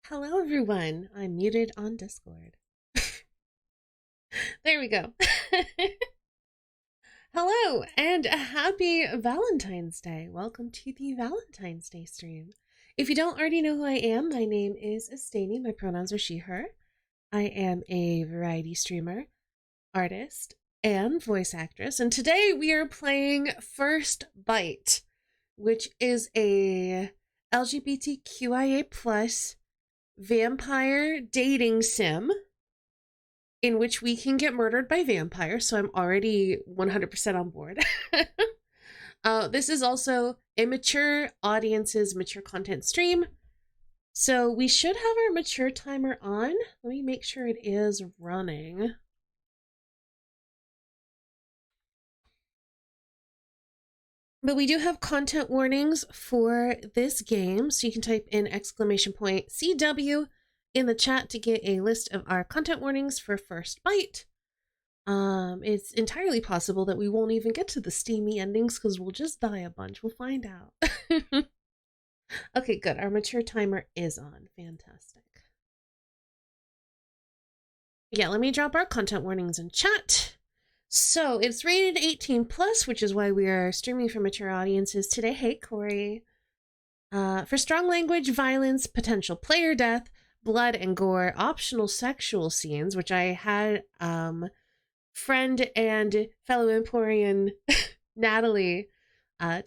Hello, everyone. I'm muted on Discord. There we go. Hello, and a happy Valentine's Day. Welcome to the Valentine's Day stream. If you don't already know who I am, my name is Estani. My pronouns are she, her. I am a variety streamer, artist, and voice actress. And today we are playing First Bite, which is a LGBTQIA plus vampire dating sim in which we can get murdered by vampires, so I'm already 100% on board. This is also a mature audiences, mature content stream, so we should have our mature timer on. Let me make sure it is running. But we do have content warnings for this game, so you can type in !CW in the chat to get a list of our content warnings for First Bite. It's entirely possible that we won't even get to the steamy endings because we'll just die a bunch. We'll find out. Okay, good. Our mature timer is on. Fantastic. Yeah, let me drop our content warnings in chat. So it's rated 18 plus, which is why we are streaming for mature audiences today. Hey, Corey. For strong language, violence, potential player death, blood and gore, optional sexual scenes, which I had friend and fellow Emporian Natalie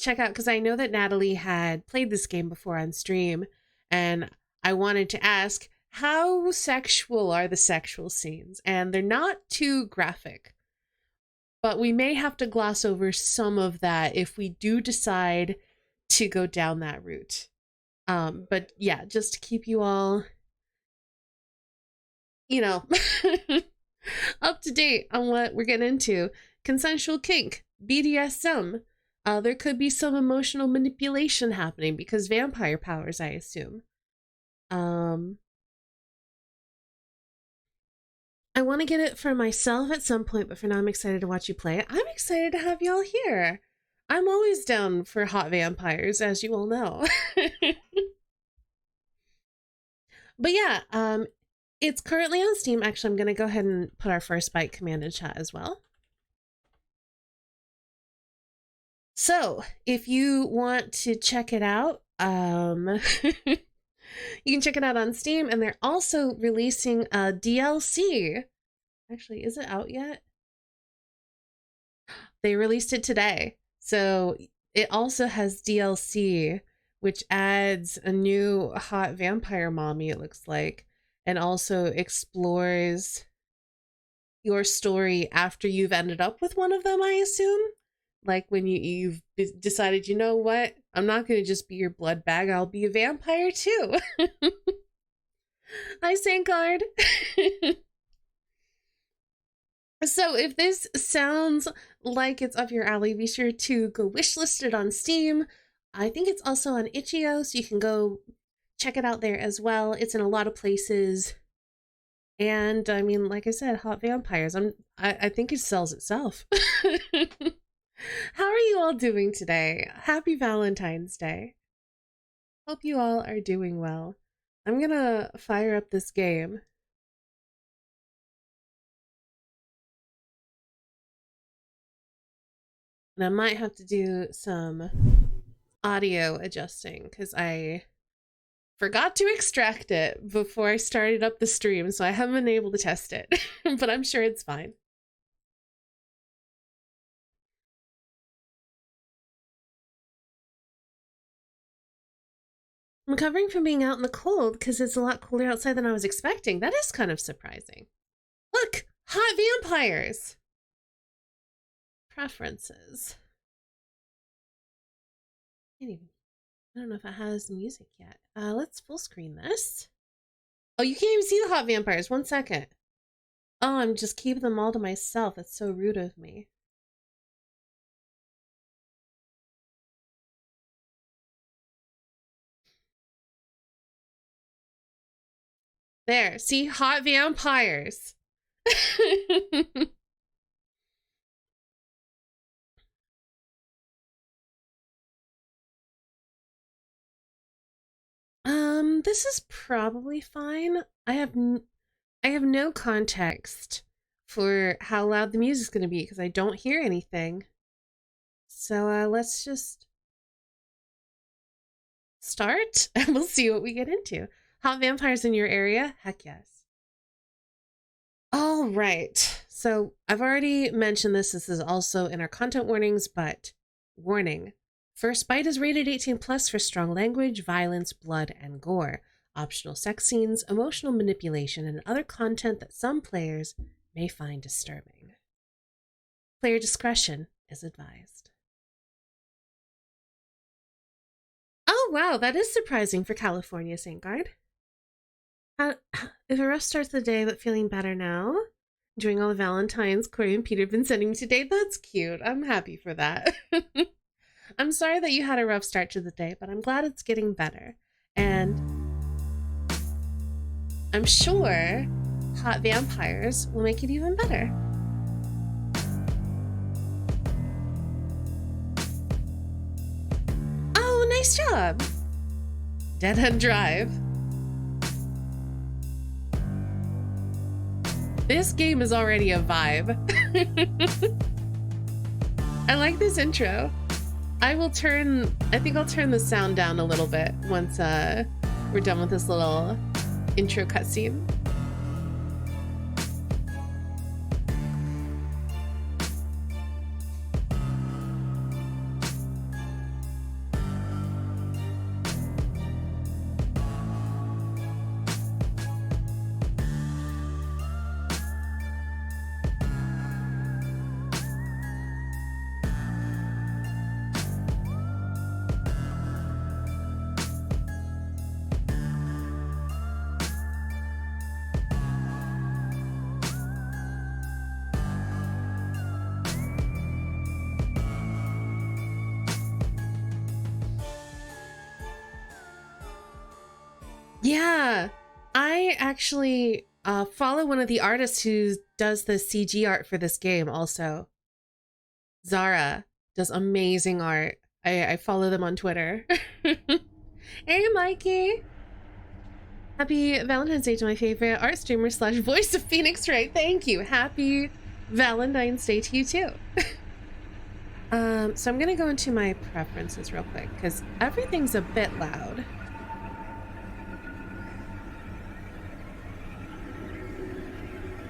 check out, because I know that Natalie had played this game before on stream, and I wanted to ask, how sexual are the sexual scenes? And they're not too graphic, but we may have to gloss over some of that if we do decide to go down that route. But yeah, just to keep you all, you know, up to date on what we're getting into. Consensual kink, BDSM. There could be some emotional manipulation happening because vampire powers, I assume. I want to get it for myself at some point, but for now I'm excited to watch you play it. I'm excited to have y'all here. I'm always down for hot vampires, as you all know. But yeah, it's currently on Steam. Actually, I'm going to go ahead and put our First Bite command in chat as well. So if you want to check it out, you can check it out on Steam, and they're also releasing a DLC. Actually, is it out yet? They released it today. So it also has DLC, which adds a new hot vampire mommy, it looks like, and also explores your story after you've ended up with one of them, I assume. Like when you've decided, you know what, I'm not going to just be your blood bag, I'll be a vampire too. Hi, Sankard. So if this sounds like it's up your alley, be sure to go wishlist it on Steam. I think it's also on itch.io, so you can go check it out there as well. It's in a lot of places. And I mean, like I said, hot vampires. I think it sells itself. How are you all doing today? Happy Valentine's Day. Hope you all are doing well. I'm gonna fire up this game. And I might have to do some audio adjusting because I forgot to extract it before I started up the stream, so I haven't been able to test it, but I'm sure it's fine. I'm recovering from being out in the cold because it's a lot colder outside than I was expecting. That is kind of surprising. Look, hot vampires. Preferences. I don't know if it has music yet. Let's full screen this. Oh, you can't even see the hot vampires. 1 second. Oh, I'm just keeping them all to myself. That's so rude of me. There, see, hot vampires. This is probably fine. I have no context for how loud the music's gonna be because I don't hear anything. So let's just start and we'll see what we get into. Hot vampires in your area? Heck yes. All right. So I've already mentioned this. This is also in our content warnings, but warning. First Bite is rated 18 plus for strong language, violence, blood, and gore, optional sex scenes, emotional manipulation, and other content that some players may find disturbing. Player discretion is advised. Oh, wow, that is surprising for California, St. Guard. If a rough start to the day, but feeling better now. Enjoying all the Valentines Corey and Peter have been sending me today. That's cute. I'm happy for that. I'm sorry that you had a rough start to the day, but I'm glad it's getting better. And I'm sure hot vampires will make it even better. Oh, nice job. Dead End Drive. This game is already a vibe. I like this intro. I think I'll turn the sound down a little bit once we're done with this little intro cutscene. Yeah, I actually follow one of the artists who does the CG art for this game also. Zara does amazing art. I follow them on Twitter. Hey, Mikey. Happy Valentine's Day to my favorite art streamer slash voice of Phoenix Wright. Thank you. Happy Valentine's Day to you too. So I'm gonna go into my preferences real quick because everything's a bit loud.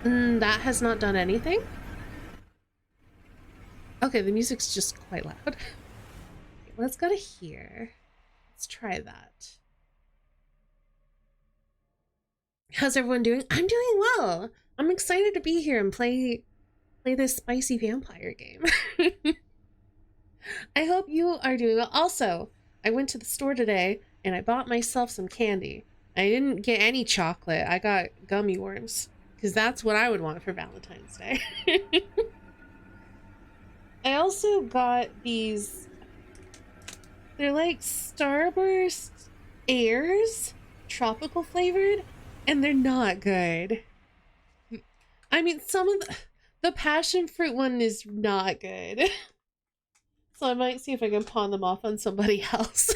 That has not done anything. Okay, the music's just quite loud. Let's go to here. Let's try that. How's everyone doing? I'm doing well. I'm excited to be here and play this spicy vampire game. I hope you are doing well. Also, I went to the store today and I bought myself some candy. I didn't get any chocolate. I got gummy worms because that's what I would want for Valentine's Day. I also got these, they're like Starburst Airs, tropical flavored, and they're not good. I mean, some of the passion fruit one is not good. So I might see if I can pawn them off on somebody else.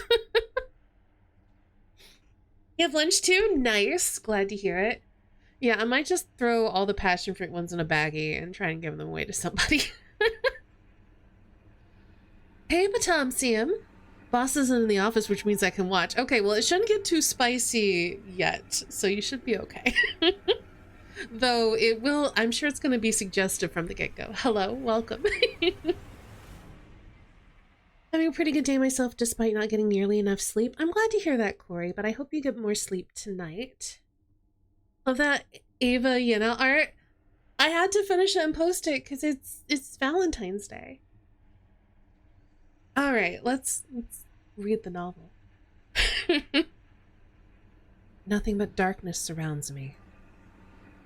You have lunch too? Nice. Glad to hear it. Yeah, I might just throw all the passion fruit ones in a baggie and try and give them away to somebody. Hey, Potomsium. Boss isn't in the office, which means I can watch. Okay, well, it shouldn't get too spicy yet, so you should be okay. Though it will, I'm sure it's going to be suggestive from the get-go. Hello, welcome. Having a pretty good day myself, despite not getting nearly enough sleep. I'm glad to hear that, Corey, but I hope you get more sleep tonight. Love that Ava Yenna art. I had to finish it and post it because it's Valentine's Day. All right, let's read the novel. Nothing but darkness surrounds me.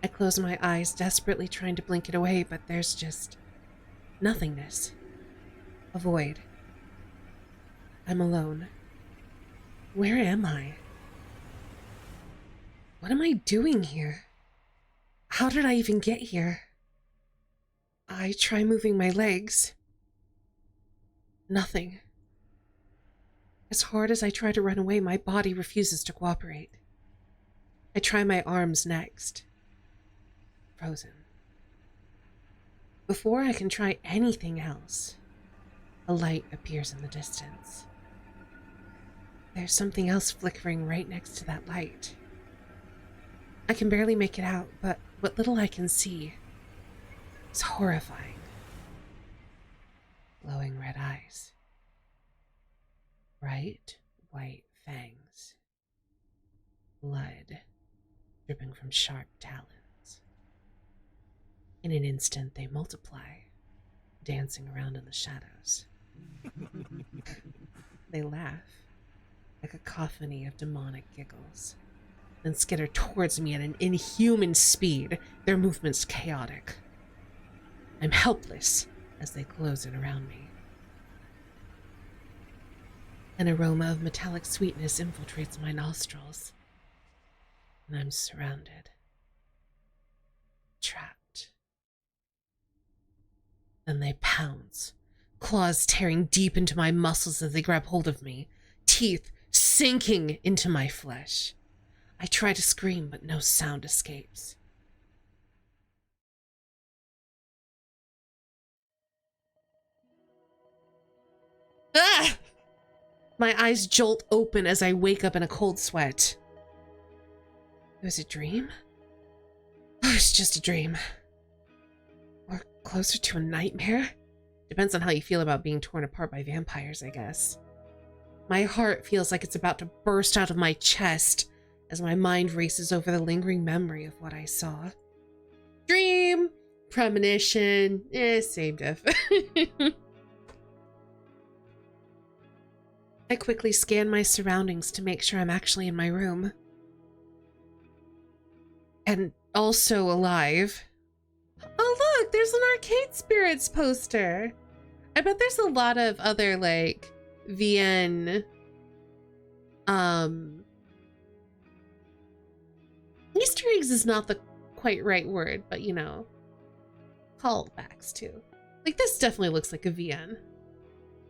I close my eyes, desperately trying to blink it away, but there's just nothingness. A void. I'm alone. Where am I? What am I doing here? How did I even get here? I try moving my legs. Nothing. As hard as I try to run away, my body refuses to cooperate. I try my arms next. Frozen. Before I can try anything else, a light appears in the distance. There's something else flickering right next to that light. I can barely make it out, but what little I can see is horrifying. Glowing red eyes. Bright white fangs. Blood dripping from sharp talons. In an instant, they multiply, dancing around in the shadows. They laugh, a cacophony of demonic giggles, then skitter towards me at an inhuman speed, their movements chaotic. I'm helpless as they close in around me. An aroma of metallic sweetness infiltrates my nostrils, and I'm surrounded, trapped. Then they pounce, claws tearing deep into my muscles as they grab hold of me, teeth sinking into my flesh. I try to scream, but no sound escapes. Ah! My eyes jolt open as I wake up in a cold sweat. It was a dream? Oh, it's just a dream. Or closer to a nightmare? Depends on how you feel about being torn apart by vampires, I guess. My heart feels like it's about to burst out of my chest as my mind races over the lingering memory of what I saw. Dream, premonition, same diff. I quickly scan my surroundings to make sure I'm actually in my room. And also alive. Oh look, there's an Arcade Spirits poster. I bet there's a lot of other, like, VN, Easter eggs is not the quite right word, but you know, callbacks too. Like, this definitely looks like a VN.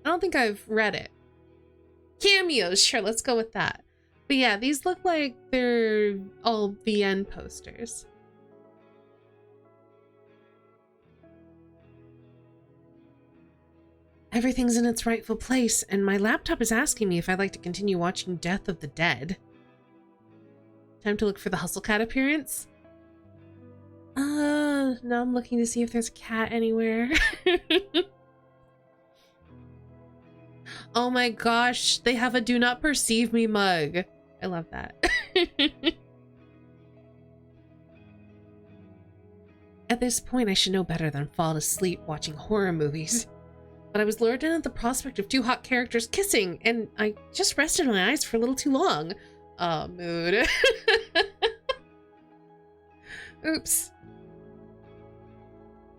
I don't think I've read it. Cameos, sure, let's go with that. But yeah, these look like they're all VN posters. Everything's in its rightful place, and my laptop is asking me if I'd like to continue watching Death of the Dead. Time to look for the Hustle Cat appearance? No, I'm looking to see if there's a cat anywhere. Oh my gosh, they have a do not perceive me mug. I love that. At this point, I should know better than fall asleep watching horror movies. But I was lured in at the prospect of two hot characters kissing, and I just rested my eyes for a little too long. Oh, mood. Oops.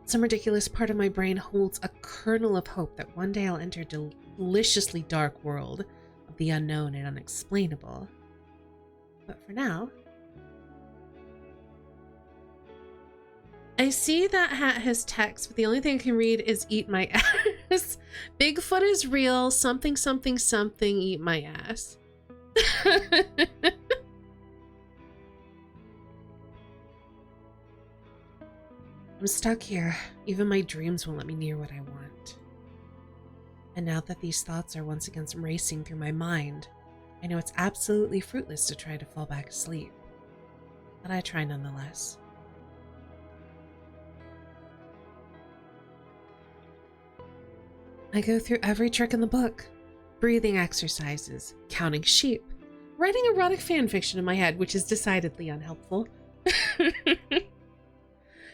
Some ridiculous part of my brain holds a kernel of hope that one day I'll enter a deliciously dark world of the unknown and unexplainable. But for now, I see that hat has text, but the only thing I can read is eat my ass. Bigfoot is real, something, something, something, eat my ass. I'm stuck here. Even my dreams won't let me near what I want. And now that these thoughts are once again racing through my mind, I know it's absolutely fruitless to try to fall back asleep. But I try nonetheless. I go through every trick in the book. Breathing exercises, counting sheep, writing erotic fanfiction in my head, which is decidedly unhelpful.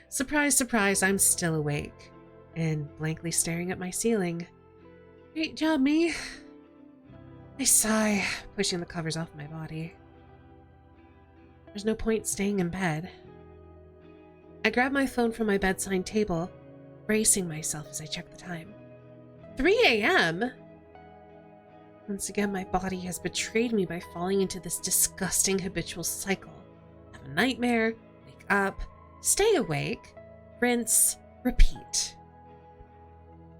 Surprise, surprise, I'm still awake and blankly staring at my ceiling. Great job, me. I sigh, pushing the covers off my body. There's no point staying in bed. I grab my phone from my bedside table, bracing myself as I check the time. 3 a.m.? Once again, my body has betrayed me by falling into this disgusting habitual cycle. Have a nightmare, wake up, stay awake, rinse, repeat.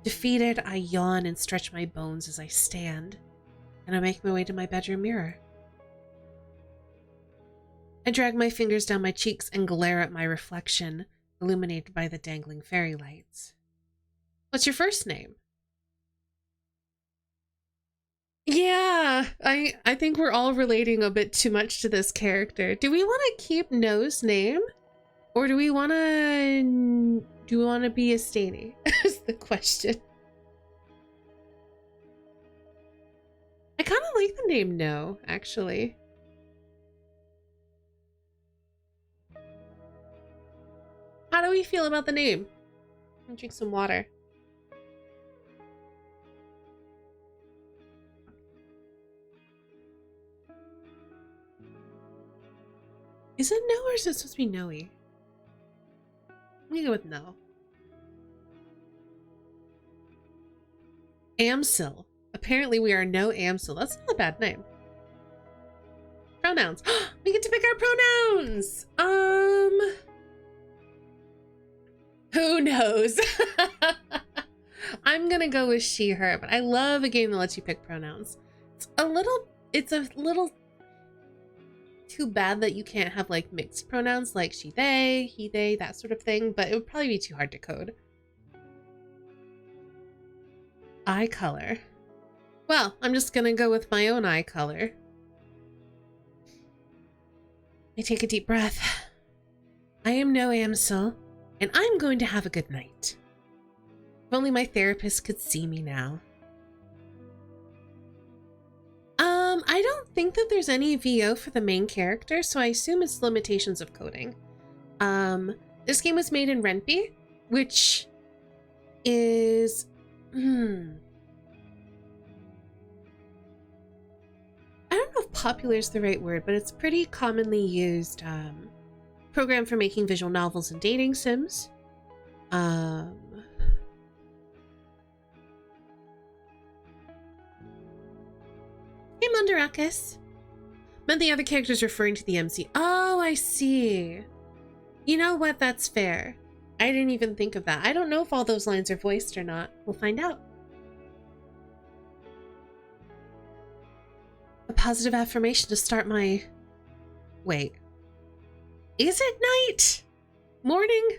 Defeated, I yawn and stretch my bones as I stand. and I make my way to my bedroom mirror. I drag my fingers down my cheeks and glare at my reflection, illuminated by the dangling fairy lights. What's your first name? Yeah, I think we're all relating a bit too much to this character. Do we want to keep No's name? Or do we want to be a Staney? Is the question. I kind of like the name No, actually. How do we feel about the name? I'm gonna drink some water. Is it No or is it supposed to be Noe? I'm gonna go with No. Amsil. Apparently we are No Amsil. That's not a bad name. Pronouns. We get to pick our pronouns! Who knows? I'm gonna go with she, her, but I love a game that lets you pick pronouns. It's a little too bad that you can't have like mixed pronouns like she, they, he, they, that sort of thing, but it would probably be too hard to code. Eye color. Well, I'm just gonna go with my own eye color. I take a deep breath. I am No Amsil, and I'm going to have a good night. If only my therapist could see me now. I don't think that there's any VO for the main character, so I assume it's limitations of coding. This game was made in Ren'Py, which is... I don't know if popular is the right word, but it's pretty commonly used program for making visual novels and dating sims. Hey, Mundarakis. Meant the other character's referring to the MC. Oh, I see. You know what? That's fair. I didn't even think of that. I don't know if all those lines are voiced or not. We'll find out. A positive affirmation to start my... Wait. Is it night? Morning?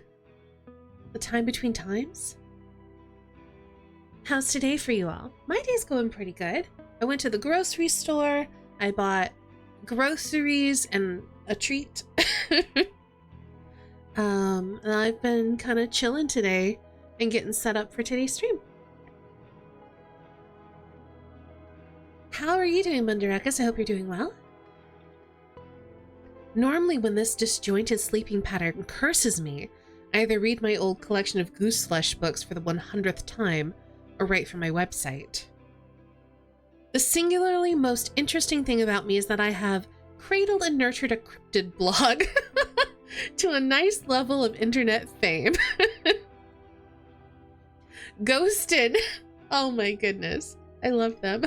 The time between times? How's today for you all? My day's going pretty good. I went to the grocery store. I bought groceries and a treat. And I've been kind of chilling today and getting set up for today's stream. How are you doing, Mundarakis? I hope you're doing well. Normally when this disjointed sleeping pattern curses me, I either read my old collection of Gooseflesh books for the 100th time or write for my website. The singularly most interesting thing about me is that I have cradled and nurtured a cryptid blog to a nice level of internet fame. Ghosted, oh my goodness, I love them,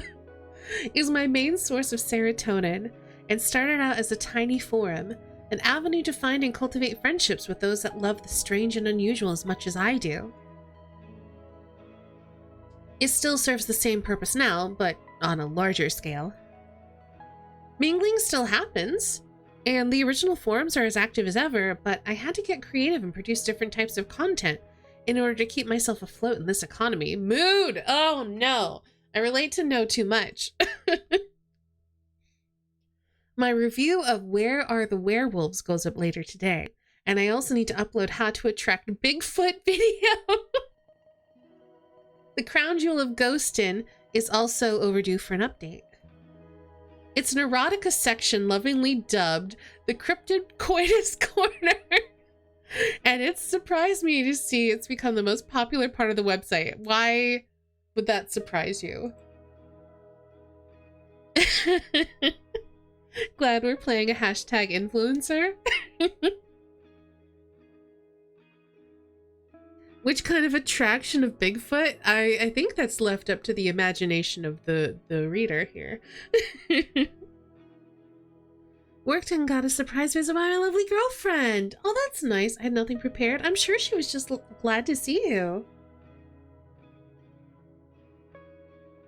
is my main source of serotonin and started out as a tiny forum, an avenue to find and cultivate friendships with those that love the strange and unusual as much as I do. It still serves the same purpose now, but on a larger scale. Mingling still happens, and the original forums are as active as ever, but I had to get creative and produce different types of content in order to keep myself afloat in this economy. Mood! Oh no! I relate to No too much. My review of Where Are the Werewolves goes up later today, and I also need to upload How to Attract Bigfoot video. The Crown Jewel of Ghostin is also overdue for an update. It's an erotica section lovingly dubbed the Cryptid Coitus Corner, and it's surprised me to see it's become the most popular part of the website. Why would that surprise you? Glad we're playing a hashtag influencer. Which kind of attraction of Bigfoot? I think that's left up to the imagination of the reader here. Worked and got a surprise visit by my lovely girlfriend. Oh, that's nice. I had nothing prepared. I'm sure she was just glad to see you.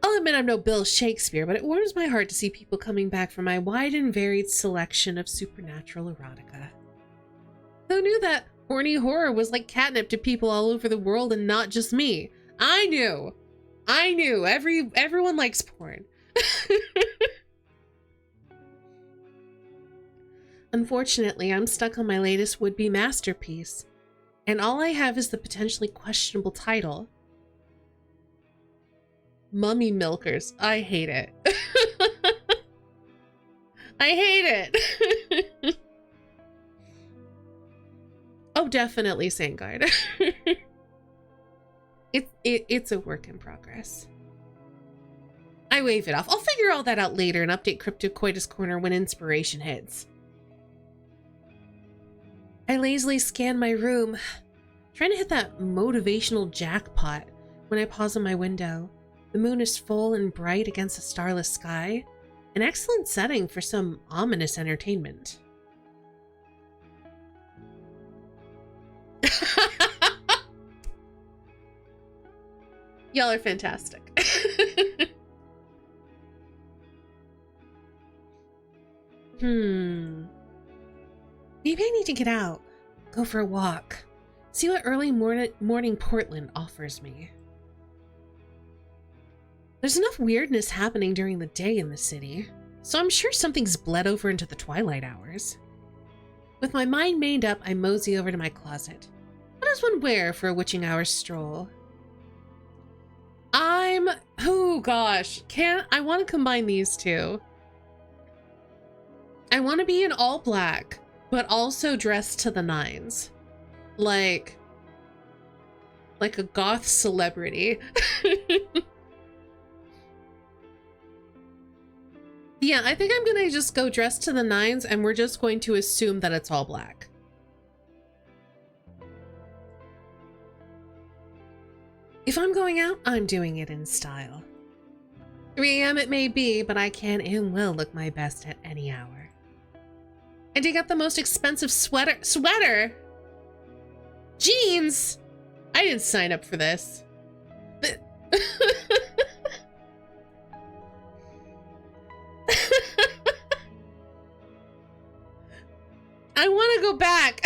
Oh I'll admit I'm no Bill Shakespeare, but it warms my heart to see people coming back from my wide and varied selection of supernatural erotica. Who knew that horny horror was like catnip to people all over the world and not just me? I knew. Everyone likes porn. Unfortunately, I'm stuck on my latest would-be masterpiece, and all I have is the potentially questionable title. Mummy Milkers. I hate it. I hate it. Oh, definitely Sangard. It's a work in progress. I wave it off. I'll figure all that out later and update Cryptocoitus Corner when inspiration hits. I lazily scan my room, trying to hit that motivational jackpot when I pause on my window. The moon is full and bright against a starless sky, an excellent setting for some ominous entertainment. Y'all are fantastic. Maybe I need to get out, go for a walk, see what early morning Portland offers me. There's enough weirdness happening during the day in the city, so I'm sure something's bled over into the twilight hours. With my mind made up, I mosey over to my closet. What does one wear for a witching hour stroll? Oh gosh, I want to combine these two. I want to be in all black, but also dressed to the nines. Like a goth celebrity. Yeah, I think I'm gonna just go dressed to the nines and we're just going to assume that it's all black. If I'm going out, I'm doing it in style. 3 AM it may be, but I can and will look my best at any hour. I dig up the most expensive sweater? Jeans? I didn't sign up for this. I want to go back.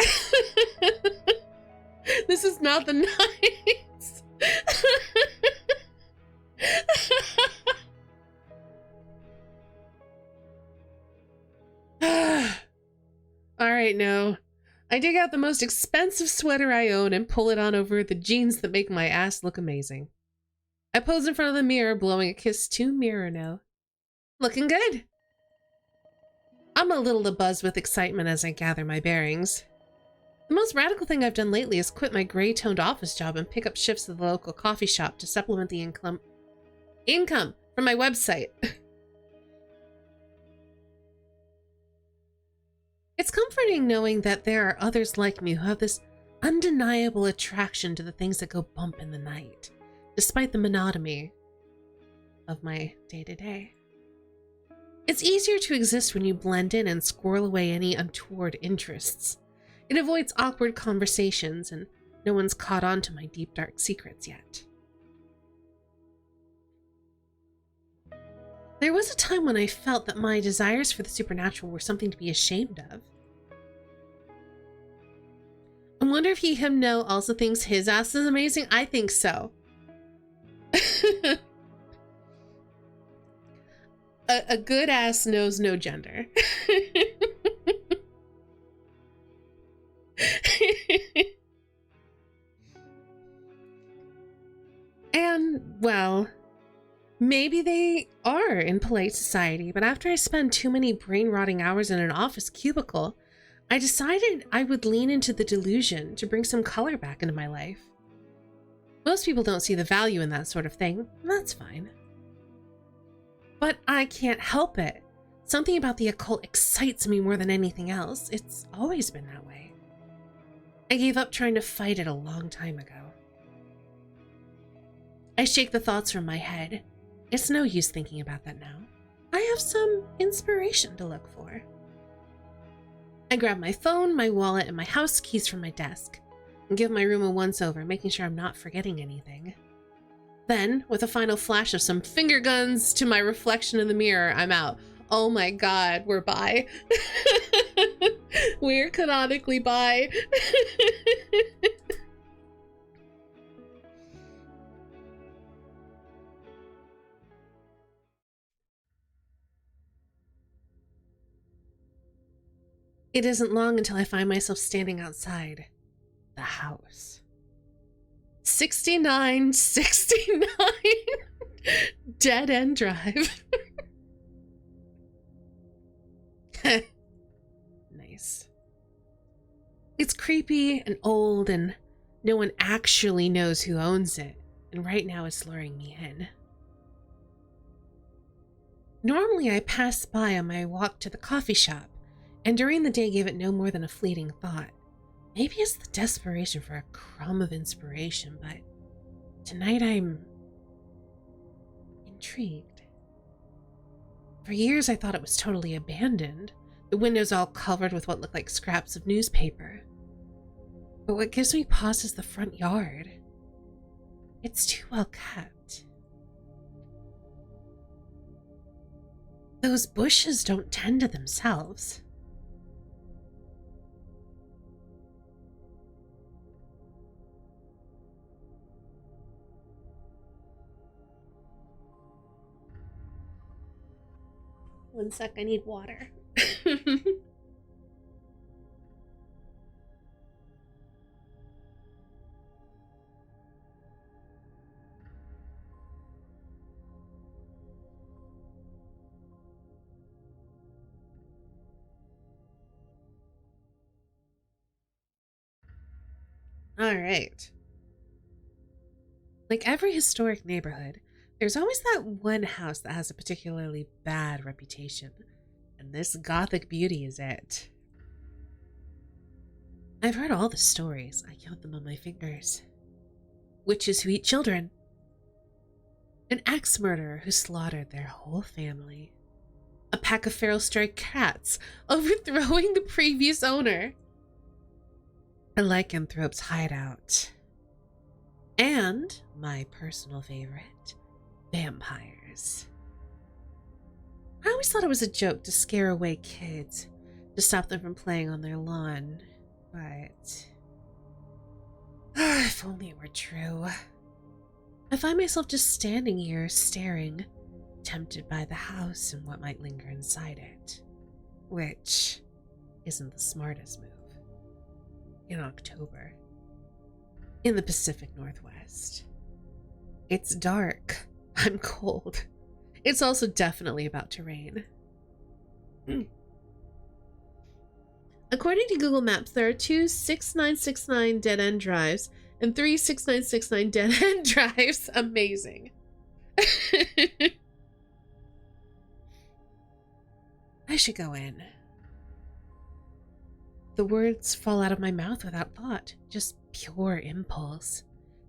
This is not the nights. All right, no. I dig out the most expensive sweater I own and pull it on over the jeans that make my ass look amazing. I pose in front of the mirror, blowing a kiss to Mirror No. Looking good. I'm a little abuzz with excitement as I gather my bearings. The most radical thing I've done lately is quit my gray-toned office job and pick up shifts at the local coffee shop to supplement the income from my website. It's comforting knowing that there are others like me who have this undeniable attraction to the things that go bump in the night, despite the monotony of my day-to-day. It's easier to exist when you blend in and squirrel away any untoward interests. It avoids awkward conversations, and no one's caught on to my deep, dark secrets yet. There was a time when I felt that my desires for the supernatural were something to be ashamed of. I wonder if him no also thinks his ass is amazing. I think so. A good ass knows no gender. And, well, maybe they are in polite society, but after I spend too many brain-rotting hours in an office cubicle, I decided I would lean into the delusion to bring some color back into my life. Most people don't see the value in that sort of thing, and that's fine. But I can't help it. Something about the occult excites me more than anything else. It's always been that way. I gave up trying to fight it a long time ago. I shake the thoughts from my head. It's no use thinking about that now. I have some inspiration to look for. I grab my phone, my wallet, and my house keys from my desk, and give my room a once-over, making sure I'm not forgetting anything. Then, with a final flash of some finger guns to my reflection in the mirror, I'm out. Oh my god, we're bi. We're canonically bi. It isn't long until I find myself standing outside the house. 6969 Dead End Drive. Nice. It's creepy and old, and no one actually knows who owns it, and right now it's luring me in. Normally I pass by on my walk to the coffee shop, and during the day gave it no more than a fleeting thought. Maybe it's the desperation for a crumb of inspiration, but tonight I'm intrigued. For years I thought it was totally abandoned, the windows all covered with what looked like scraps of newspaper. But what gives me pause is the front yard. It's too well kept. Those bushes don't tend to themselves. One sec, I need water. All right. Like every historic neighborhood, there's always that one house that has a particularly bad reputation, and this gothic beauty is it. I've heard all the stories. I count them on my fingers. Witches who eat children. An axe murderer who slaughtered their whole family. A pack of feral stray cats overthrowing the previous owner. A lycanthrope's hideout. And my personal favorite, vampires. I always thought it was a joke to scare away kids, to stop them from playing on their lawn, but if only it were true. I find myself just standing here staring, tempted by the house and what might linger inside it, which isn't the smartest move. In October, in the Pacific Northwest. It's dark. I'm cold. It's also definitely about to rain. According to Google Maps, there are 2 6969 dead-end drives and 3 6969 dead-end drives. Amazing. I should go in. The words fall out of my mouth without thought, just pure impulse,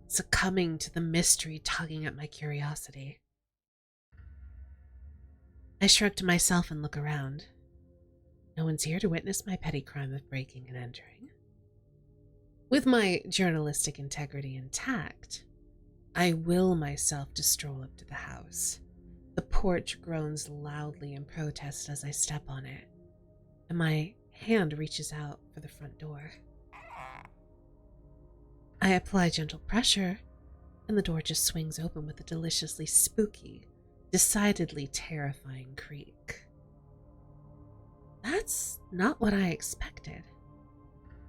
succumbing to the mystery tugging at my curiosity. I shrug to myself and look around. No one's here to witness my petty crime of breaking and entering. With my journalistic integrity intact, I will myself to stroll up to the house. The porch groans loudly in protest as I step on it, and my hand reaches out for the front door. I apply gentle pressure, and the door just swings open with a deliciously spooky, decidedly terrifying creak. That's not what I expected.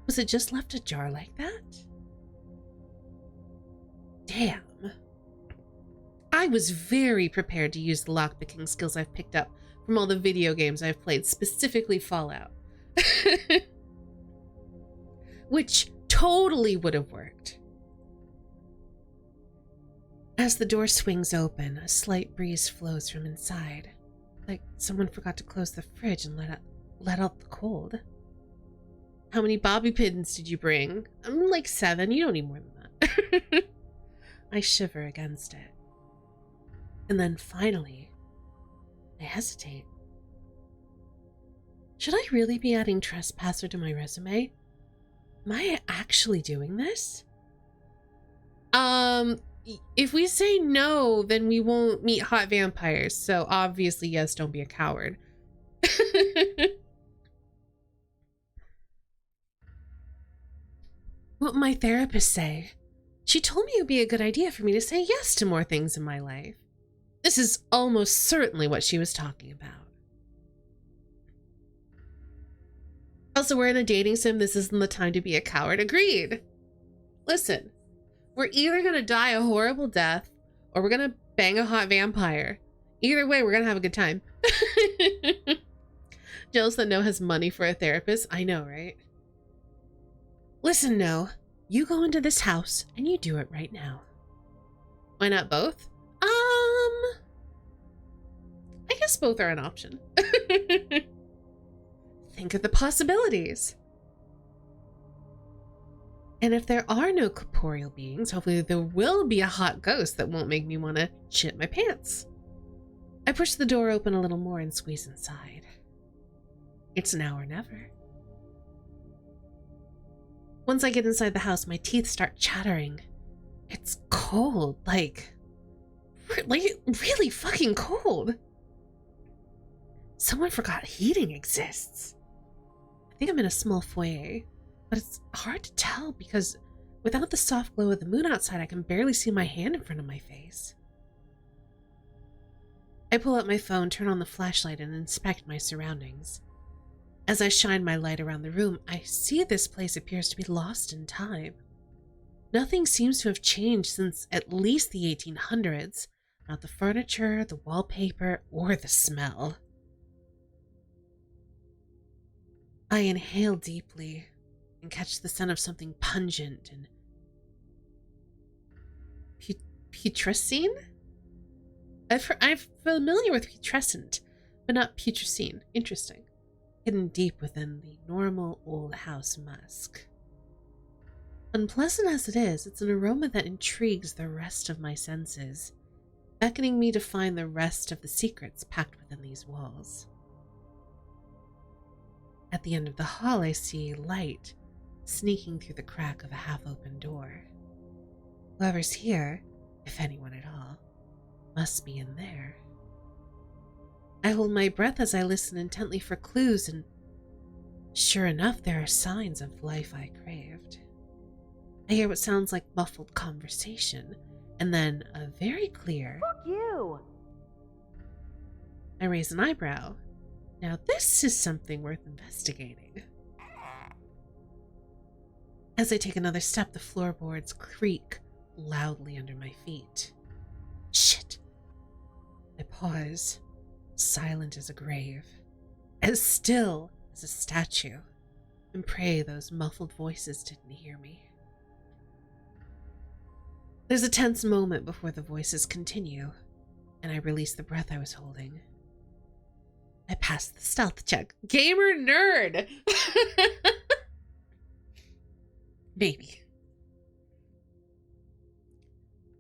Was it just left ajar like that? Damn. I was very prepared to use the lockpicking skills I've picked up from all the video games I've played, specifically Fallout. Which totally would have worked. As the door swings open, a slight breeze flows from inside, like someone forgot to close the fridge and let out the cold. How many bobby pins did you bring? I'm like 7. You don't need more than that. I shiver against it. And then finally, I hesitate. Should I really be adding trespasser to my resume? Am I actually doing this? if we say no, then we won't meet hot vampires. So obviously, yes, don't be a coward. What my therapist say? She told me it would be a good idea for me to say yes to more things in my life. This is almost certainly what she was talking about. Also, we're in a dating sim. This isn't the time to be a coward. Agreed. Listen, we're either going to die a horrible death or we're going to bang a hot vampire. Either way, we're going to have a good time. Jealous that No has money for a therapist. I know, right? Listen, No, you go into this house and you do it right now. Why not both? I guess both are an option. Think of the possibilities. And if there are no corporeal beings, hopefully there will be a hot ghost that won't make me want to shit my pants. I push the door open a little more and squeeze inside. It's now or never. Once I get inside the house, my teeth start chattering. It's cold, like really fucking cold. Someone forgot heating exists. I think I'm in a small foyer, but it's hard to tell because without the soft glow of the moon outside, I can barely see my hand in front of my face. I pull out my phone, turn on the flashlight, and inspect my surroundings. As I shine my light around the room, I see this place appears to be lost in time. Nothing seems to have changed since at least the 1800s. Not the furniture, the wallpaper, or the smell. I inhale deeply and catch the scent of something pungent and putrescine? I'm familiar with putrescent, but not putrescine. Interesting. Hidden deep within the normal old house musk. Unpleasant as it is, it's an aroma that intrigues the rest of my senses, beckoning me to find the rest of the secrets packed within these walls. At the end of the hall, I see light sneaking through the crack of a half-open door. Whoever's here, if anyone at all, must be in there. I hold my breath as I listen intently for clues, and sure enough, there are signs of life I craved. I hear what sounds like muffled conversation, and then a very clear, "Fuck you!" I raise an eyebrow. Now this is something worth investigating. As I take another step, the floorboards creak loudly under my feet. Shit! I pause, silent as a grave, as still as a statue, and pray those muffled voices didn't hear me. There's a tense moment before the voices continue, and I release the breath I was holding. I pass the stealth check. Gamer nerd! Maybe.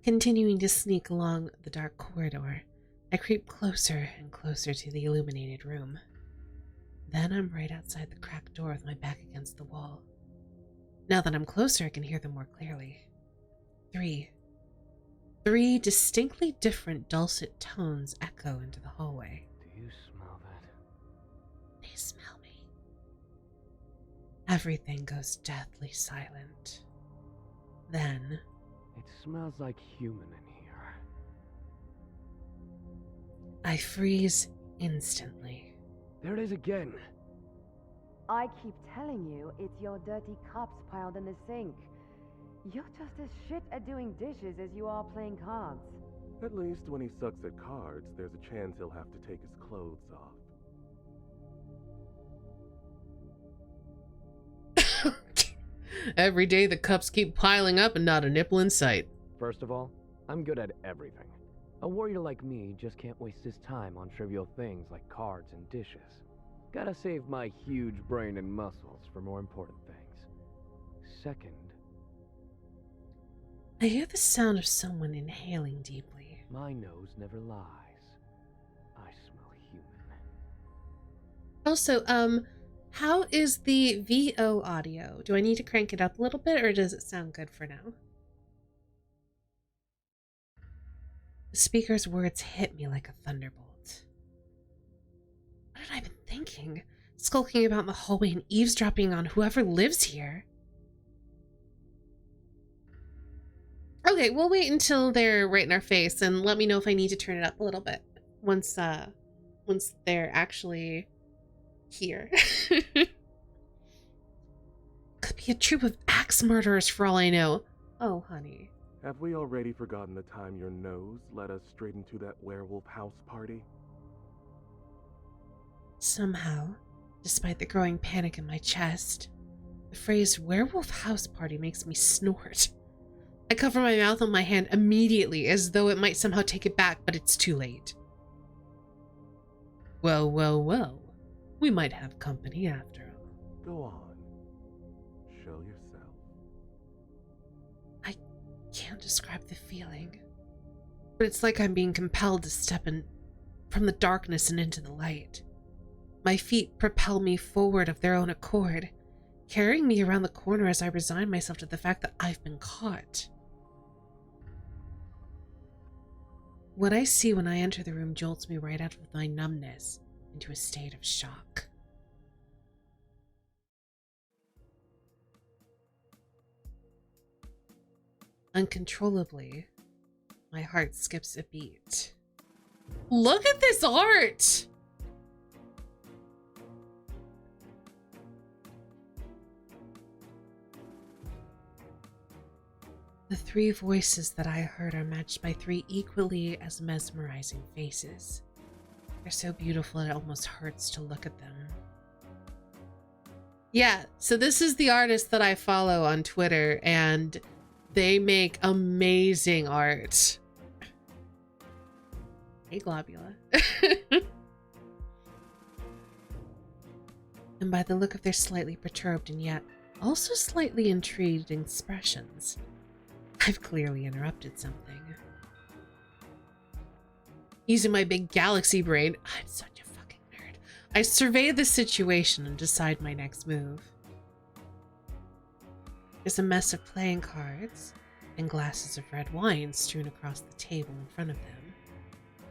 Continuing to sneak along the dark corridor, I creep closer and closer to the illuminated room. Then I'm right outside the cracked door with my back against the wall. Now that I'm closer, I can hear them more clearly. Three distinctly different dulcet tones echo into the hallway. Do you smell that? They smell me. Everything goes deathly silent. Then... It smells like human in here. I freeze instantly. There it is again. I keep telling you, it's your dirty cups piled in the sink. You're just as shit at doing dishes as you are playing cards. At least when he sucks at cards, there's a chance he'll have to take his clothes off. Every day the cups keep piling up and not a nipple in sight. First of all, I'm good at everything. A warrior like me just can't waste his time on trivial things like cards and dishes. Gotta save my huge brain and muscles for more important things. Second... I hear the sound of someone inhaling deeply. My nose never lies. I smell human. Also, how is the VO audio? Do I need to crank it up a little bit, or does it sound good for now? The speaker's words hit me like a thunderbolt. What had I been thinking? Skulking about in the hallway and eavesdropping on whoever lives here? Okay, we'll wait until they're right in our face and let me know if I need to turn it up a little bit once they're actually here. Could be a troop of axe murderers for all I know. Oh, honey. Have we already forgotten the time your nose led us straight into that werewolf house party? Somehow, despite the growing panic in my chest, the phrase werewolf house party makes me snort. I cover my mouth on my hand immediately as though it might somehow take it back, but it's too late. Well, well, well. We might have company after all. Go on. Show yourself. I can't describe the feeling, but it's like I'm being compelled to step in from the darkness and into the light. My feet propel me forward of their own accord, carrying me around the corner as I resign myself to the fact that I've been caught. What I see when I enter the room jolts me right out of my numbness into a state of shock. Uncontrollably, my heart skips a beat. Look at this art! The three voices that I heard are matched by three equally as mesmerizing faces. They're so beautiful it almost hurts to look at them. Yeah, so this is the artist that I follow on Twitter, and they make amazing art. Hey, Globula. And by the look of their slightly perturbed and yet also slightly intrigued expressions, I've clearly interrupted something. Using my big galaxy brain, I'm such a fucking nerd, I survey the situation and decide my next move. There's a mess of playing cards and glasses of red wine strewn across the table in front of them.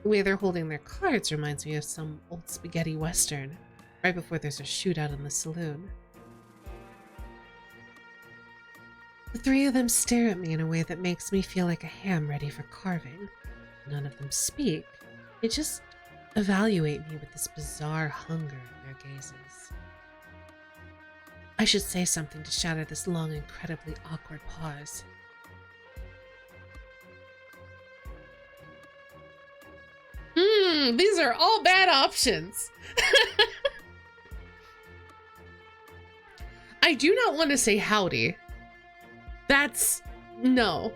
The way they're holding their cards reminds me of some old spaghetti western, right before there's a shootout in the saloon. The three of them stare at me in a way that makes me feel like a ham ready for carving. None of them speak. They just evaluate me with this bizarre hunger in their gazes. I should say something to shatter this long, incredibly awkward pause. These are all bad options. I do not want to say howdy. No.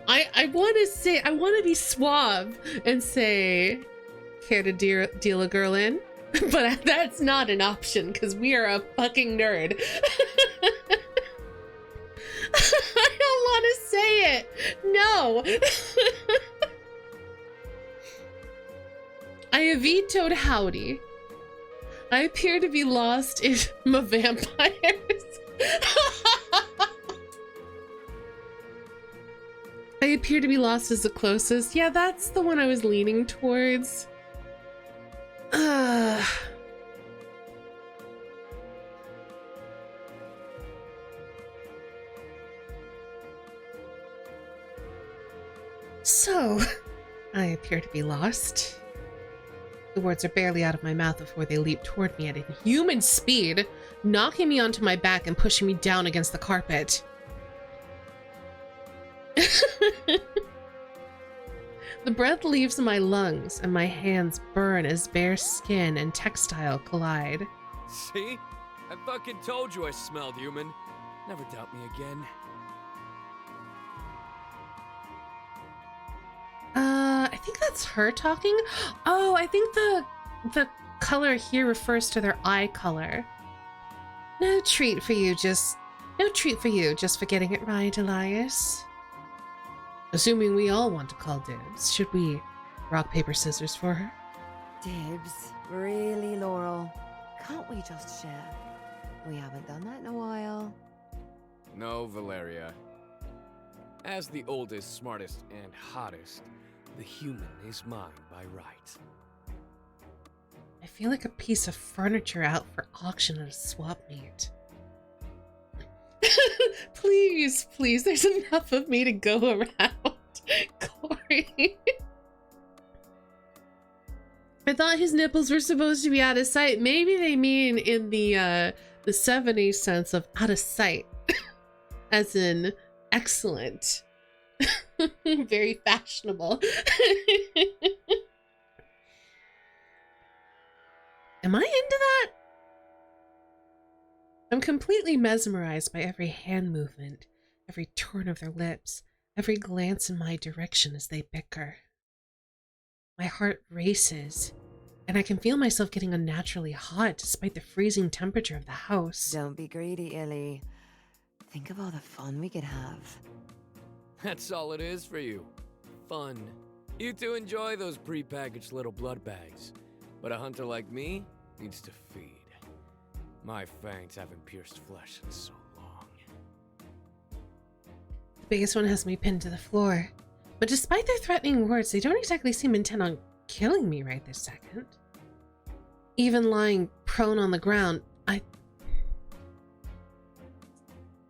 I want to be suave and say, care to deal a girl in? But that's not an option because we are a fucking nerd. I don't want to say it. No. I have vetoed howdy. I appear to be lost in my vampires. I appear to be lost as the closest. Yeah, that's the one I was leaning towards. So, I appear to be lost. The words are barely out of my mouth before they leap toward me at inhuman speed, knocking me onto my back and pushing me down against the carpet. The breath leaves my lungs and my hands burn as bare skin and textile collide. See? I fucking told you I smelled human. Never doubt me again. I think that's her talking. Oh, I think the color here refers to their eye color. No treat for you just for getting it right, Elias. Assuming we all want to call dibs, should we rock, paper, scissors for her? Dibs? Really, Laurel? Can't we just share? We haven't done that in a while. No, Valeria. As the oldest, smartest, and hottest, The human is mine by right. I feel like a piece of furniture out for auction at a swap meet. Please, please, there's enough of me to go around. Corey. I thought his nipples were supposed to be out of sight. Maybe they mean in the 70s sense of out of sight. As in excellent. Very fashionable. Am I into that? I'm completely mesmerized by every hand movement, every turn of their lips, every glance in my direction as they bicker. My heart races, and I can feel myself getting unnaturally hot despite the freezing temperature of the house. Don't be greedy, Illy. Think of all the fun we could have. That's all it is for you. Fun. You two enjoy those pre-packaged little blood bags. But a hunter like me needs to feed. My fangs haven't pierced flesh in so long. The biggest one has me pinned to the floor. But despite their threatening words, they don't exactly seem intent on killing me right this second. Even lying prone on the ground,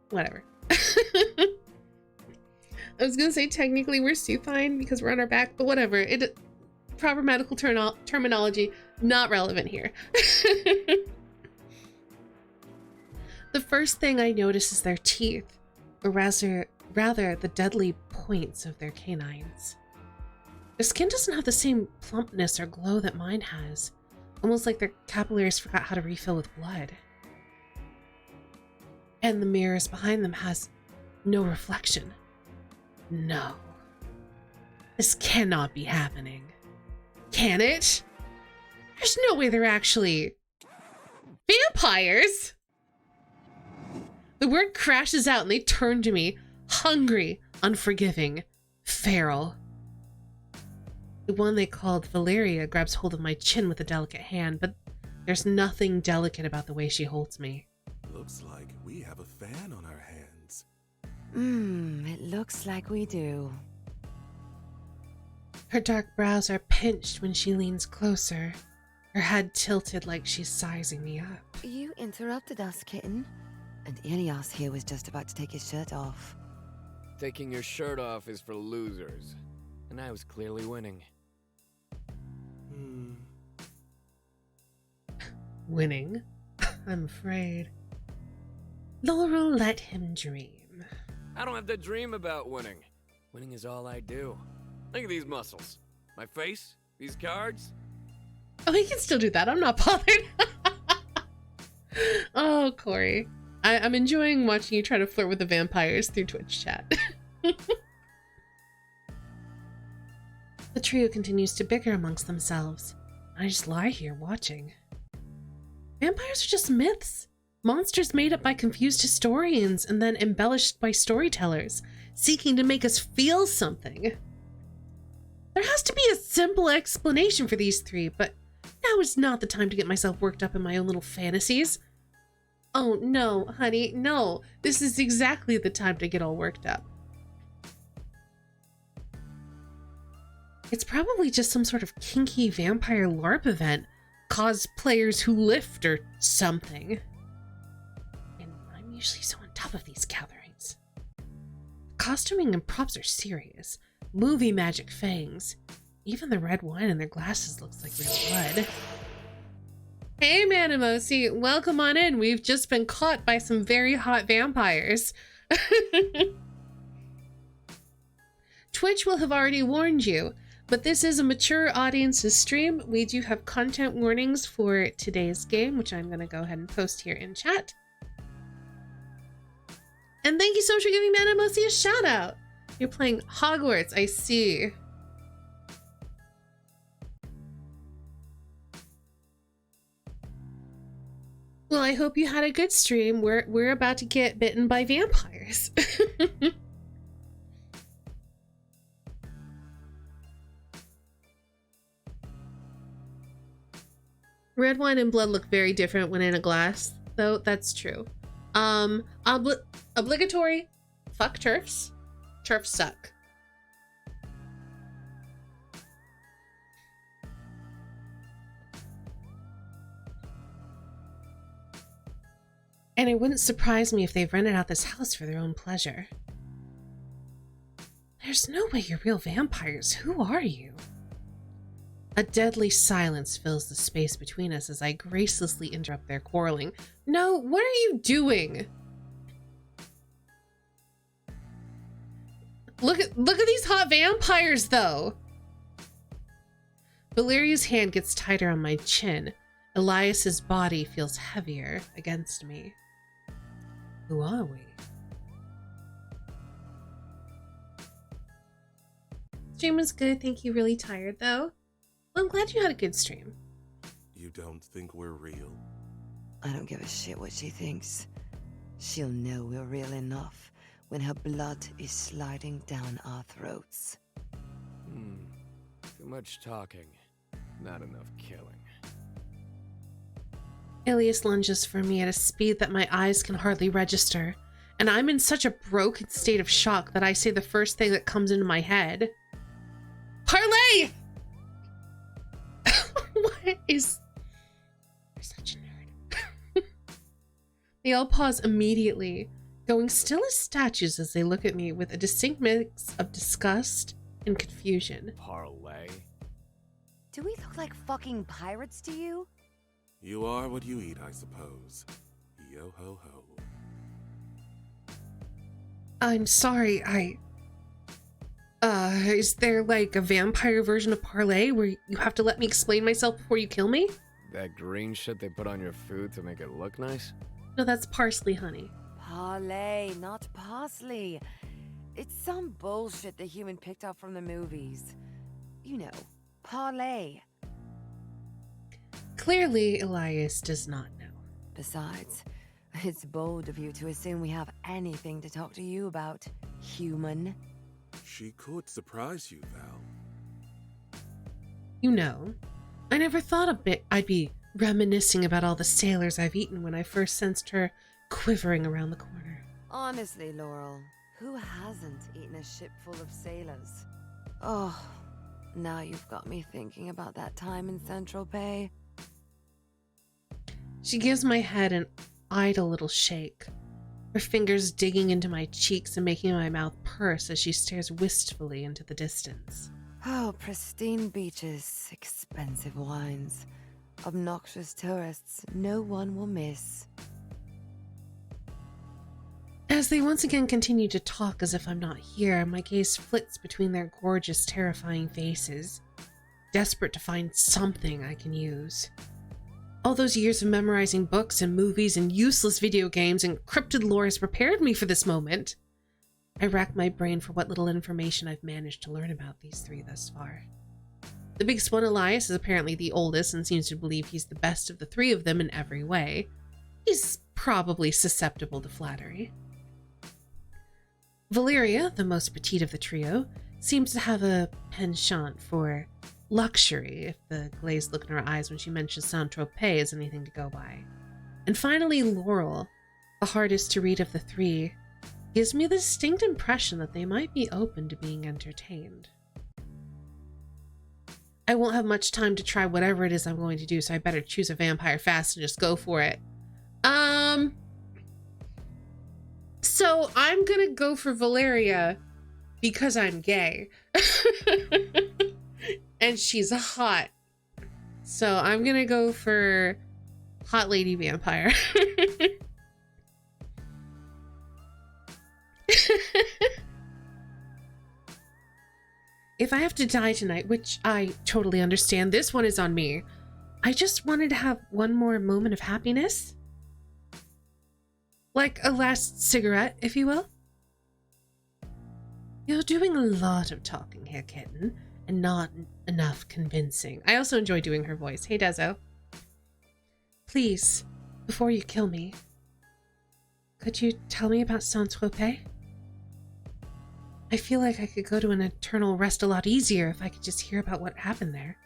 whatever. I was gonna say technically we're supine because we're on our back, but whatever. Proper medical terminology, not relevant here. The first thing I notice is their teeth, or rather the deadly points of their canines. Their skin doesn't have the same plumpness or glow that mine has, almost like their capillaries forgot how to refill with blood. And the mirrors behind them has no reflection. No. This cannot be happening. Can it? There's no way they're actually vampires! The word crashes out and they turn to me, hungry, unforgiving, feral. The one they called Valeria grabs hold of my chin with a delicate hand, but there's nothing delicate about the way she holds me. Looks like we have a fan on our hands. It looks like we do. Her dark brows are pinched when she leans closer, her head tilted like she's sizing me up. You interrupted us, kitten. And Ilias here was just about to take his shirt off. Taking your shirt off is for losers. And I was clearly winning. Winning? I'm afraid. Laurel, let him dream. I don't have to dream about winning. Winning is all I do. Look at these muscles. My face, these cards. Oh, he can still do that. I'm not bothered. Oh, Corey. I'm enjoying watching you try to flirt with the vampires through Twitch chat. The trio continues to bicker amongst themselves. I just lie here watching. Vampires are just myths. Monsters made up by confused historians and then embellished by storytellers, seeking to make us feel something. There has to be a simple explanation for these three, but now is not the time to get myself worked up in my own little fantasies. Oh no, honey, no. This is exactly the time to get all worked up. It's probably just some sort of kinky vampire LARP event. Cosplayers who lift or something. And I'm usually so on top of these gatherings. Costuming and props are serious. Movie magic fangs. Even the red wine in their glasses looks like real blood. Hey Manimosi, welcome on in. We've just been caught by some very hot vampires. Twitch will have already warned you, but this is a mature audience's stream. We do have content warnings for today's game, which I'm going to go ahead and post here in chat. And thank you so much for giving Manimosi a shout out. You're playing Hogwarts, I see. Well, I hope you had a good stream. We're about to get bitten by vampires. Red wine and blood look very different when in a glass, though. That's true. Obligatory. Fuck turfs. Turfs suck. And it wouldn't surprise me if they've rented out this house for their own pleasure. There's no way you're real vampires. Who are you? A deadly silence fills the space between us as I gracelessly interrupt their quarreling. No, what are you doing? Look at these hot vampires, though. Valeria's hand gets tighter on my chin. Elias's body feels heavier against me. Who are we? Stream was good. Thank you. Really tired, though. Well, I'm glad you had a good stream. You don't think we're real? I don't give a shit what she thinks. She'll know we're real enough when her blood is sliding down our throats. Too much talking, not enough killing. Elias lunges for me at a speed that my eyes can hardly register, and I'm in such a broken state of shock that I say the first thing that comes into my head. Parlay! What is... You're such a nerd. They all pause immediately, going still as statues as they look at me with a distinct mix of disgust and confusion. Parlay? Do we look like fucking pirates to you? You are what you eat, I suppose. Yo ho ho. I'm sorry, is there like a vampire version of parlay where you have to let me explain myself before you kill me? That green shit they put on your food to make it look nice? No, that's parsley, honey. Parlay, not parsley. It's some bullshit the human picked up from the movies. You know, parlay. Clearly, Elias does not know. Besides, it's bold of you to assume we have anything to talk to you about, human. She could surprise you, Val. You know, I never thought I'd be reminiscing about all the sailors I've eaten when I first sensed her quivering around the corner. Honestly, Laurel, who hasn't eaten a ship full of sailors? Oh, now you've got me thinking about that time in Central Bay. She gives my head an idle little shake, her fingers digging into my cheeks and making my mouth purse as she stares wistfully into the distance. Oh, pristine beaches, expensive wines, obnoxious tourists no one will miss. As they once again continue to talk as if I'm not here, my gaze flits between their gorgeous, terrifying faces, desperate to find something I can use. All those years of memorizing books and movies and useless video games and cryptid lore has prepared me for this moment. I rack my brain for what little information I've managed to learn about these three thus far. The biggest one, Elias, is apparently the oldest and seems to believe he's the best of the three of them in every way. He's probably susceptible to flattery. Valeria, the most petite of the trio, seems to have a penchant for luxury, if the glazed look in her eyes when she mentions Saint-Tropez is anything to go by. And finally, Laurel, the hardest to read of the three, gives me the distinct impression that they might be open to being entertained. I won't have much time to try whatever it is I'm going to do, so I better choose a vampire fast and just go for it. So I'm gonna go for Valeria because I'm gay. And she's hot. So I'm gonna go for hot lady vampire. If I have to die tonight, which I totally understand, this one is on me. I just wanted to have one more moment of happiness. Like a last cigarette, if you will. You're doing a lot of talking here, kitten, and not enough convincing. I also enjoy doing her voice. Hey, Dezo. Please, before you kill me, could you tell me about Saint-Tropez? I feel like I could go to an eternal rest a lot easier if I could just hear about what happened there.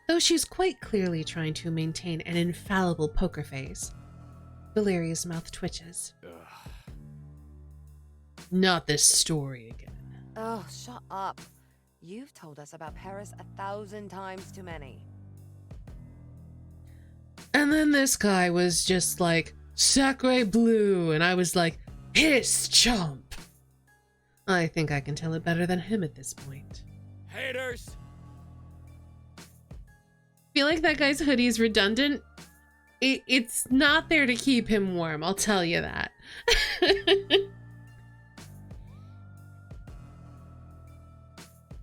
Though she's quite clearly trying to maintain an infallible poker face, Valeria's mouth twitches. Ugh. Not this story again. Oh, shut up. You've told us about Paris 1,000 times too many. And then this guy was just like, sacre bleu, and I was like, hiss, chomp. I think I can tell it better than him at this point. Haters! Feel like that guy's hoodie is redundant. It's not there to keep him warm, I'll tell you that.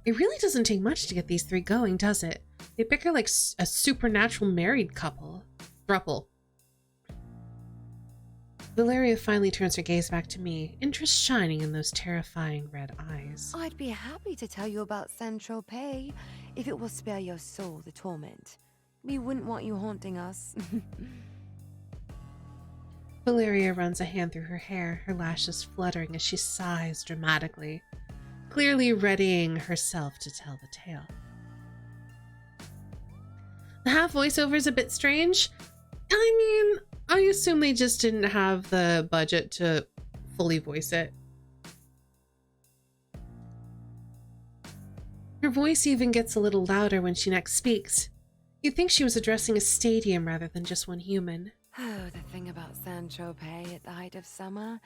It really doesn't take much to get these three going, does it? They bicker like a supernatural married couple. Thruple. Valeria finally turns her gaze back to me, interest shining in those terrifying red eyes. I'd be happy to tell you about Saint-Tropez if it will spare your soul the torment. We wouldn't want you haunting us. Valeria runs a hand through her hair, her lashes fluttering as she sighs dramatically, clearly readying herself to tell the tale. The half voiceover is a bit strange. I mean, I assume they just didn't have the budget to fully voice it. Her voice even gets a little louder when she next speaks. You'd think she was addressing a stadium rather than just one human. Oh, the thing about Saint-Tropez at the height of summer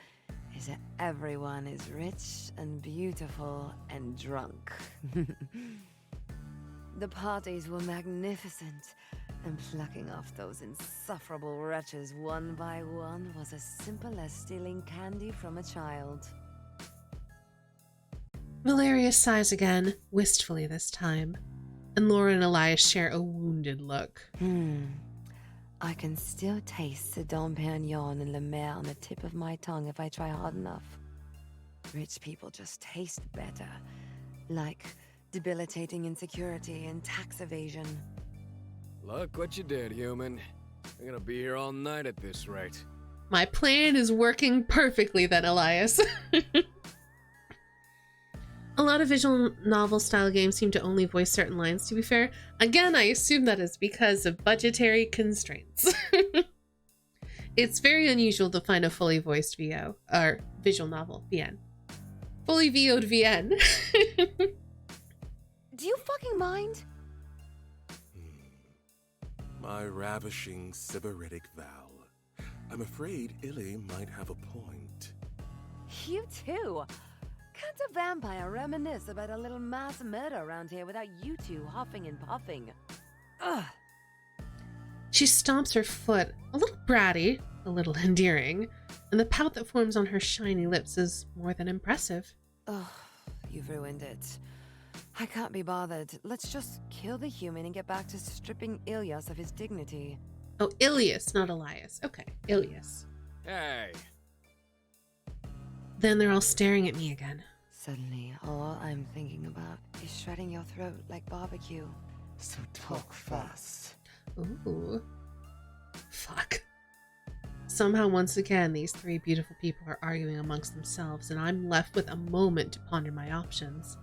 is that everyone is rich and beautiful and drunk. The parties were magnificent, and plucking off those insufferable wretches one by one was as simple as stealing candy from a child. Valeria sighs again, wistfully this time, and Laura and Elias share a wounded look. I can still taste the Dom Perignon and Le Maire on the tip of my tongue if I try hard enough. Rich people just taste better, like debilitating insecurity and tax evasion. Look what you did, human. I'm gonna be here all night at this rate. My plan is working perfectly then, Elias. A lot of visual novel style games seem to only voice certain lines, to be fair. Again, I assume that is because of budgetary constraints. It's very unusual to find a fully voiced VO, or visual novel, VN. Fully VO'd VN. Do you fucking mind? My ravishing sybaritic Val. I'm afraid Illy might have a point. You too. Can't a vampire reminisce about a little mass murder around here without you two huffing and puffing? Ugh. She stomps her foot, a little bratty, a little endearing, and the pout that forms on her shiny lips is more than impressive. Ugh, you've ruined it. I can't be bothered. Let's just kill the human and get back to stripping Ilias of his dignity. Oh, Ilias, not Elias. Okay, Ilias. Hey! Then they're all staring at me again. Suddenly, all I'm thinking about is shredding your throat like barbecue. So talk fast. Ooh. Fuck. Somehow, once again, these three beautiful people are arguing amongst themselves, and I'm left with a moment to ponder my options.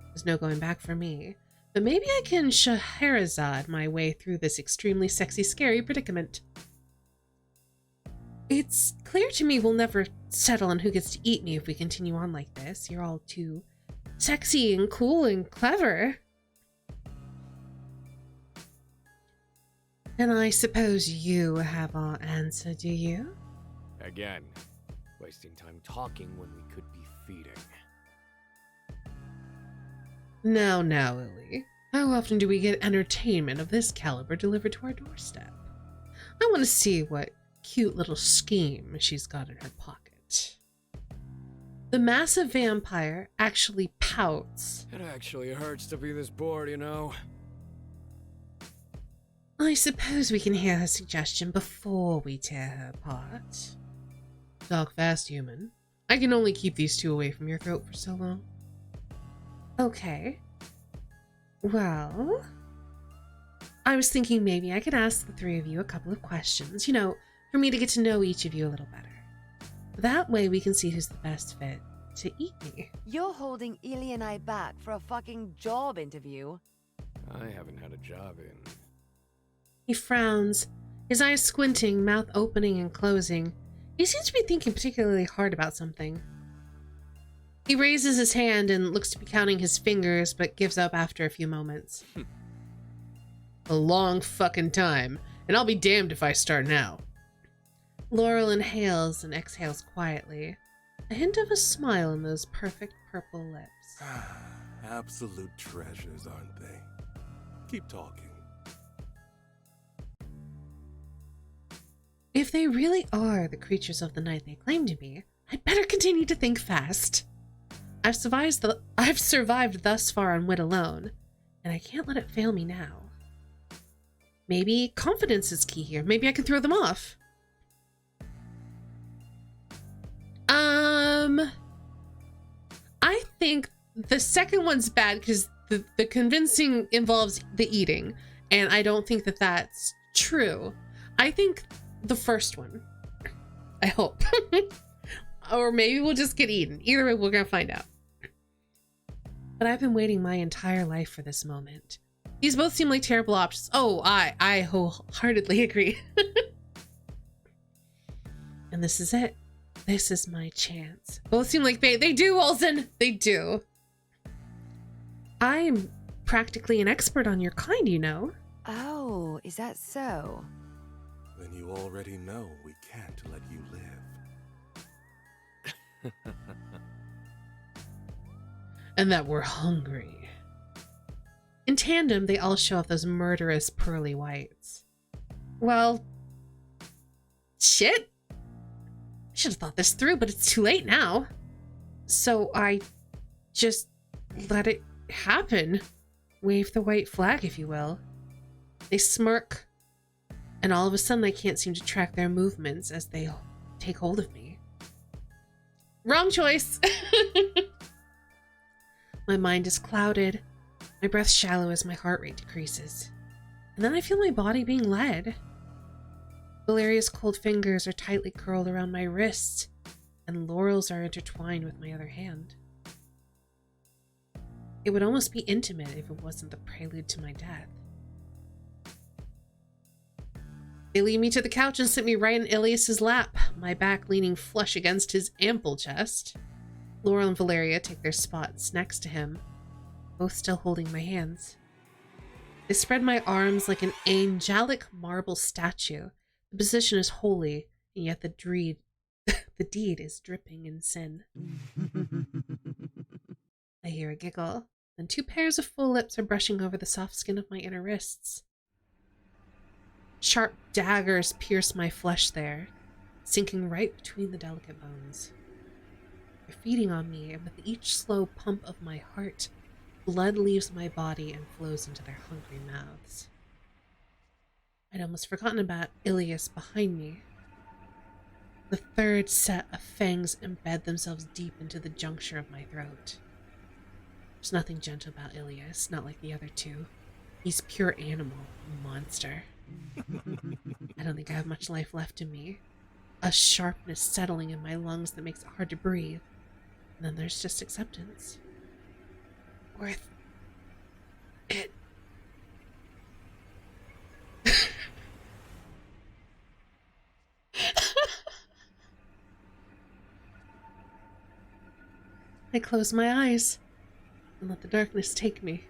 There's no going back for me, but maybe I can Scheherazade my way through this extremely sexy, scary predicament. It's clear to me we'll never settle on who gets to eat me if we continue on like this. You're all too sexy and cool and clever. And I suppose you have our answer, do you? Again, wasting time talking when we could be feeding. Now, Illy. How often do we get entertainment of this caliber delivered to our doorstep? I want to see what cute little scheme she's got in her pocket. The massive vampire actually pouts. It actually hurts to be this bored, you know? I suppose we can hear her suggestion before we tear her apart. Talk fast, human. I can only keep these two away from your throat for so long. Okay. Well, I was thinking maybe I could ask the three of you a couple of questions, you know, for me to get to know each of you a little better. That way we can see who's the best fit to eat me. You're holding Illy and I back for a fucking job interview. I haven't had a job in... He frowns, his eyes squinting, mouth opening and closing. He seems to be thinking particularly hard about something. He raises his hand and looks to be counting his fingers, but gives up after a few moments. A long fucking time. And I'll be damned if I start now. Laurel inhales and exhales quietly. A hint of a smile in those perfect purple lips. Absolute treasures, aren't they? Keep talking. If they really are the creatures of the night they claim to be, I'd better continue to think fast. I've survived thus far on wit alone, and I can't let it fail me now. Maybe confidence is key here. Maybe I can throw them off. I think the second one's bad because the convincing involves the eating, and I don't think that that's true. I think the first one. I hope. Or maybe we'll just get eaten. Either way, we're gonna find out. But I've been waiting my entire life for this moment. These both seem like terrible options. Oh, I wholeheartedly agree. And this is it. This is my chance. Both seem like they do, Olsen. They do. I'm practically an expert on your kind, you know. Oh, is that so? Then you already know we can't let you live. And that we're hungry. In tandem, they all show off those murderous pearly whites. Well, shit. I should have thought this through, but it's too late now. So I just let it happen. Wave the white flag, if you will. They smirk, and all of a sudden I can't seem to track their movements as they take hold of me. Wrong choice. My mind is clouded, my breath shallow as my heart rate decreases. And then I feel my body being led. Valeria's cold fingers are tightly curled around my wrists, and Laurel's are intertwined with my other hand. It would almost be intimate if it wasn't the prelude to my death. They lead me to the couch and sit me right in Ilias's lap, my back leaning flush against his ample chest. Laurel and Valeria take their spots next to him, both still holding my hands. They spread my arms like an angelic marble statue. The position is holy, and yet the deed is dripping in sin. I hear a giggle, and two pairs of full lips are brushing over the soft skin of my inner wrists. Sharp daggers pierce my flesh there, sinking right between the delicate bones. They're feeding on me, and with each slow pump of my heart, blood leaves my body and flows into their hungry mouths. I'd almost forgotten about Ilias behind me. The third set of fangs embed themselves deep into the juncture of my throat. There's nothing gentle about Ilias, not like the other two. He's pure animal, monster. I don't think I have much life left in me. A sharpness settling in my lungs that makes it hard to breathe. And then there's just acceptance. Worth it. I close my eyes and let the darkness take me.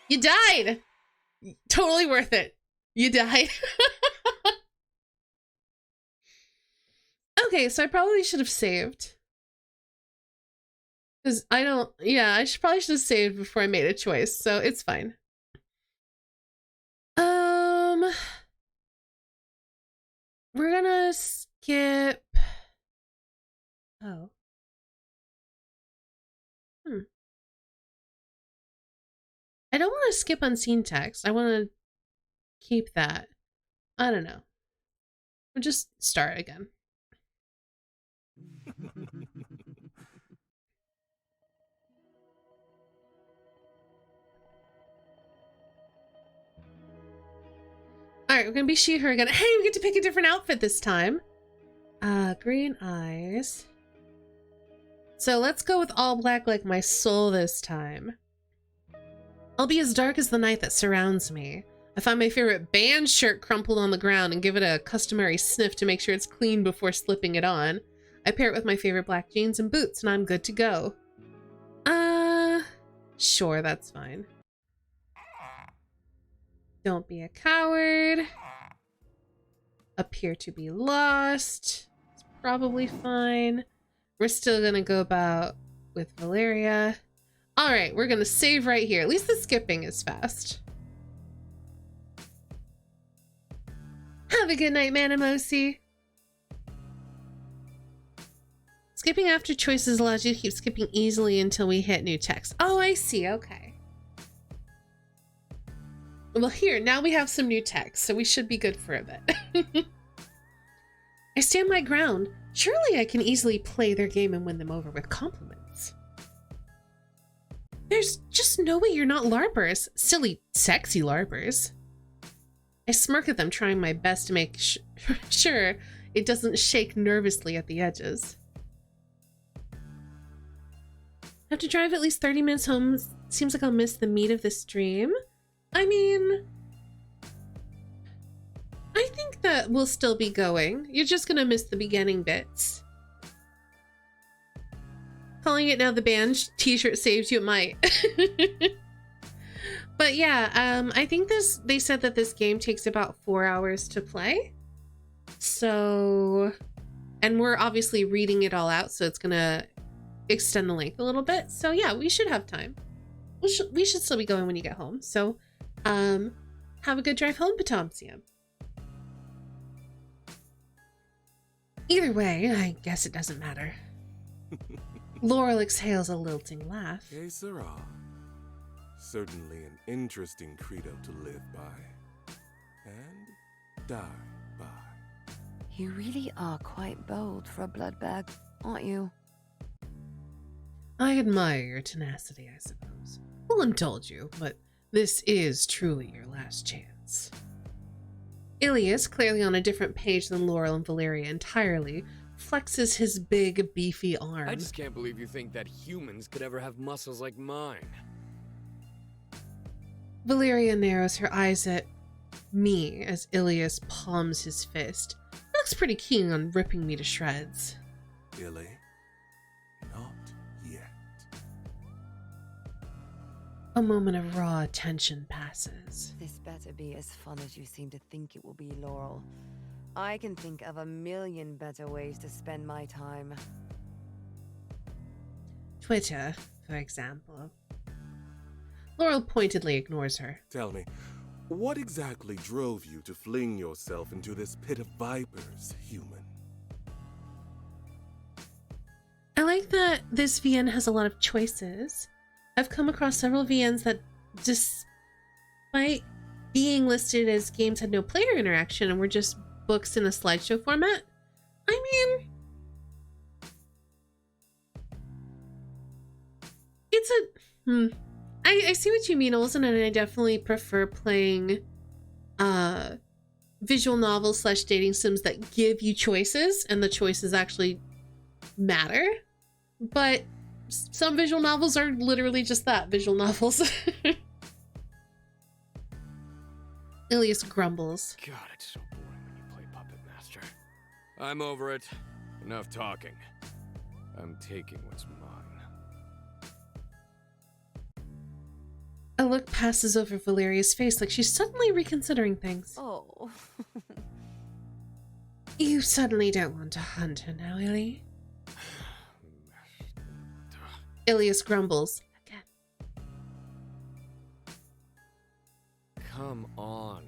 You died! Totally worth it. You died. Okay, so I probably should have saved. Because I probably should have saved before I made a choice, so it's fine. We're gonna skip. Oh. I don't want to skip unseen text. I want to keep that. I don't know. We'll just start again. Alright, we're gonna be she, her again. Hey, we get to pick a different outfit this time. Green eyes. So let's go with all black like my soul this time. I'll be as dark as the night that surrounds me. I find my favorite band shirt crumpled on the ground and give it a customary sniff to make sure it's clean before slipping it on. I pair it with my favorite black jeans and boots and I'm good to go. Sure, that's fine. Don't be a coward. Appear to be lost. It's probably fine. We're still gonna go about with Valeria. All right, we're gonna save right here. At least the skipping is fast. Have a good night, Manimosi. Skipping after choices allows you to keep skipping easily until we hit new text. Oh, I see. Okay. Well, here, now we have some new text, so we should be good for a bit. I stand my ground. Surely I can easily play their game and win them over with compliments. There's just no way you're not LARPers. Silly, sexy LARPers. I smirk at them, trying my best to make sure it doesn't shake nervously at the edges. Have to drive at least 30 minutes home. Seems like I'll miss the meat of the stream. I mean, I think that we'll still be going. You're just gonna miss the beginning bits. Calling it now the band t-shirt saves you, it might. But yeah, I think they said that this game takes about 4 hours to play. So, and we're obviously reading it all out, so it's gonna extend the length a little bit. So yeah, we should have time. We should still be going when you get home. So, have a good drive home, Potomsium. Either way, I guess it doesn't matter. Laurel exhales a lilting laugh. Que sera. Certainly an interesting credo to live by. And die by. You really are quite bold for a blood bag, aren't you? I admire your tenacity, I suppose. We'll indulge you, but this is truly your last chance. Ilias, clearly on a different page than Laurel and Valeria entirely, flexes his big, beefy arm. I just can't believe you think that humans could ever have muscles like mine. Valeria narrows her eyes at me as Ilias palms his fist. He looks pretty keen on ripping me to shreds. Illy, not yet. A moment of raw tension passes. This better be as fun as you seem to think it will be, Laurel. I can think of a million better ways to spend my time. Twitter, for example. Laurel pointedly ignores her. Tell me, what exactly drove you to fling yourself into this pit of vipers, human? I like that this VN has a lot of choices. I've come across several VNs that, despite being listed as games had no player interaction and were just books in a slideshow format. I mean, it's a... I see what you mean, Olsen, and I definitely prefer playing visual novels / dating sims that give you choices and the choices actually matter. But some visual novels are literally just that, visual novels. Ilias grumbles. God, it's so boring when you play Puppet Master. I'm over it. Enough talking. I'm taking what's mine. A look passes over Valeria's face like she's suddenly reconsidering things. Oh. You suddenly don't want to hunt her now, Illy? Ilias grumbles again. Come on.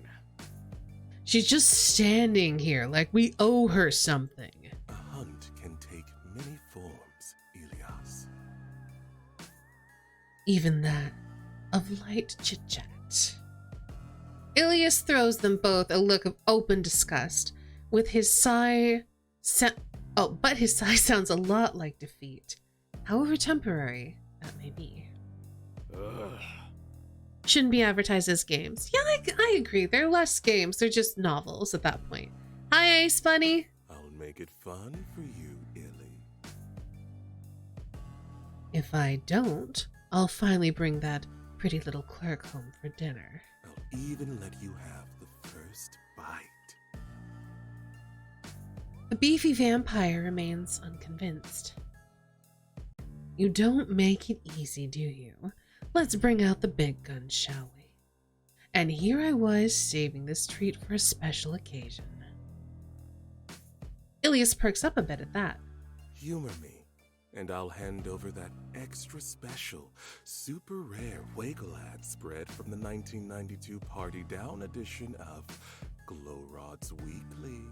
She's just standing here like we owe her something. A hunt can take many forms, Ilias. Even that of light chit-chat. Ilias throws them both a look of open disgust, with his sigh but his sigh sounds a lot like defeat, however temporary that may be. Ugh. Shouldn't be advertised as games. Yeah, I agree. They're less games. They're just novels at that point. Hi, Ace Bunny. I'll make it fun for you, Illy. If I don't, I'll finally bring that pretty little clerk home for dinner. I'll even let you have the first bite. The beefy vampire remains unconvinced. You don't make it easy, do you? Let's bring out the big guns, shall we? And here I was saving this treat for a special occasion. Ilias perks up a bit at that. Humor me, and I'll hand over that extra special, super rare Wagelad spread from the 1992 Party Down edition of Glow Rods Weekly.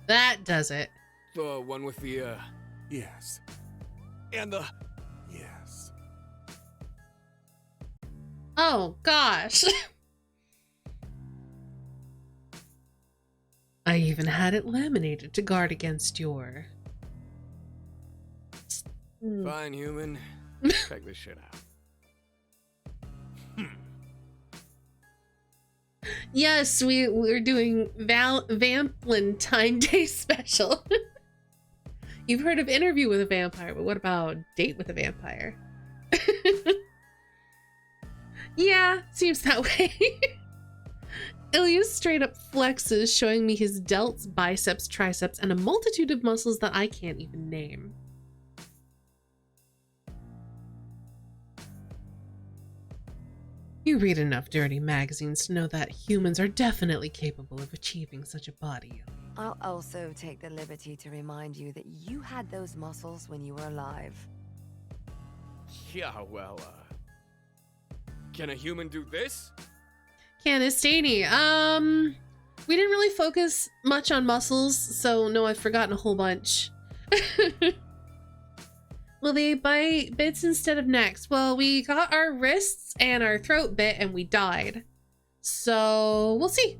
That does it. The one with the, Yes. and the... Yes. Oh, gosh. I even had it laminated to guard against your... Fine, human. Check this shit out. Yes, we're doing Vampline Day special. You've heard of Interview with a Vampire, but what about Date with a Vampire? Yeah, seems that way. Ilias straight up flexes, showing me his delts, biceps, triceps, and a multitude of muscles that I can't even name. You read enough dirty magazines to know that humans are definitely capable of achieving such a body. I'll also take the liberty to remind you that you had those muscles when you were alive. Yeah, well, can a human do this? Canistani, we didn't really focus much on muscles, so no, I've forgotten a whole bunch. Will they bite bits instead of necks? Well, we got our wrists and our throat bit and we died. So, we'll see.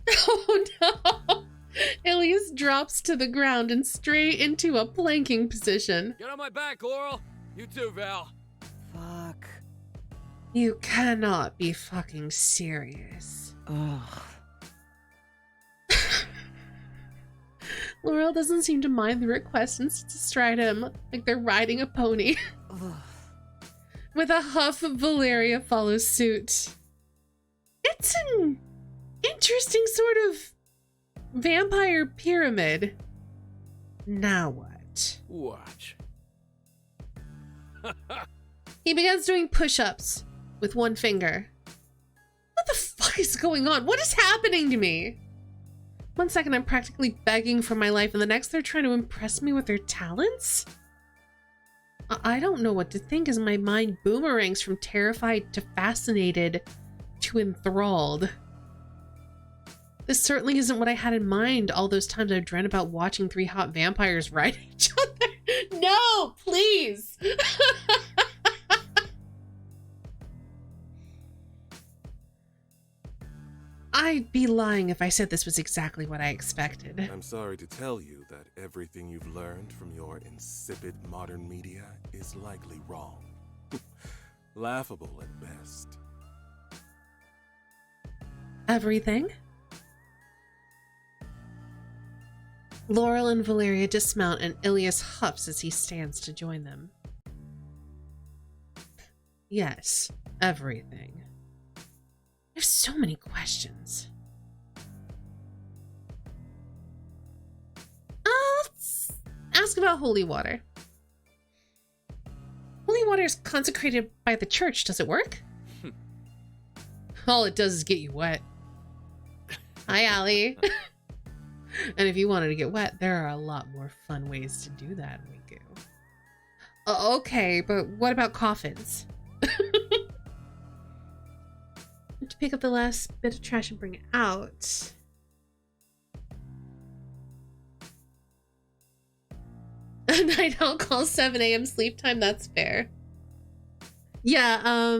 Oh no! Ilias drops to the ground and straight into a planking position. Get on my back, Laurel! You too, Val. Fuck. You cannot be fucking serious. Ugh. Laurel doesn't seem to mind the request and sits astride him like they're riding a pony. Ugh. With a huff, Valeria follows suit. It's an interesting sort of vampire pyramid. Now what? Watch. He begins doing push-ups with one finger. What the fuck is going on? What is happening to me? 1 second I'm practically begging for my life, and the next they're trying to impress me with their talents? I don't know what to think as my mind boomerangs from terrified to fascinated to enthralled. This certainly isn't what I had in mind all those times I dreamt about watching 3 hot vampires ride each other. No, please! I'd be lying if I said this was exactly what I expected. I'm sorry to tell you that everything you've learned from your insipid modern media is likely wrong. Laughable at best. Everything? Laurel and Valeria dismount and Ilias huffs as he stands to join them. Yes, everything. I have so many questions. Let's ask about holy water. Holy water is consecrated by the church. Does it work? All it does is get you wet. Hi, Allie. And if you wanted to get wet, there are a lot more fun ways to do that, Miku. Okay, but what about coffins? To pick up the last bit of trash and bring it out. A night out call 7 a.m. sleep time, that's fair. Yeah,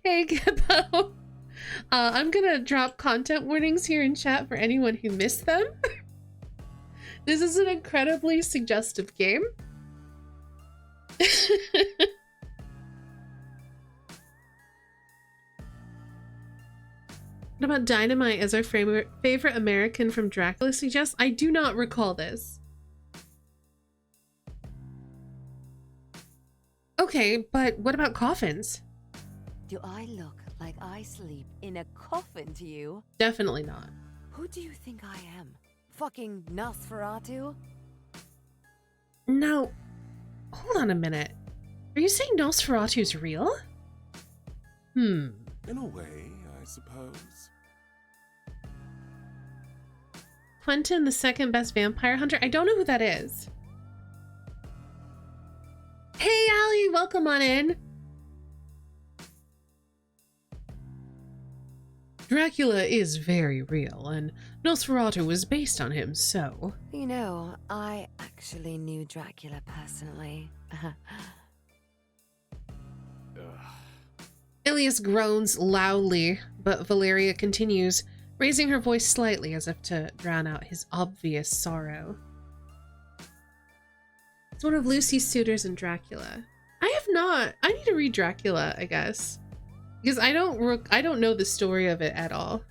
hey Gibbo. I'm gonna drop content warnings here in chat for anyone who missed them. This is an incredibly suggestive game. What about Dynamite as our favorite American from Dracula suggests? I do not recall this. Okay, but what about coffins? Do I look like I sleep in a coffin to you? Definitely not. Who do you think I am? Fucking Nosferatu? Now, hold on a minute. Are you saying Nosferatu's real? In a way, I suppose. Quentin, the second best vampire hunter? I don't know who that is. Hey, Allie, welcome on in. Dracula is very real, and Nosferatu was based on him, so... You know, I actually knew Dracula personally. Ilias groans loudly, but Valeria continues, raising her voice slightly as if to drown out his obvious sorrow. It's one of Lucy's suitors in Dracula. I have not. I need to read Dracula, I guess. Because I don't know the story of it at all.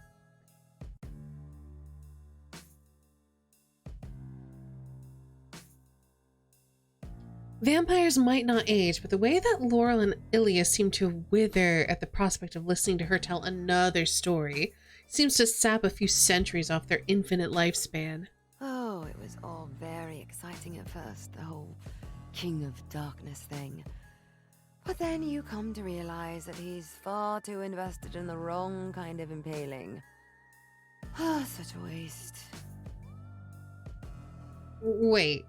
Vampires might not age, but the way that Laurel and Ilias seem to wither at the prospect of listening to her tell another story seems to sap a few centuries off their infinite lifespan. Oh, it was all very exciting at first, the whole King of Darkness thing. But then you come to realize that he's far too invested in the wrong kind of impaling. Ah, such a waste. Wait.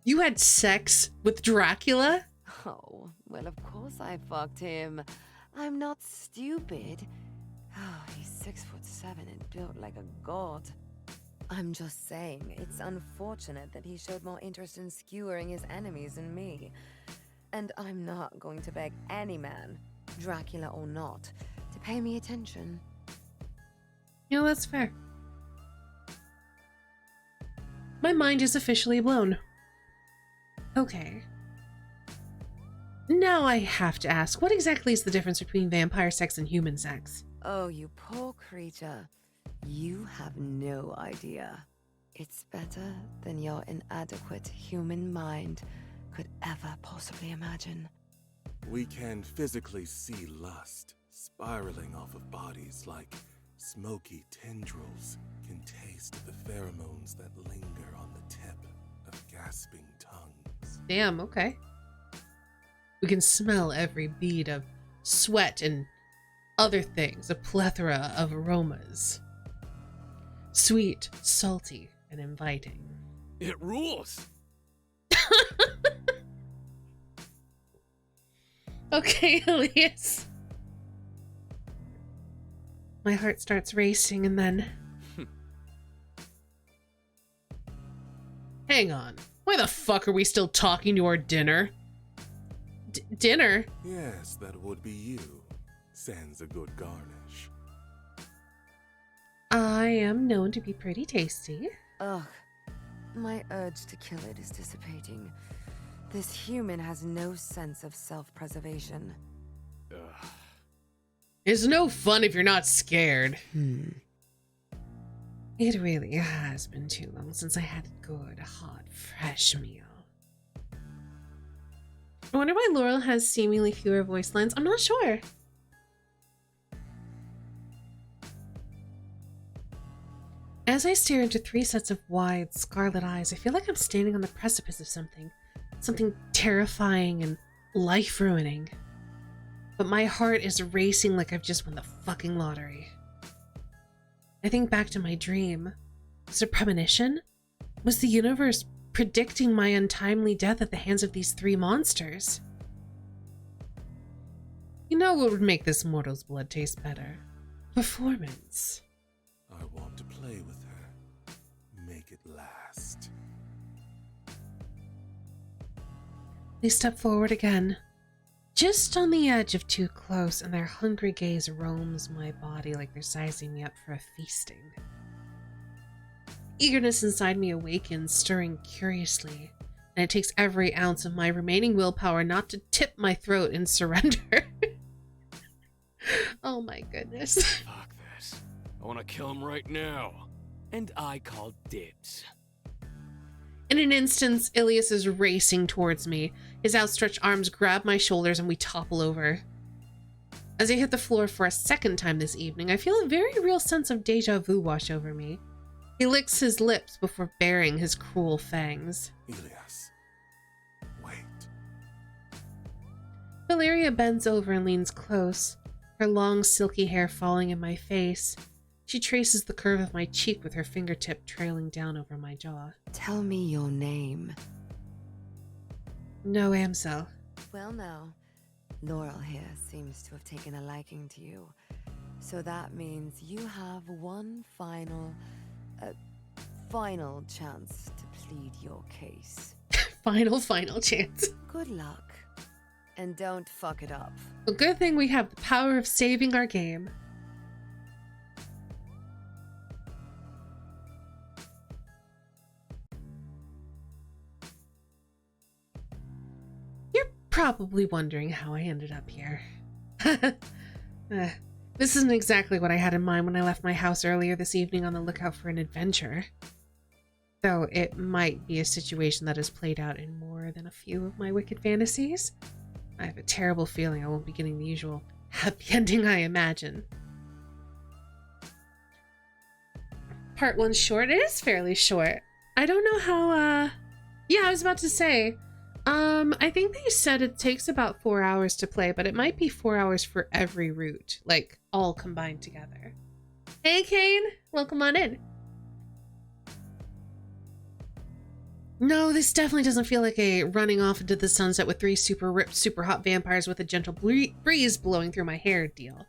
You had sex with Dracula? Oh, well, of course I fucked him. I'm not stupid. Oh, he's 6'7" and built like a god. I'm just saying, it's unfortunate that he showed more interest in skewering his enemies than me. And I'm not going to beg any man, Dracula or not, to pay me attention. Yeah, that's fair. My mind is officially blown. Okay. Now I have to ask, what exactly is the difference between vampire sex and human sex? Oh, you poor creature. You have no idea. It's better than your inadequate human mind could ever possibly imagine. We can physically see lust spiraling off of bodies like smoky tendrils can taste the pheromones that linger on the tip of gasping tongues. Damn, okay. We can smell every bead of sweat and other things, a plethora of aromas. Sweet, salty, and inviting. It rules! Okay, Elias. My heart starts racing and then... Hang on. Why the fuck are we still talking to our dinner? Dinner? Yes, that would be you. Sans a good garnish. I am known to be pretty tasty. Ugh. My urge to kill it is dissipating. This human has no sense of self-preservation. It's no fun if you're not scared. It really has been too long since I had a good, hot, fresh meal. I wonder why Laurel has seemingly fewer voice lines. I'm not sure. As I stare into 3 sets of wide, scarlet eyes, I feel like I'm standing on the precipice of something. Something terrifying and life-ruining. But my heart is racing like I've just won the fucking lottery. I think back to my dream. Was it a premonition? Was the universe predicting my untimely death at the hands of these 3 monsters? You know what would make this mortal's blood taste better? Performance. I want to play with her. Make it last. They step forward again, just on the edge of too close, and their hungry gaze roams my body like they're sizing me up for a feasting. Eagerness inside me awakens, stirring curiously, and it takes every ounce of my remaining willpower not to tip my throat in surrender. Oh my goodness. Fuck this. I want to kill him right now. And I call dibs. In an instant, Ilias is racing towards me. His outstretched arms grab my shoulders and we topple over. As I hit the floor for a second time this evening, I feel a very real sense of deja vu wash over me. He licks his lips before baring his cruel fangs. Ilias, Valeria bends over and leans close, her long silky hair falling in my face. She traces the curve of my cheek with her fingertip trailing down over my jaw. Tell me your name. No, Amsel. Well, now, Laurel here seems to have taken a liking to you. So that means you have one final chance to plead your case. Final chance. Good luck. And don't fuck it up. A good thing we have the power of saving our game. You're probably wondering how I ended up here. This isn't exactly what I had in mind when I left my house earlier this evening on the lookout for an adventure. Though it might be a situation that has played out in more than a few of my wicked fantasies. I have a terrible feeling I won't be getting the usual happy ending I imagine. Part 1's short. It is fairly short. I don't know how, yeah, I was about to say, I think they said it takes about 4 hours to play, but it might be 4 hours for every route, like, all combined together. Hey, Kane! Welcome on in. No, this definitely doesn't feel like a running off into the sunset with 3 super ripped, super hot vampires with a gentle breeze blowing through my hair deal.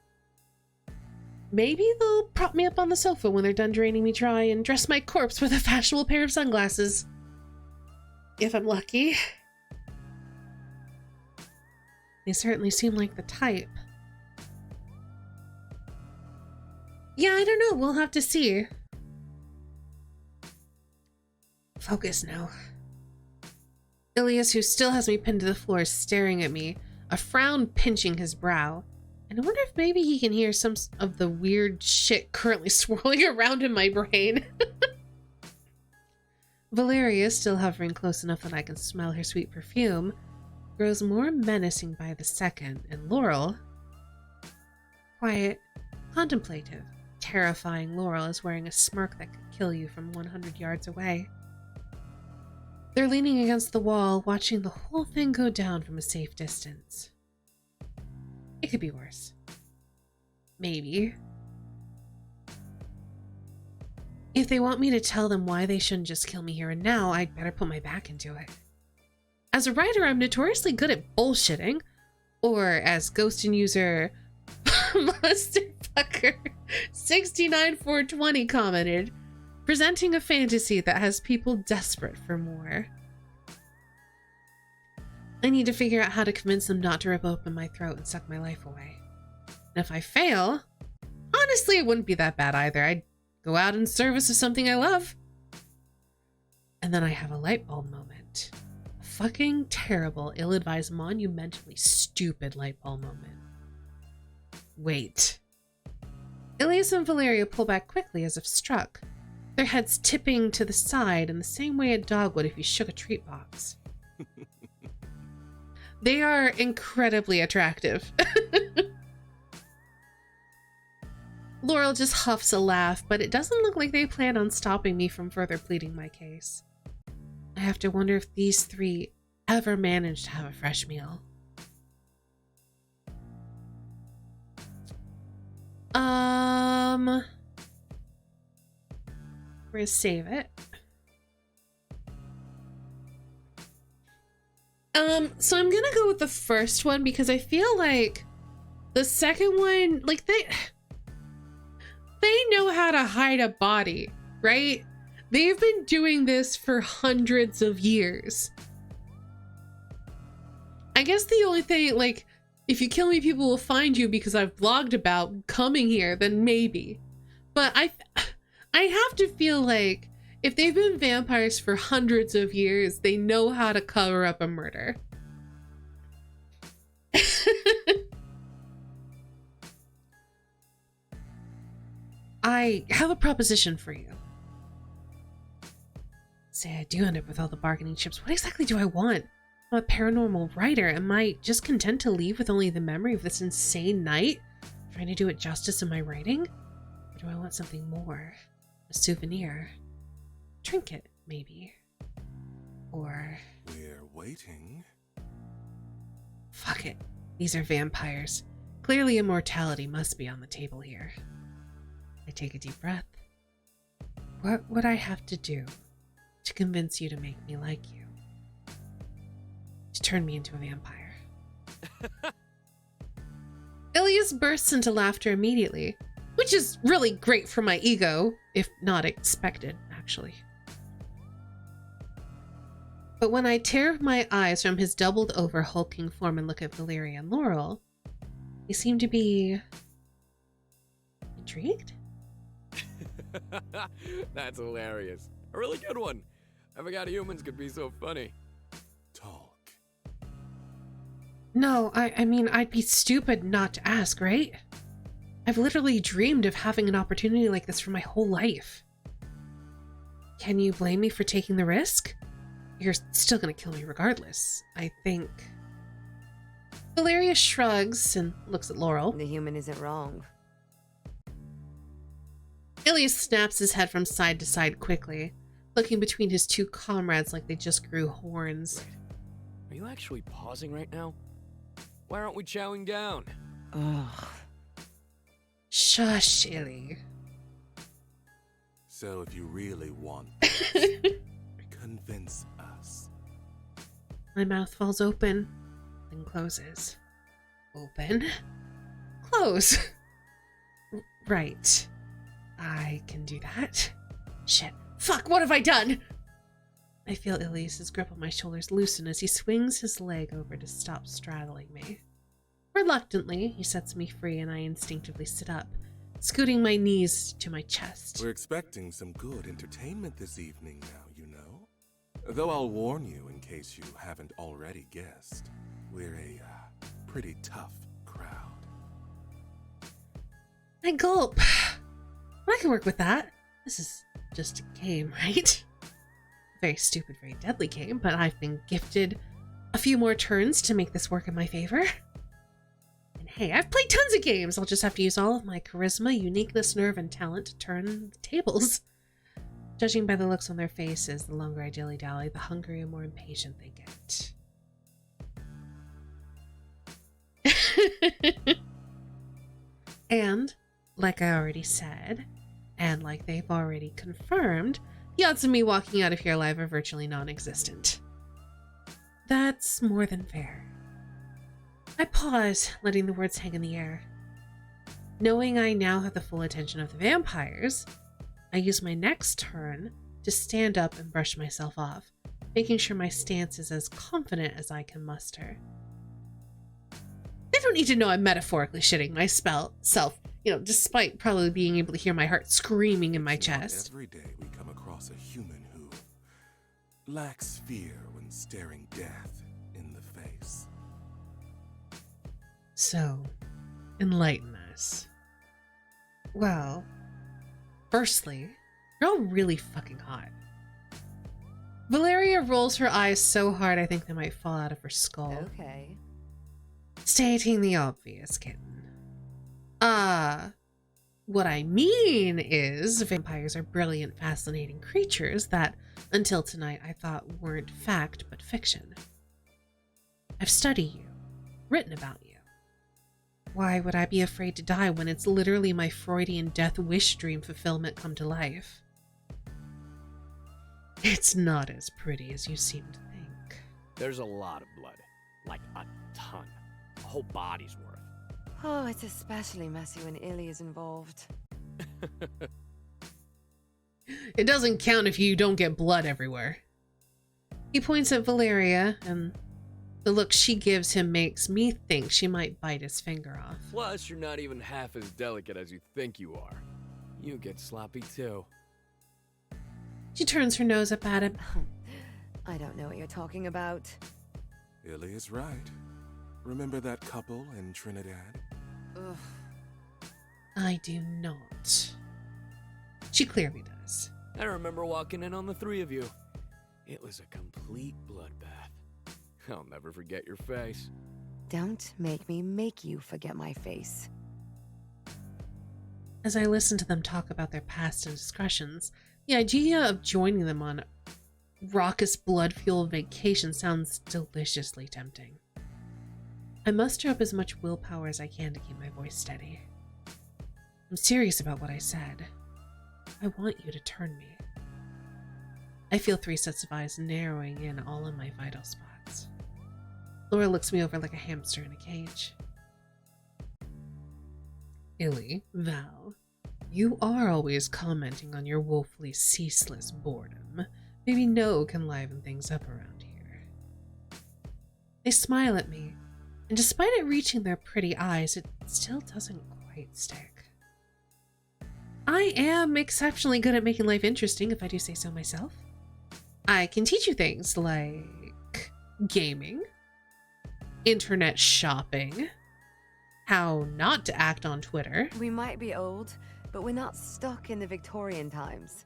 Maybe they'll prop me up on the sofa when they're done draining me dry and dress my corpse with a fashionable pair of sunglasses. If I'm lucky. They certainly seem like the type. Yeah, I don't know. We'll have to see. Focus now. Ilias, who still has me pinned to the floor, is staring at me, a frown pinching his brow. And I wonder if maybe he can hear some of the weird shit currently swirling around in my brain. Valeria, still hovering close enough that I can smell her sweet perfume, grows more menacing by the second, and Laurel, quiet, contemplative, terrifying Laurel, is wearing a smirk that could kill you from 100 yards away. They're leaning against the wall, watching the whole thing go down from a safe distance. It could be worse. Maybe. If they want me to tell them why they shouldn't just kill me here and now, I'd better put my back into it. As a writer, I'm notoriously good at bullshitting, or as Ghostin user Mustardfucker 69420 commented, presenting a fantasy that has people desperate for more. I need to figure out how to convince them not to rip open my throat and suck my life away. And if I fail, honestly, it wouldn't be that bad either. I'd go out in service of something I love. And then I have a light bulb moment. A fucking terrible, ill-advised, monumentally stupid light bulb moment. Wait. Ilias and Valeria pull back quickly as if struck, their heads tipping to the side in the same way a dog would if you shook a treat box. They are incredibly attractive. Laurel just huffs a laugh, but it doesn't look like they plan on stopping me from further pleading my case. I have to wonder if these three ever managed to have a fresh meal. We're gonna save it. So I'm gonna go with the first one because I feel like the second one, like they know how to hide a body, right? They've been doing this for hundreds of years. I guess the only thing, like, if you kill me, people will find you because I've blogged about coming here, then maybe. But I have to feel like if they've been vampires for hundreds of years, they know how to cover up a murder. I have a proposition for you. Say I do end up with all the bargaining chips. What exactly do I want? I'm a paranormal writer. Am I just content to leave with only the memory of this insane night? Trying to do it justice in my writing? Or do I want something more? A souvenir? Trinket, maybe. Or... We're waiting. Fuck it. These are vampires. Clearly immortality must be on the table here. I take a deep breath. What would I have to do to convince you to make me like you? To turn me into a vampire? Ilias bursts into laughter immediately, which is really great for my ego, if not expected, actually. But when I tear my eyes from his doubled over hulking form and look at Valeria and Laurel, they seem to be intrigued? That's hilarious. A really good one. I forgot humans could be so funny. Talk. No, I mean, I'd be stupid not to ask, right? I've literally dreamed of having an opportunity like this for my whole life. Can you blame me for taking the risk? You're still gonna kill me regardless, I think. Valeria shrugs and looks at Laurel. The human isn't wrong. Ilias snaps his head from side to side quickly, looking between his two comrades like they just grew horns. Wait, are you actually pausing right now? Why aren't we chowing down? Ugh. Shush, Illy. So if you really want this, convince us. My mouth falls open, then closes. Open. Close. Right. I can do that. Shit. Fuck, what have I done? I feel Ilias's grip on my shoulders loosen as he swings his leg over to stop straddling me. Reluctantly, he sets me free and I instinctively sit up, scooting my knees to my chest. We're expecting some good entertainment this evening now, you know? Though I'll warn you in case you haven't already guessed, we're a pretty tough crowd. I gulp. I can work with that. This is just a game, right? Very stupid, very deadly game, but I've been gifted a few more turns to make this work in my favor. And hey, I've played tons of games. I'll just have to use all of my charisma, uniqueness, nerve, and talent to turn the tables. Judging by the looks on their faces, the longer I dilly-dally, the hungrier and more impatient they get. And, like I already said, and like they've already confirmed, the odds of me walking out of here alive are virtually non-existent. That's more than fair. I pause, letting the words hang in the air. Knowing I now have the full attention of the vampires, I use my next turn to stand up and brush myself off, making sure my stance is as confident as I can muster. They don't need to know I'm metaphorically shitting myself, despite probably being able to hear my heart screaming in my chest. Every day we come across a human who lacks fear when staring death in the face. So, enlighten us. Well, firstly, you're all really fucking hot. Valeria rolls her eyes so hard I think they might fall out of her skull. Okay. Stating the obvious, kitten. What I mean is vampires are brilliant, fascinating creatures that, until tonight, I thought weren't fact but fiction. I've studied you, written about you. Why would I be afraid to die when it's literally my Freudian death wish dream fulfillment come to life? It's not as pretty as you seem to think. There's a lot of blood. Like a ton. A whole body's worth. Oh, it's especially messy when Illy is involved. It doesn't count if you don't get blood everywhere. He points at Valeria, and the look she gives him makes me think she might bite his finger off. Plus, you're not even half as delicate as you think you are. You get sloppy too. She turns her nose up at him. I don't know what you're talking about. Illy is right. Remember that couple in Trinidad? Ugh. I do not. She clearly does. I remember walking in on the three of you. It was a complete bloodbath. I'll never forget your face. Don't make me make you forget my face. As I listen to them talk about their past indiscretions, the idea of joining them on a raucous blood-fueled vacation sounds deliciously tempting. I muster up as much willpower as I can to keep my voice steady. I'm serious about what I said. I want you to turn me. I feel 3 sets of eyes narrowing in all on my vital spots. Laura looks me over like a hamster in a cage. Illy, Val, you are always commenting on your woefully ceaseless boredom. Maybe no can liven things up around here. They smile at me, and despite it reaching their pretty eyes, it still doesn't quite stick. I am exceptionally good at making life interesting, if I do say so myself. I can teach you things like gaming, internet shopping, how not to act on Twitter. We might be old, but we're not stuck in the Victorian times.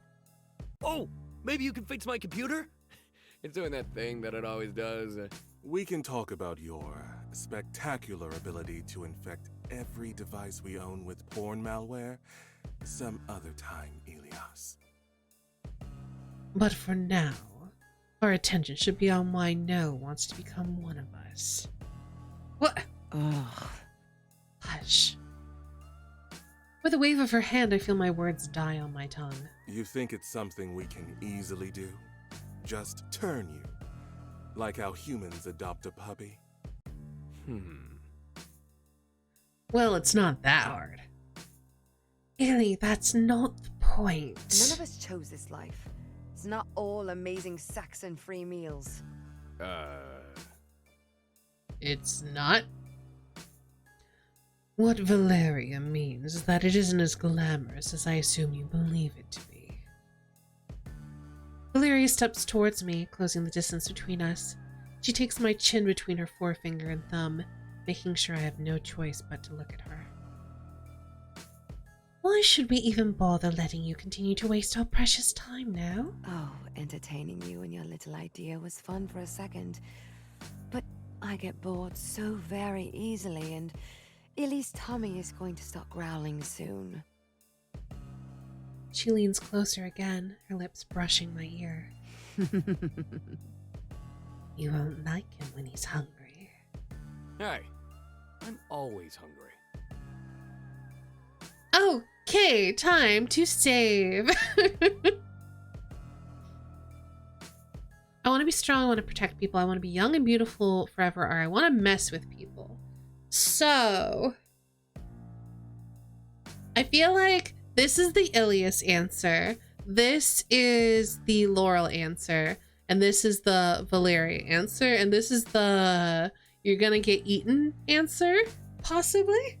Oh, maybe you can fix my computer? It's doing that thing that it always does. We can talk about your spectacular ability to infect every device we own with porn malware some other time, Elias. But for now, our attention should be on why No wants to become one of us. What? Ugh. Hush. With a wave of her hand, I feel my words die on my tongue. You think it's something we can easily do? Just turn you. Like how humans adopt a puppy? Well, it's not that hard. Illy, that's not the point. None of us chose this life. It's not all amazing Saxon free meals. It's not? What Valeria means is that it isn't as glamorous as I assume you believe it to be. Valeria steps towards me, closing the distance between us. She takes my chin between her forefinger and thumb, making sure I have no choice but to look at her. Why should we even bother letting you continue to waste our precious time now? Oh, entertaining you and your little idea was fun for a second. But I get bored so very easily, and Illy's tummy is going to start growling soon. She leans closer again, her lips brushing my ear. You won't like him when he's hungry. Hey, I'm always hungry. Okay, time to save. I want to be strong, I want to protect people, I want to be young and beautiful forever, or I want to mess with people. So, I feel like this is the Ilias answer, this is the Laurel answer, and this is the Valeria answer, and this is the you're gonna get eaten answer, possibly?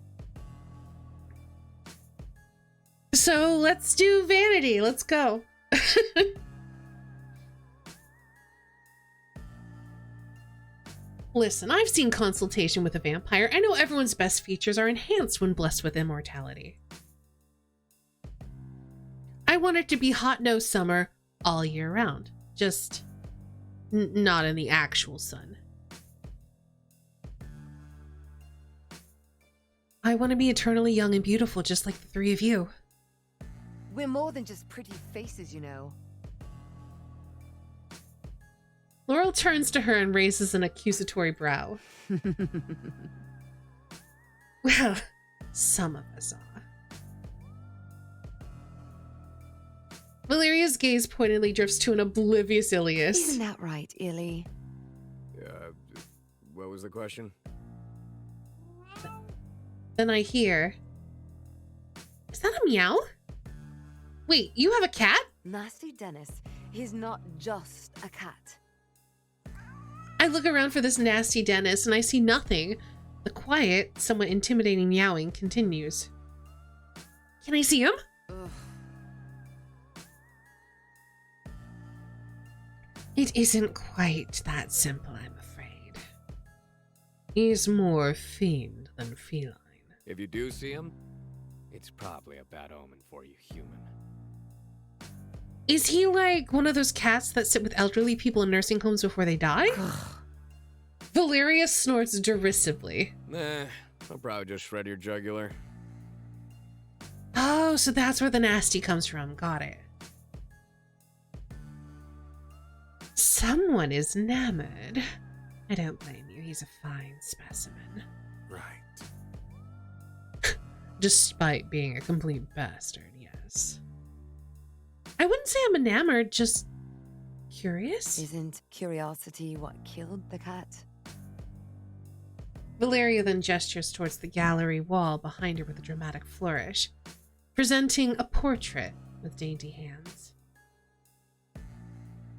So let's do vanity, let's go. Listen, I've seen Consultation with a Vampire. I know everyone's best features are enhanced when blessed with immortality. I want it to be hot no summer all year round. Just not in the actual sun. I want to be eternally young and beautiful just like the 3 of you. We're more than just pretty faces, you know. Laurel turns to her and raises an accusatory brow. Well, some of us are. Valeria's gaze pointedly drifts to an oblivious Ilias. Isn't that right, Illy? What was the question? Then I hear... Is that a meow? Wait, you have a cat? Nasty Dennis, he's not just a cat. I look around for this nasty Dennis and I see nothing. The quiet, somewhat intimidating meowing continues. Can I see him? Ugh. It isn't quite that simple, I'm afraid. He's more fiend than feline. If you do see him, it's probably a bad omen for you, human. Is he like one of those cats that sit with elderly people in nursing homes before they die? Valeria snorts derisively. Nah, I'll probably just shred your jugular. Oh, so that's where the nasty comes from. Got it. Someone is enamored. I don't blame you. he's a fine specimen. Right. Despite being a complete bastard, yes. I wouldn't say I'm enamored, just curious. Isn't curiosity what killed the cat? Valeria then gestures towards the gallery wall behind her with a dramatic flourish, presenting a portrait with dainty hands.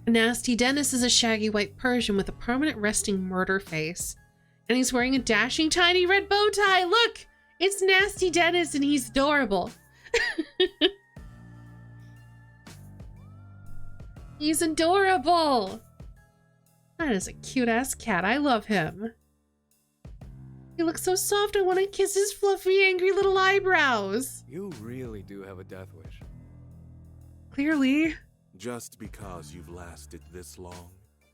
Nasty Dennis is a shaggy white Persian with a permanent resting murder face, and he's wearing a dashing tiny red bow tie. Look! It's Nasty Dennis and he's adorable. He's adorable! That is a cute-ass cat. I love him. He looks so soft, I want to kiss his fluffy, angry little eyebrows. You really do have a death wish. Clearly. Just because you've lasted this long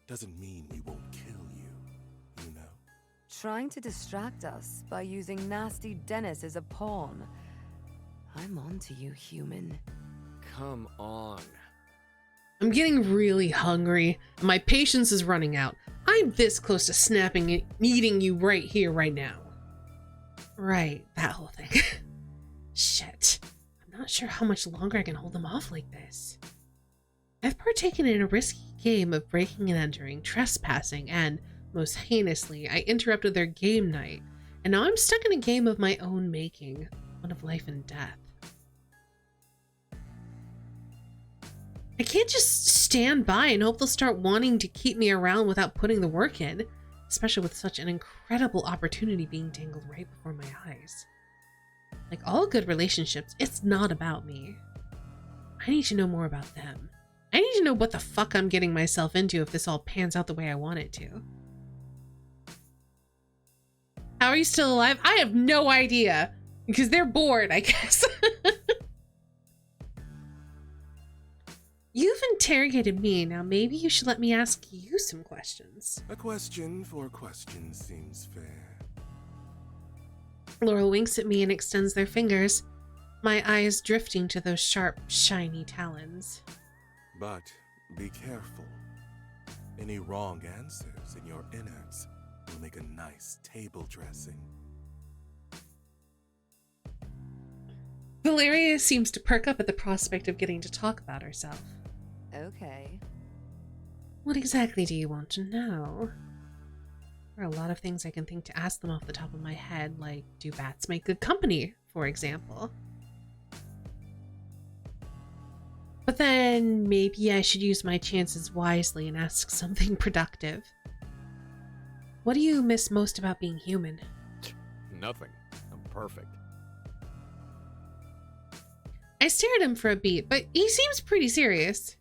doesn't mean we won't kill you, you know? Trying to distract us by using Nasty Dennis as a pawn. I'm on to you, human. Come on. I'm getting really hungry, and my patience is running out. I'm this close to snapping and eating you right here, right now. Right, that whole thing. Shit. I'm not sure how much longer I can hold them off like this. I've partaken in a risky game of breaking and entering, trespassing, and, most heinously, I interrupted their game night, and now I'm stuck in a game of my own making, one of life and death. I can't just stand by and hope they'll start wanting to keep me around without putting the work in, especially with such an incredible opportunity being dangled right before my eyes. Like all good relationships, it's not about me. I need to know more about them. I need to know what the fuck I'm getting myself into if this all pans out the way I want it to. How are you still alive? I have no idea. Because they're bored, I guess. You've interrogated me, now maybe you should let me ask you some questions. A question for questions seems fair. Laurel winks at me and extends their fingers, my eyes drifting to those sharp, shiny talons. But be careful. Any wrong answers in your innards will make a nice table dressing. Valeria seems to perk up at the prospect of getting to talk about herself. Okay. What exactly do you want to know? There are a lot of things I can think to ask them off the top of my head, like, do bats make good company, for example? But then maybe I should use my chances wisely and ask something productive. What do you miss most about being human? Nothing. I'm perfect. I stare at him for a beat, but he seems pretty serious.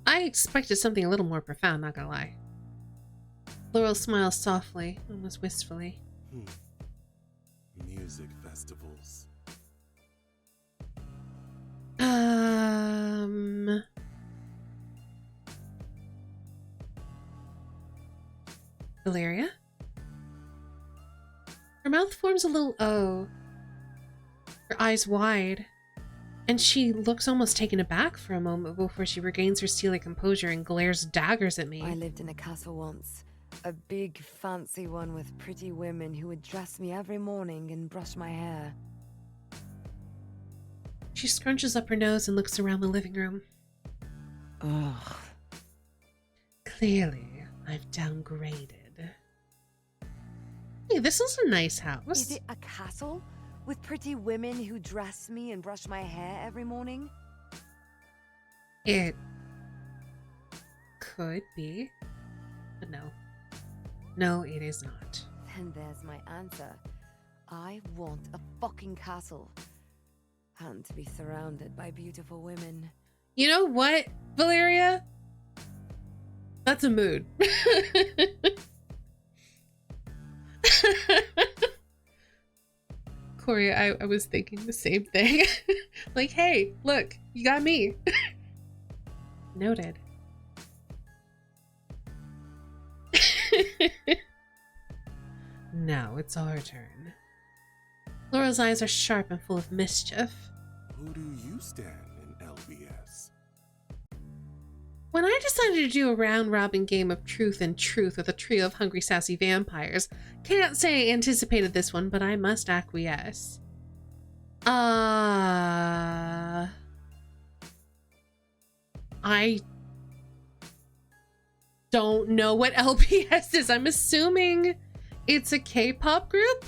I expected something a little more profound, not gonna lie. Laurel smiles softly, almost wistfully. Music festivals. Valeria? Her mouth forms a little O. Her eyes wide. And she looks almost taken aback for a moment before she regains her steely composure and glares daggers at me. I lived in a castle once. A big, fancy one with pretty women who would dress me every morning and brush my hair. She scrunches up her nose and looks around the living room. Ugh. Clearly, I've downgraded. Hey, this is a nice house. Is it a castle? With pretty women who dress me and brush my hair every morning? It could be, but no. No, it is not. Then there's my answer. I want a fucking castle. And to be surrounded by beautiful women. You know what, Valeria? That's a mood. Corey, I was thinking the same thing. Like, hey, look, you got me. Noted. Now it's our turn. Laura's eyes are sharp and full of mischief. Who do you stand in LBS? When I decided to do a round-robin game of truth and truth with a trio of hungry, sassy vampires, can't say I anticipated this one, but I must acquiesce. I don't know what LPS is. I'm assuming it's a K-pop group?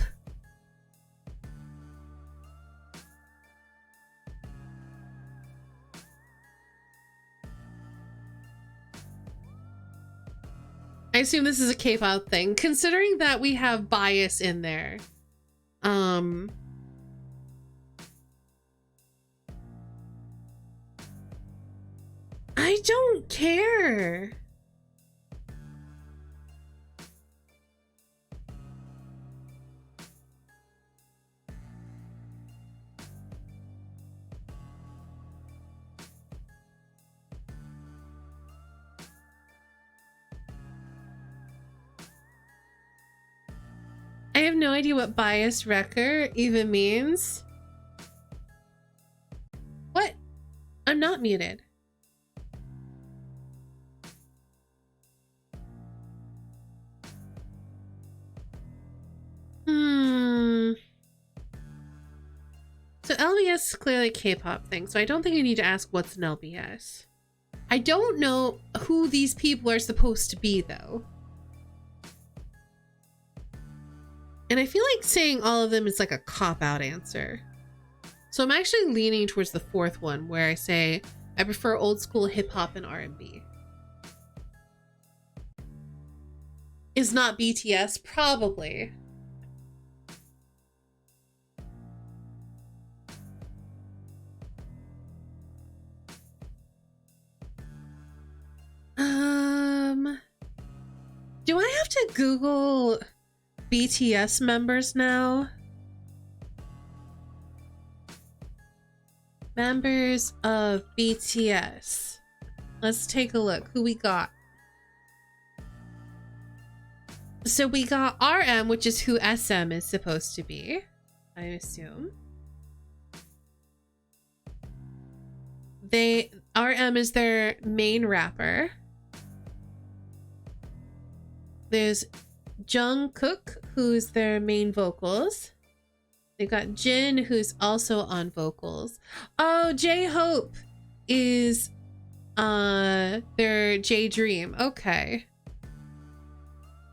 I assume this is a K-pop thing, considering that we have bias in there. I don't care. I have no idea what bias wrecker even means. What? I'm not muted. So LBS is clearly a K-pop thing, so I don't think I need to ask what's an LBS. I don't know who these people are supposed to be, though. And I feel like saying all of them is like a cop-out answer. So I'm actually leaning towards the fourth one, where I say I prefer old school hip-hop and R&B. Is not BTS? Probably. Do I have to Google BTS members now? Members of BTS. Let's take a look. Who we got? So we got RM, which is who SM is supposed to be, I assume. RM is their main rapper. There's Jungkook, who's their main vocals. They got Jin, who's also on vocals. Oh, J-Hope is their J-Dream. Okay.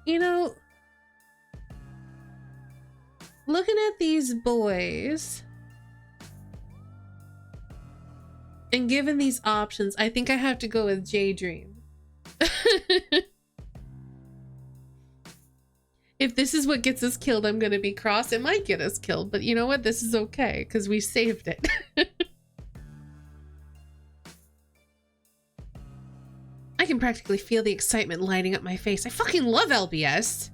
You know, looking at these boys and given these options, I think I have to go with J-Dream. If this is what gets us killed, I'm gonna be cross. It might get us killed, but you know what? This is okay, because we saved it. I can practically feel the excitement lighting up my face. I fucking love LBS.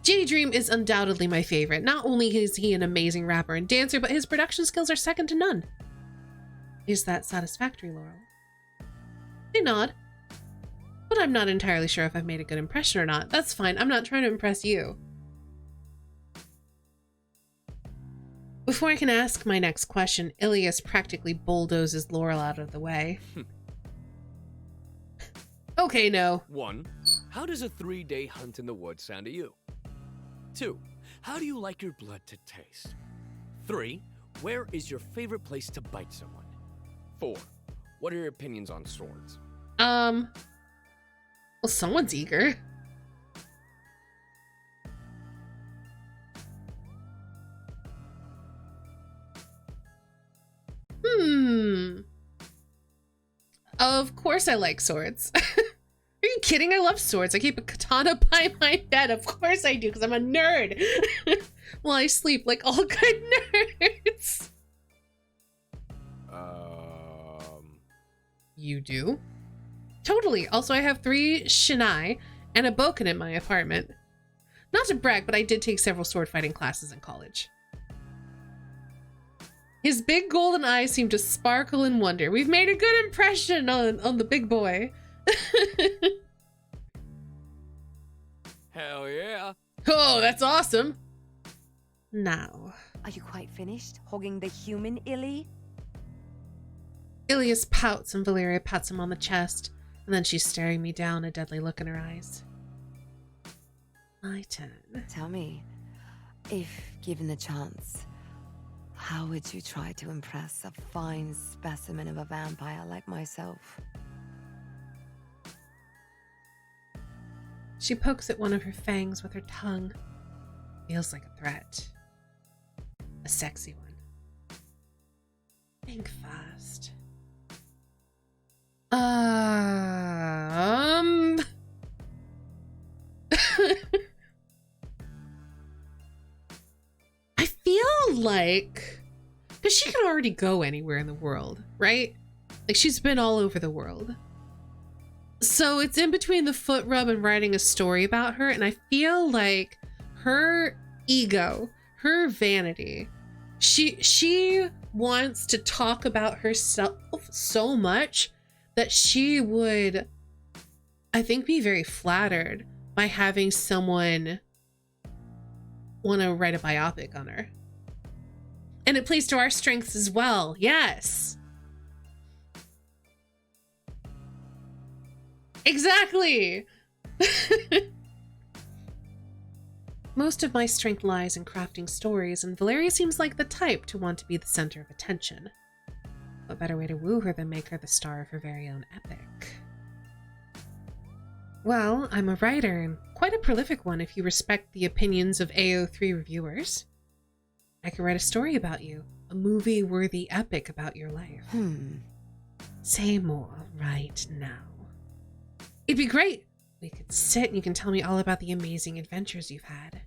J-Dream is undoubtedly my favorite. Not only is he an amazing rapper and dancer, but his production skills are second to none. Is that satisfactory, Laurel? They nod. But I'm not entirely sure if I've made a good impression or not. That's fine. I'm not trying to impress you. Before I can ask my next question, Ilias practically bulldozes Laurel out of the way. Okay, no. 1. How does a 3-day hunt in the woods sound to you? 2. How do you like your blood to taste? 3. Where is your favorite place to bite someone? 4. What are your opinions on swords? Well, someone's eager. Of course I like swords. Are you kidding? I love swords. I keep a katana by my bed. Of course I do, because I'm a nerd. While I sleep like all good nerds. You do? Totally. Also, I have 3 shinai and a bokken in my apartment. Not to brag, but I did take several sword fighting classes in college. His big golden eyes seem to sparkle in wonder. We've made a good impression on the big boy. Hell yeah. Oh, that's awesome. Now. Are you quite finished hogging the human illy? Ilias pouts and Valeria pats him on the chest, and then she's staring me down, a deadly look in her eyes. My turn. Tell me, if given the chance, how would you try to impress a fine specimen of a vampire like myself? She pokes at one of her fangs with her tongue. Feels like a threat. A sexy one. Think fast. I feel like, because she can already go anywhere in the world, right? Like, she's been all over the world. So it's in between the foot rub and writing a story about her, and I feel like her ego, her vanity, she wants to talk about herself so much that she would, I think, be very flattered by having someone want to write a biopic on her. And it plays to our strengths as well. Yes. Exactly. Most of my strength lies in crafting stories, and Valeria seems like the type to want to be the center of attention. What better way to woo her than make her the star of her very own epic? Well, I'm a writer, and quite a prolific one if you respect the opinions of AO3 reviewers. I could write a story about you, a movie-worthy epic about your life. Say more right now. It'd be great. We could sit and you can tell me all about the amazing adventures you've had.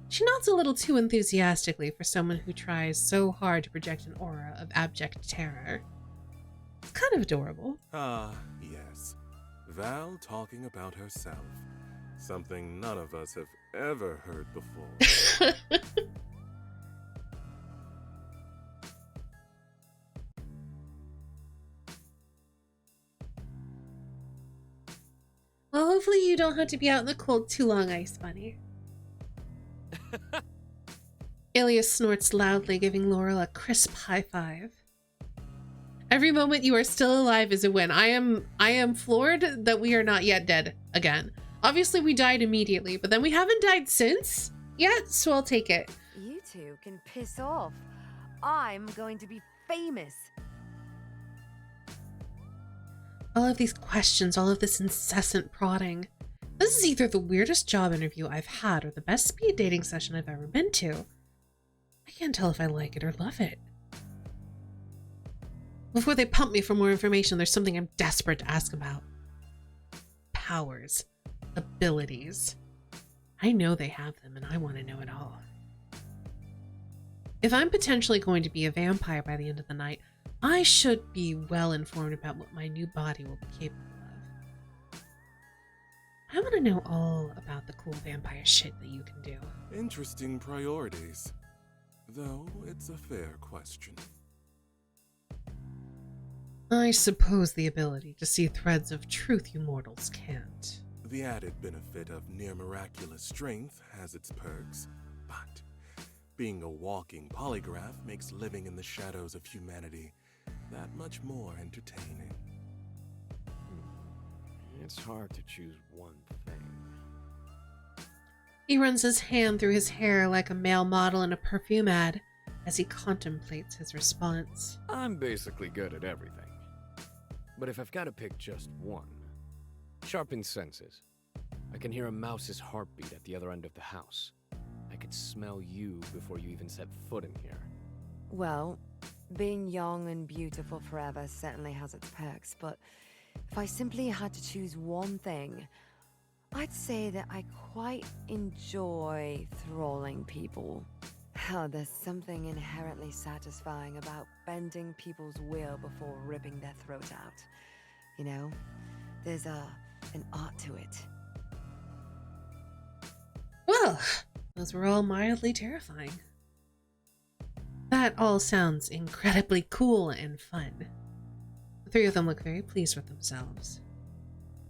She nods a little too enthusiastically for someone who tries so hard to project an aura of abject terror. It's kind of adorable. Ah, yes. Val talking about herself. Something none of us have ever heard before. Well, hopefully you don't have to be out in the cold too long, Ice Bunny. Ilias snorts loudly, giving Laurel a crisp high five. Every moment you are still alive is a win. I am floored that we are not yet dead again. Obviously we died immediately, but then we haven't died since yet, so I'll take it. You two can piss off. I'm going to be famous. All of these questions, all of this incessant prodding. This is either the weirdest job interview I've had or the best speed dating session I've ever been to. I can't tell if I like it or love it. Before they pump me for more information, there's something I'm desperate to ask about. Powers. Abilities. I know they have them, and I want to know it all. If I'm potentially going to be a vampire by the end of the night, I should be well informed about what my new body will be capable of. I want to know all about the cool vampire shit that you can do. Interesting priorities. Though it's a fair question. I suppose the ability to see threads of truth you mortals can't. The added benefit of near miraculous strength has its perks, but being a walking polygraph makes living in the shadows of humanity that much more entertaining. It's hard to choose one thing. He runs his hand through his hair like a male model in a perfume ad as he contemplates his response. I'm basically good at everything. But if I've got to pick just one, sharpened senses. I can hear a mouse's heartbeat at the other end of the house. I could smell you before you even set foot in here. Well, being young and beautiful forever certainly has its perks, but if I simply had to choose one thing, I'd say that I quite enjoy thralling people. Hell, there's something inherently satisfying about bending people's will before ripping their throat out. You know, there's an art to it. Well, those were all mildly terrifying. That all sounds incredibly cool and fun. The three of them look very pleased with themselves.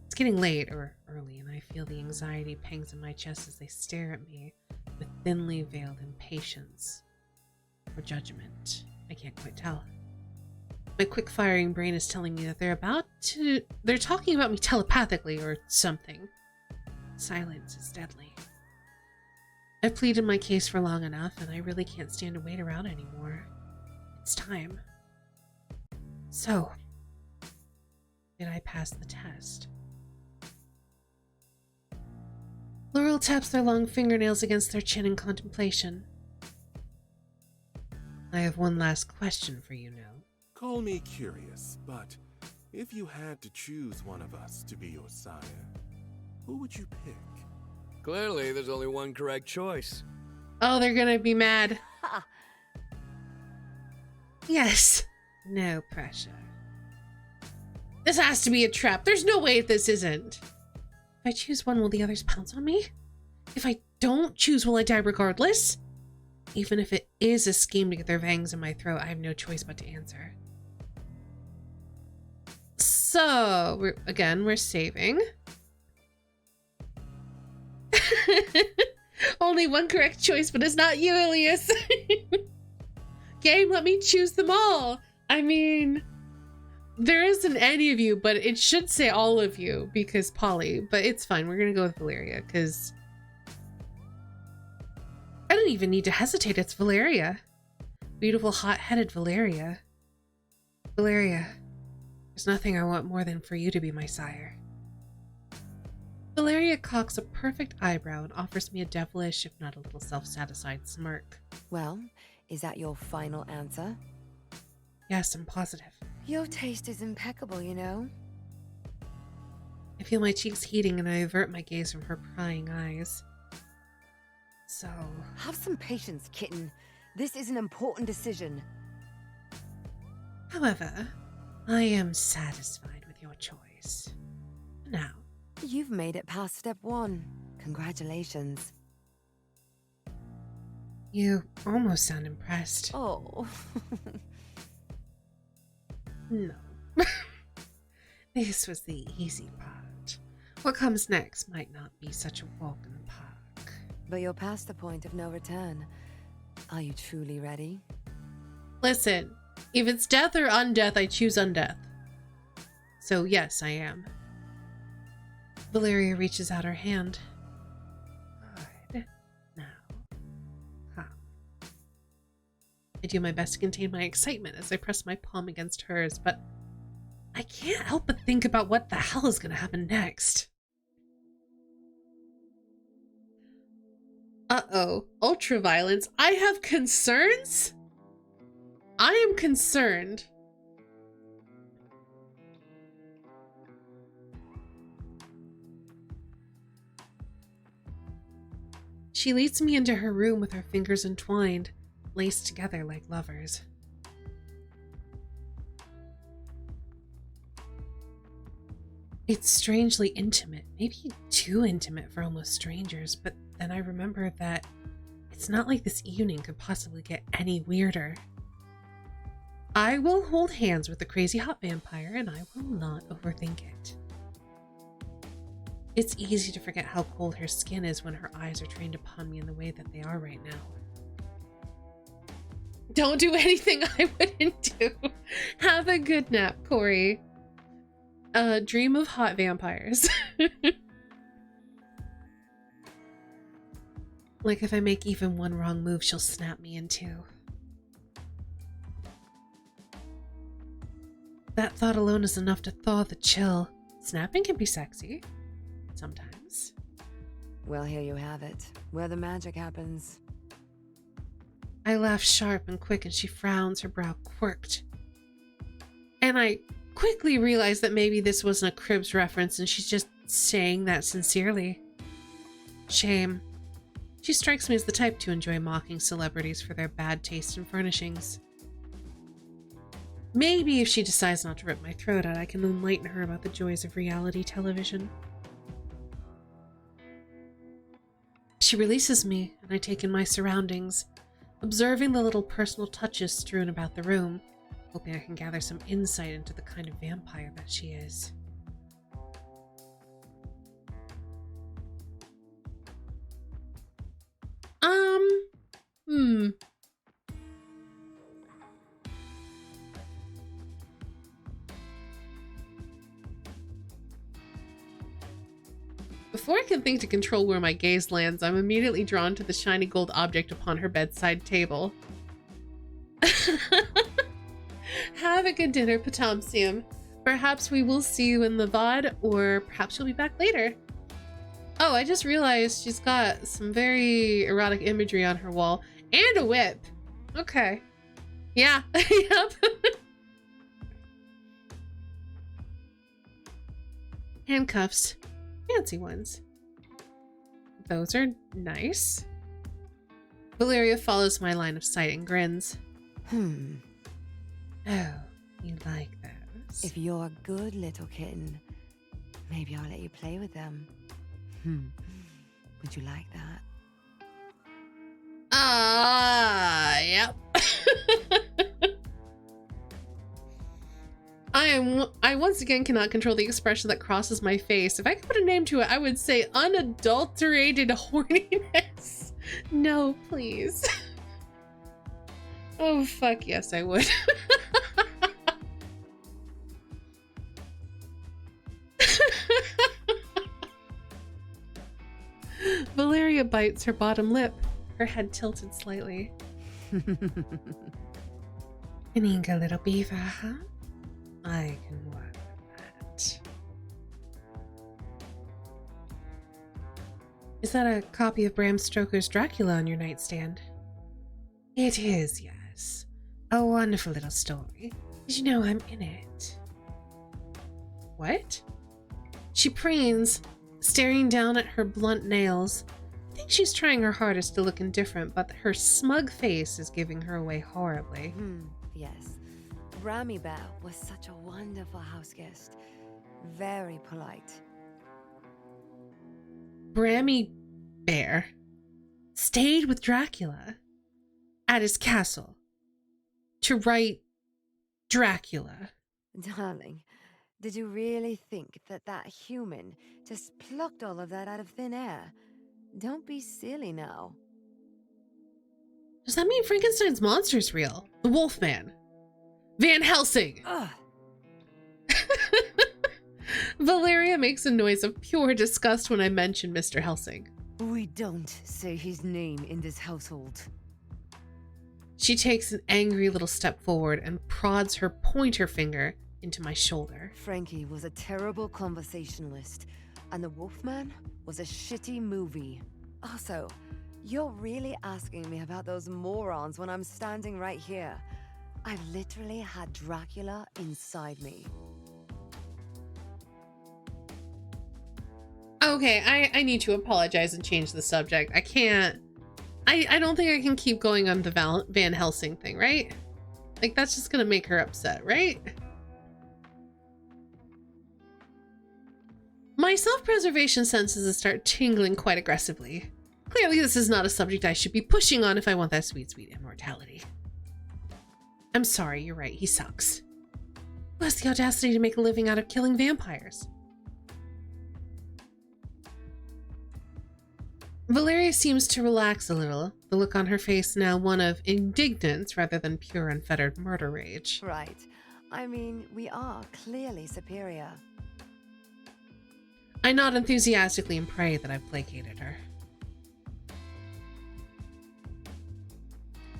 It's getting late or early, and I feel the anxiety pangs in my chest as they stare at me with thinly veiled impatience or judgment. I can't quite tell. My quick-firing brain is telling me that they're talking about me telepathically or something. Silence is deadly. I've pleaded my case for long enough, and I really can't stand to wait around anymore. It's time. So, did I pass the test? Laurel taps their long fingernails against their chin in contemplation. I have one last question for you now. Call me curious, but if you had to choose one of us to be your sire, who would you pick? Clearly, there's only one correct choice. Oh, they're gonna be mad. Yes. No pressure. This has to be a trap. There's no way this isn't. If I choose one, will the others pounce on me? If I don't choose, will I die regardless? Even if it is a scheme to get their fangs in my throat, I have no choice but to answer. So, we're saving. Only one correct choice, but it's not you, Elias. Game, let me choose them all. I mean, there isn't any of you, but it should say all of you because Polly, but it's fine. We're going to go with Valeria because I don't even need to hesitate. It's Valeria. Beautiful, hot-headed Valeria. Valeria, there's nothing I want more than for you to be my sire. Valeria cocks a perfect eyebrow and offers me a devilish, if not a little self-satisfied smirk. Well, is that your final answer? Yes, I'm positive. Your taste is impeccable, you know. I feel my cheeks heating and I avert my gaze from her prying eyes. So... Have some patience, kitten. This is an important decision. However, I am satisfied with your choice. Now. You've made it past step 1. Congratulations. You almost sound impressed. Oh. No. This was the easy part. What comes next might not be such a walk in the park. But you're past the point of no return. Are you truly ready? Listen, if it's death or undeath, I choose undeath. So yes, I am. Valeria reaches out her hand. Good. Now, come. I do my best to contain my excitement as I press my palm against hers, but I can't help but think about what the hell is going to happen next. Uh-oh. Ultraviolence. I have concerns? I am concerned. She leads me into her room with her fingers entwined, laced together like lovers. It's strangely intimate, maybe too intimate for almost strangers, but then I remember that it's not like this evening could possibly get any weirder. I will hold hands with the crazy hot vampire and I will not overthink it. It's easy to forget how cold her skin is when her eyes are trained upon me in the way that they are right now. Don't do anything I wouldn't do. Have a good nap, Corey. Dream of hot vampires. Like if I make even one wrong move, she'll snap me in two. That thought alone is enough to thaw the chill. Snapping can be sexy. Sometimes. Well, here you have it. Where the magic happens. I laugh sharp and quick and she frowns, her brow quirked. And I quickly realize that maybe this wasn't a Cribs reference and she's just saying that sincerely. Shame. She strikes me as the type to enjoy mocking celebrities for their bad taste in furnishings. Maybe if she decides not to rip my throat out, I can enlighten her about the joys of reality television. She releases me, and I take in my surroundings, observing the little personal touches strewn about the room, hoping I can gather some insight into the kind of vampire that she is. Before I can think to control where my gaze lands, I'm immediately drawn to the shiny gold object upon her bedside table. Have a good dinner, Potomsium. Perhaps we will see you in the VOD, or perhaps you'll be back later. Oh, I just realized she's got some very erotic imagery on her wall. And a whip. Okay. Yeah. Yep. Handcuffs. Fancy ones. Those are nice. Valeria follows my line of sight and grins. Oh, you like those? If you're a good little kitten, maybe I'll let you play with them. Would you like that? Yep. I once again cannot control the expression that crosses my face. If I could put a name to it, I would say unadulterated horniness. No, please. Oh, fuck yes, I would. Valeria bites her bottom lip, her head tilted slightly. An eager little beaver, huh? I can work with that. Is that a copy of Bram Stoker's Dracula on your nightstand? It is, yes. A wonderful little story. Did you know I'm in it? What? She preens, staring down at her blunt nails. I think she's trying her hardest to look indifferent, but her smug face is giving her away horribly. Yes. Rami Bear was such a wonderful house guest. Very polite. Brammy Bear stayed with Dracula at his castle to write Dracula. Darling, did you really think that that human just plucked all of that out of thin air? Don't be silly now. Does that mean Frankenstein's monster's real? The Wolfman? Van Helsing! Ugh. Valeria makes a noise of pure disgust when I mention Mr. Helsing. We don't say his name in this household. She takes an angry little step forward and prods her pointer finger into my shoulder. Frankie was a terrible conversationalist, and The Wolfman was a shitty movie. Also, you're really asking me about those morons when I'm standing right here. I literally had Dracula inside me. Okay, I need to apologize and change the subject. I can't... I don't think I can keep going on the Van Helsing thing, right? Like, that's just gonna make her upset, right? My self-preservation senses start tingling quite aggressively. Clearly, this is not a subject I should be pushing on if I want that sweet, sweet immortality. I'm sorry, you're right, he sucks. Who has the audacity to make a living out of killing vampires? Valeria seems to relax a little, the look on her face now one of indignance rather than pure unfettered murder rage. Right. I mean, we are clearly superior. I nod enthusiastically and pray that I've placated her.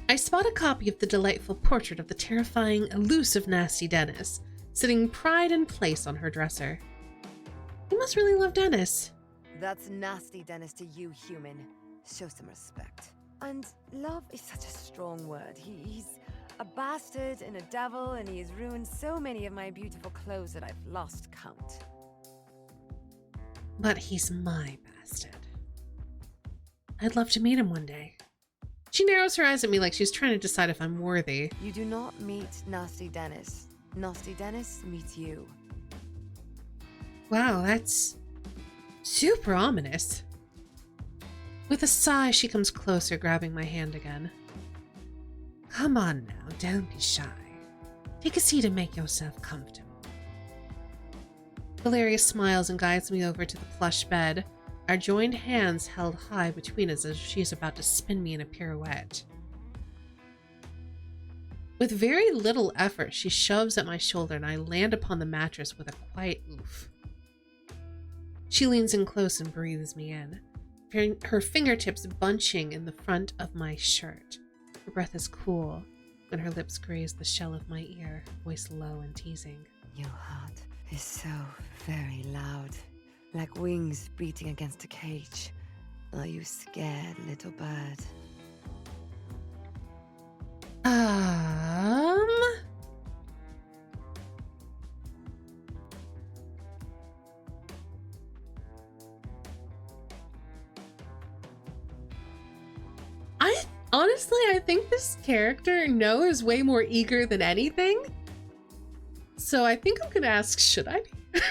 I spot a copy of the delightful portrait of the terrifying, elusive Nasty Dennis, sitting pride in place on her dresser. You must really love Dennis. That's Nasty Dennis to you, human. Show some respect. And love is such a strong word. He's a bastard and a devil, and he has ruined so many of my beautiful clothes that I've lost count. But he's my bastard. I'd love to meet him one day. She narrows her eyes at me like she's trying to decide if I'm worthy. You do not meet Nasty Dennis. Nasty Dennis meets you. Wow, that's super ominous. With a sigh, she comes closer, grabbing my hand again. Come on now, don't be shy. Take a seat and make yourself comfortable. Valeria smiles and guides me over to the plush bed, our joined hands held high between us as she is about to spin me in a pirouette. With very little effort, she shoves at my shoulder and I land upon the mattress with a quiet oof. She leans in close and breathes me in, her fingertips bunching in the front of my shirt. Her breath is cool when her lips graze the shell of my ear, voice low and teasing. Your heart is so very loud, like wings beating against a cage. Are you scared, little bird? Honestly, I think this character, No, is way more eager than anything. So I think I'm gonna ask, should I be?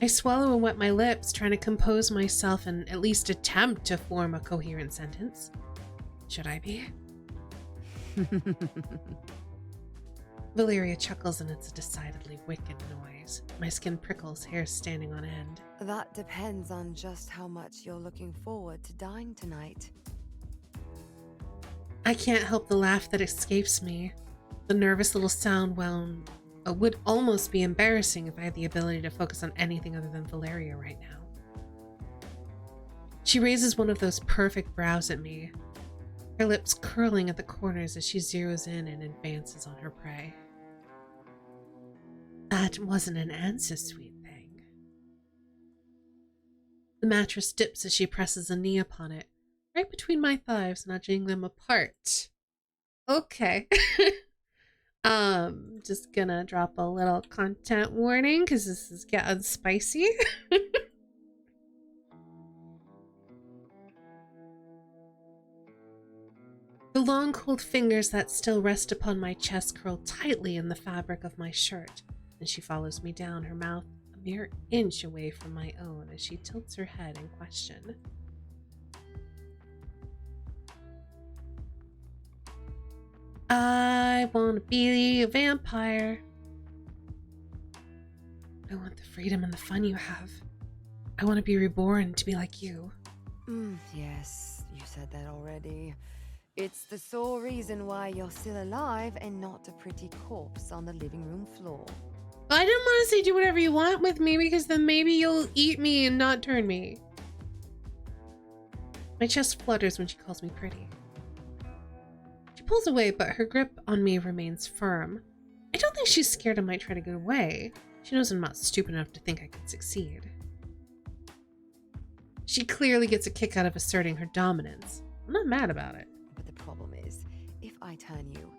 I swallow and wet my lips, trying to compose myself and at least attempt to form a coherent sentence. Should I be? Valeria chuckles and it's a decidedly wicked noise. My skin prickles, hair standing on end. That depends on just how much you're looking forward to dying tonight. I can't help the laugh that escapes me. The nervous little sound, would almost be embarrassing if I had the ability to focus on anything other than Valeria right now. She raises one of those perfect brows at me, her lips curling at the corners as she zeroes in and advances on her prey. That wasn't an answer, sweet thing. The mattress dips as she presses a knee upon it, right between my thighs, nudging them apart. Okay. Just gonna drop a little content warning because this is getting spicy. The long, cold fingers that still rest upon my chest curl tightly in the fabric of my shirt, and she follows me down, her mouth a mere inch away from my own as she tilts her head in question. I want to be a vampire. I want the freedom and the fun you have. I want to be reborn to be like you. Yes, you said that already. It's the sole reason why you're still alive and not a pretty corpse on the living room floor. I didn't want to say do whatever you want with me because then maybe you'll eat me and not turn me. My chest flutters when she calls me pretty. She pulls away, but her grip on me remains firm. I don't think she's scared I might try to get away. She knows I'm not stupid enough to think I could succeed. She clearly gets a kick out of asserting her dominance. I'm not mad about it. But the problem is, if I turn you,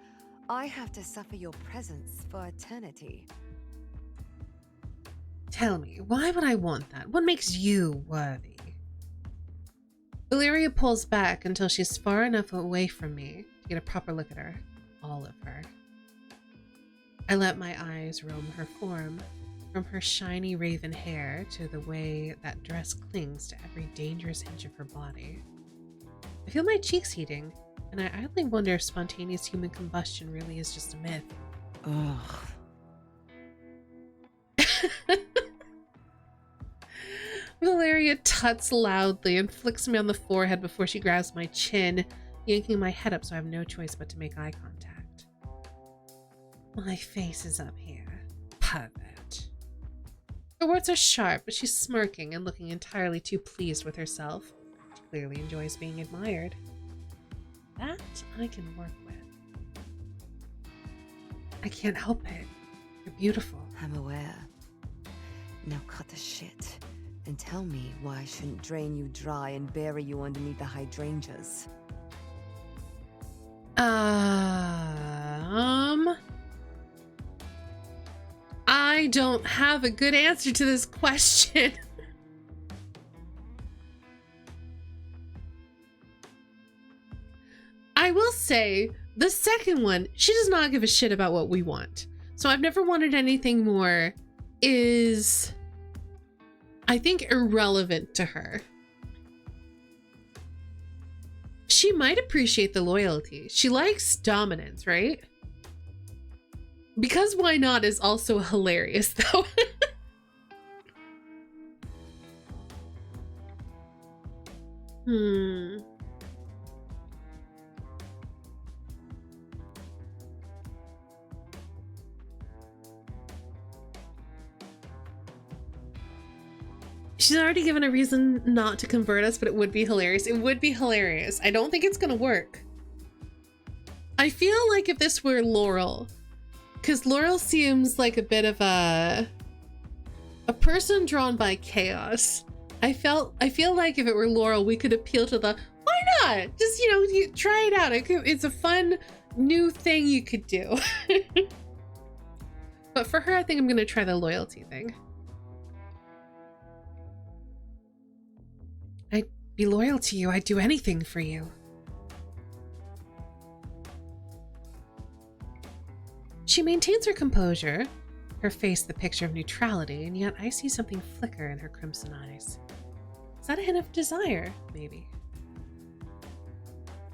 I have to suffer your presence for eternity. Tell me, why would I want that? What makes you worthy? Valeria pulls back until she's far enough away from me to get a proper look at her. All of her. I let my eyes roam her form, from her shiny raven hair to the way that dress clings to every dangerous inch of her body. I feel my cheeks heating, and I idly wonder if spontaneous human combustion really is just a myth. Ugh. Valeria tuts loudly and flicks me on the forehead before she grabs my chin, yanking my head up so I have no choice but to make eye contact. My face is up here. Pervert. Her words are sharp, but she's smirking and looking entirely too pleased with herself. She clearly enjoys being admired. That I can work with. I can't help it. You're beautiful. I'm aware. Now cut the shit and tell me why I shouldn't drain you dry and bury you underneath the hydrangeas. I don't have a good answer to this question. I will say, the second one, she does not give a shit about what we want. So I've never wanted anything more is, I think, irrelevant to her. She might appreciate the loyalty. She likes dominance, right? Because why not is also hilarious, though. She's already given a reason not to convert us, but it would be hilarious. It would be hilarious. I don't think it's gonna work. I feel like if this were Laurel, because Laurel seems like a bit of a person drawn by chaos. I feel like if it were Laurel, we could appeal to the, why not? Just, you try it out. It's a fun new thing you could do. But for her, I think I'm gonna try the loyalty thing. I'd be loyal to you. I'd do anything for you. She maintains her composure, her face the picture of neutrality, and yet I see something flicker in her crimson eyes. Is that a hint of desire, maybe?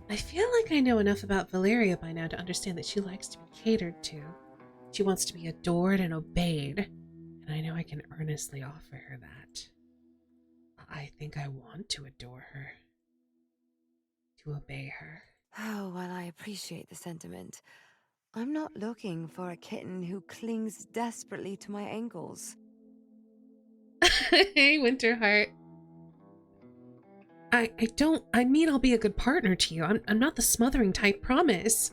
I feel like I know enough about Valeria by now to understand that she likes to be catered to. She wants to be adored and obeyed, and I know I can earnestly offer her that. I think I want to adore her, to obey her. Oh, well, I appreciate the sentiment. I'm not looking for a kitten who clings desperately to my ankles. Hey, Winterheart. I mean I'll be a good partner to you. I'm not the smothering type, promise.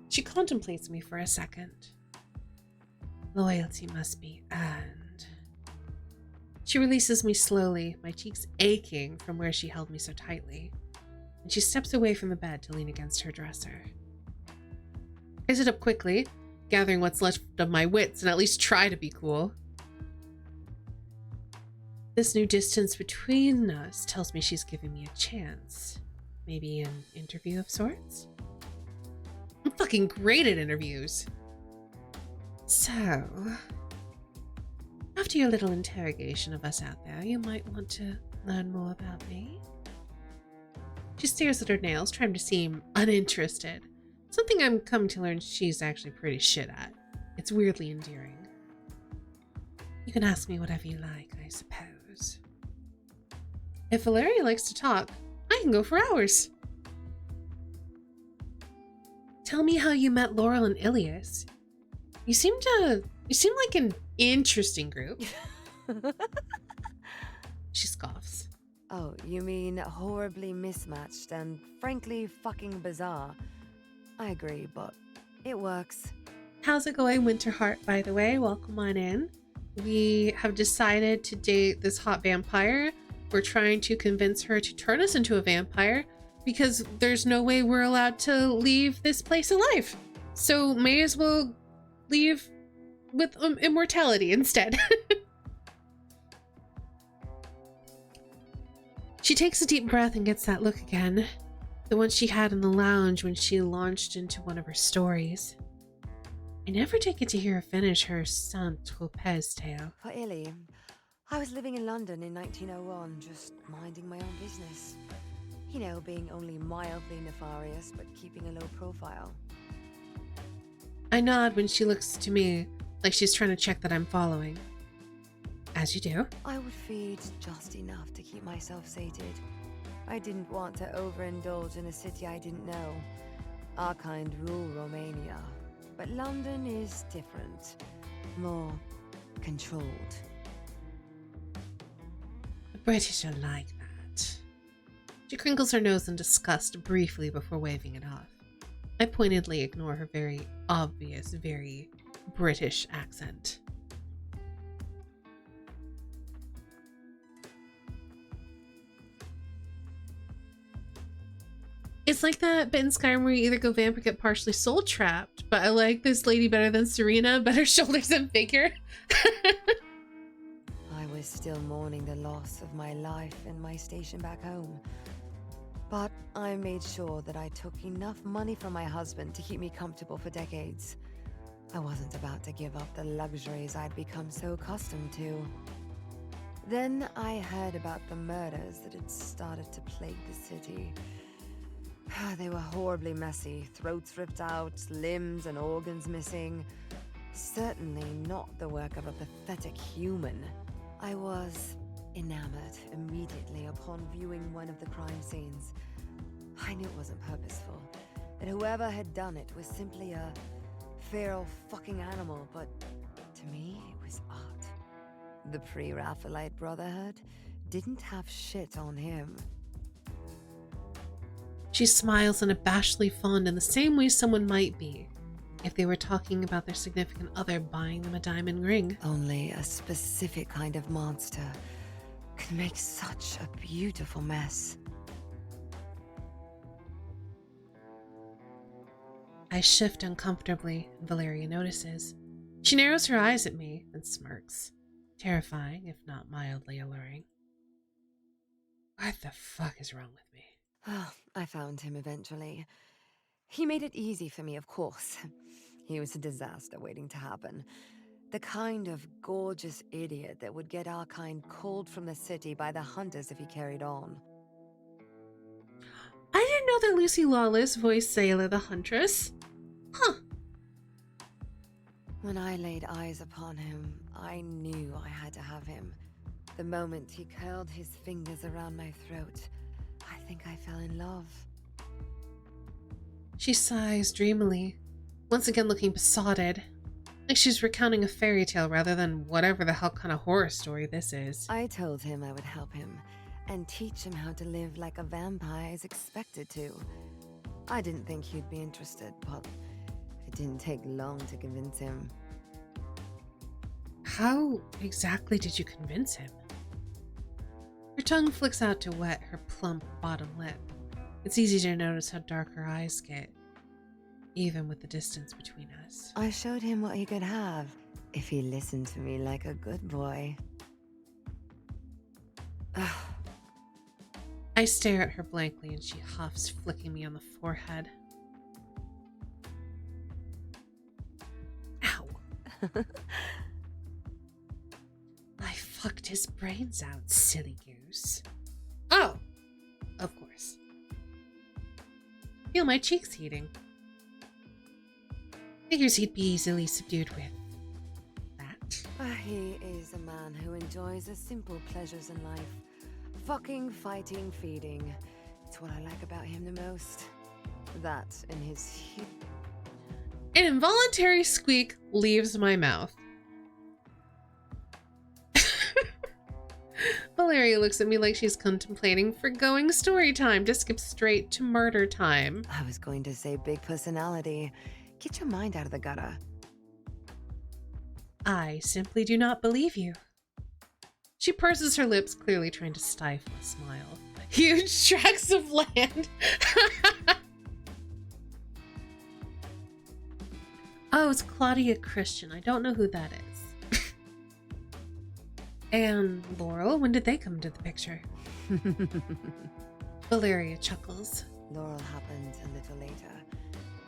She contemplates me for a second. Loyalty must be earned. She releases me slowly, my cheeks aching from where she held me so tightly, and she steps away from the bed to lean against her dresser. I sit up quickly, gathering what's left of my wits and at least try to be cool. This new distance between us tells me she's giving me a chance. Maybe an interview of sorts? I'm fucking great at interviews. So, after your little interrogation of us out there, you might want to learn more about me. She stares at her nails, trying to seem uninterested. Something I'm coming to learn she's actually pretty shit at. It's weirdly endearing. You can ask me whatever you like, I suppose. If Valeria likes to talk, I can go for hours. Tell me how you met Laurel and Ilias. You seem like an interesting group. She scoffs. Oh, you mean horribly mismatched and frankly fucking bizarre. I agree, but it works. How's it going, Winterheart, by the way? Welcome on in. We have decided to date this hot vampire. We're trying to convince her to turn us into a vampire because there's no way we're allowed to leave this place alive. So may as well leave with immortality instead. She takes a deep breath and gets that look again. The one she had in the lounge when she launched into one of her stories. I never did get to hear her finish her Saint-Tropez tale. For Illy, I was living in London in 1901, just minding my own business. You know, being only mildly nefarious, but keeping a low profile. I nod when she looks to me, like she's trying to check that I'm following. As you do. I would feed just enough to keep myself sated. I didn't want to overindulge in a city I didn't know. Our kind rule Romania. But London is different. More controlled. The British are like that. She crinkles her nose in disgust briefly before waving it off. I pointedly ignore her very obvious, very British accent. It's like that bit in Skyrim where you either go vamp or get partially soul trapped, but I like this lady better than Serena, better shoulders and figure. I was still mourning the loss of my life and my station back home. But I made sure that I took enough money from my husband to keep me comfortable for decades. I wasn't about to give up the luxuries I'd become so accustomed to. Then I heard about the murders that had started to plague the city. They were horribly messy, throats ripped out, limbs and organs missing. Certainly not the work of a pathetic human. I was enamored immediately upon viewing one of the crime scenes. I knew it wasn't purposeful, that whoever had done it was simply a feral fucking animal, but to me it was art. The pre-Raphaelite Brotherhood didn't have shit on him. She smiles unabashedly fond in the same way someone might be if they were talking about their significant other buying them a diamond ring. Only a specific kind of monster can make such a beautiful mess. I shift uncomfortably, and Valeria notices. She narrows her eyes at me and smirks. Terrifying, if not mildly alluring. What the fuck is wrong with me? Oh, I found him eventually. He made it easy for me, of course. He was a disaster waiting to happen. The kind of gorgeous idiot that would get our kind called from the city by the hunters if he carried on. I didn't know that Lucy Lawless voiced Sayla the Huntress. Huh. When I laid eyes upon him, I knew I had to have him. The moment he curled his fingers around my throat, I think I fell in love. She sighs dreamily, once again looking besotted, like she's recounting a fairy tale rather than whatever the hell kind of horror story this is. I told him I would help him and teach him how to live like a vampire is expected to. I didn't think he'd be interested, but it didn't take long to convince him. How exactly did you convince him? Her tongue flicks out to wet her plump bottom lip. It's easy to notice how dark her eyes get, even with the distance between us. I showed him what he could have if he listened to me like a good boy. I stare at her blankly and she huffs, flicking me on the forehead. Ow. I fucked his brains out, silly goose. Oh, of course. Feel my cheeks heating. Figures he'd be easily subdued with that. He is a man who enjoys the simple pleasures in life. Fucking, fighting, feeding. It's what I like about him the most. That and his An involuntary squeak leaves my mouth. Valeria looks at me like she's contemplating forgoing story time to skip straight to murder time. I was going to say big personality. Get your mind out of the gutter. I simply do not believe you. She purses her lips, clearly trying to stifle a smile. Huge tracts of land. Oh, it's Claudia Christian. I don't know who that is. And Laurel, when did they come into the picture? Valeria chuckles. Laurel happened a little later.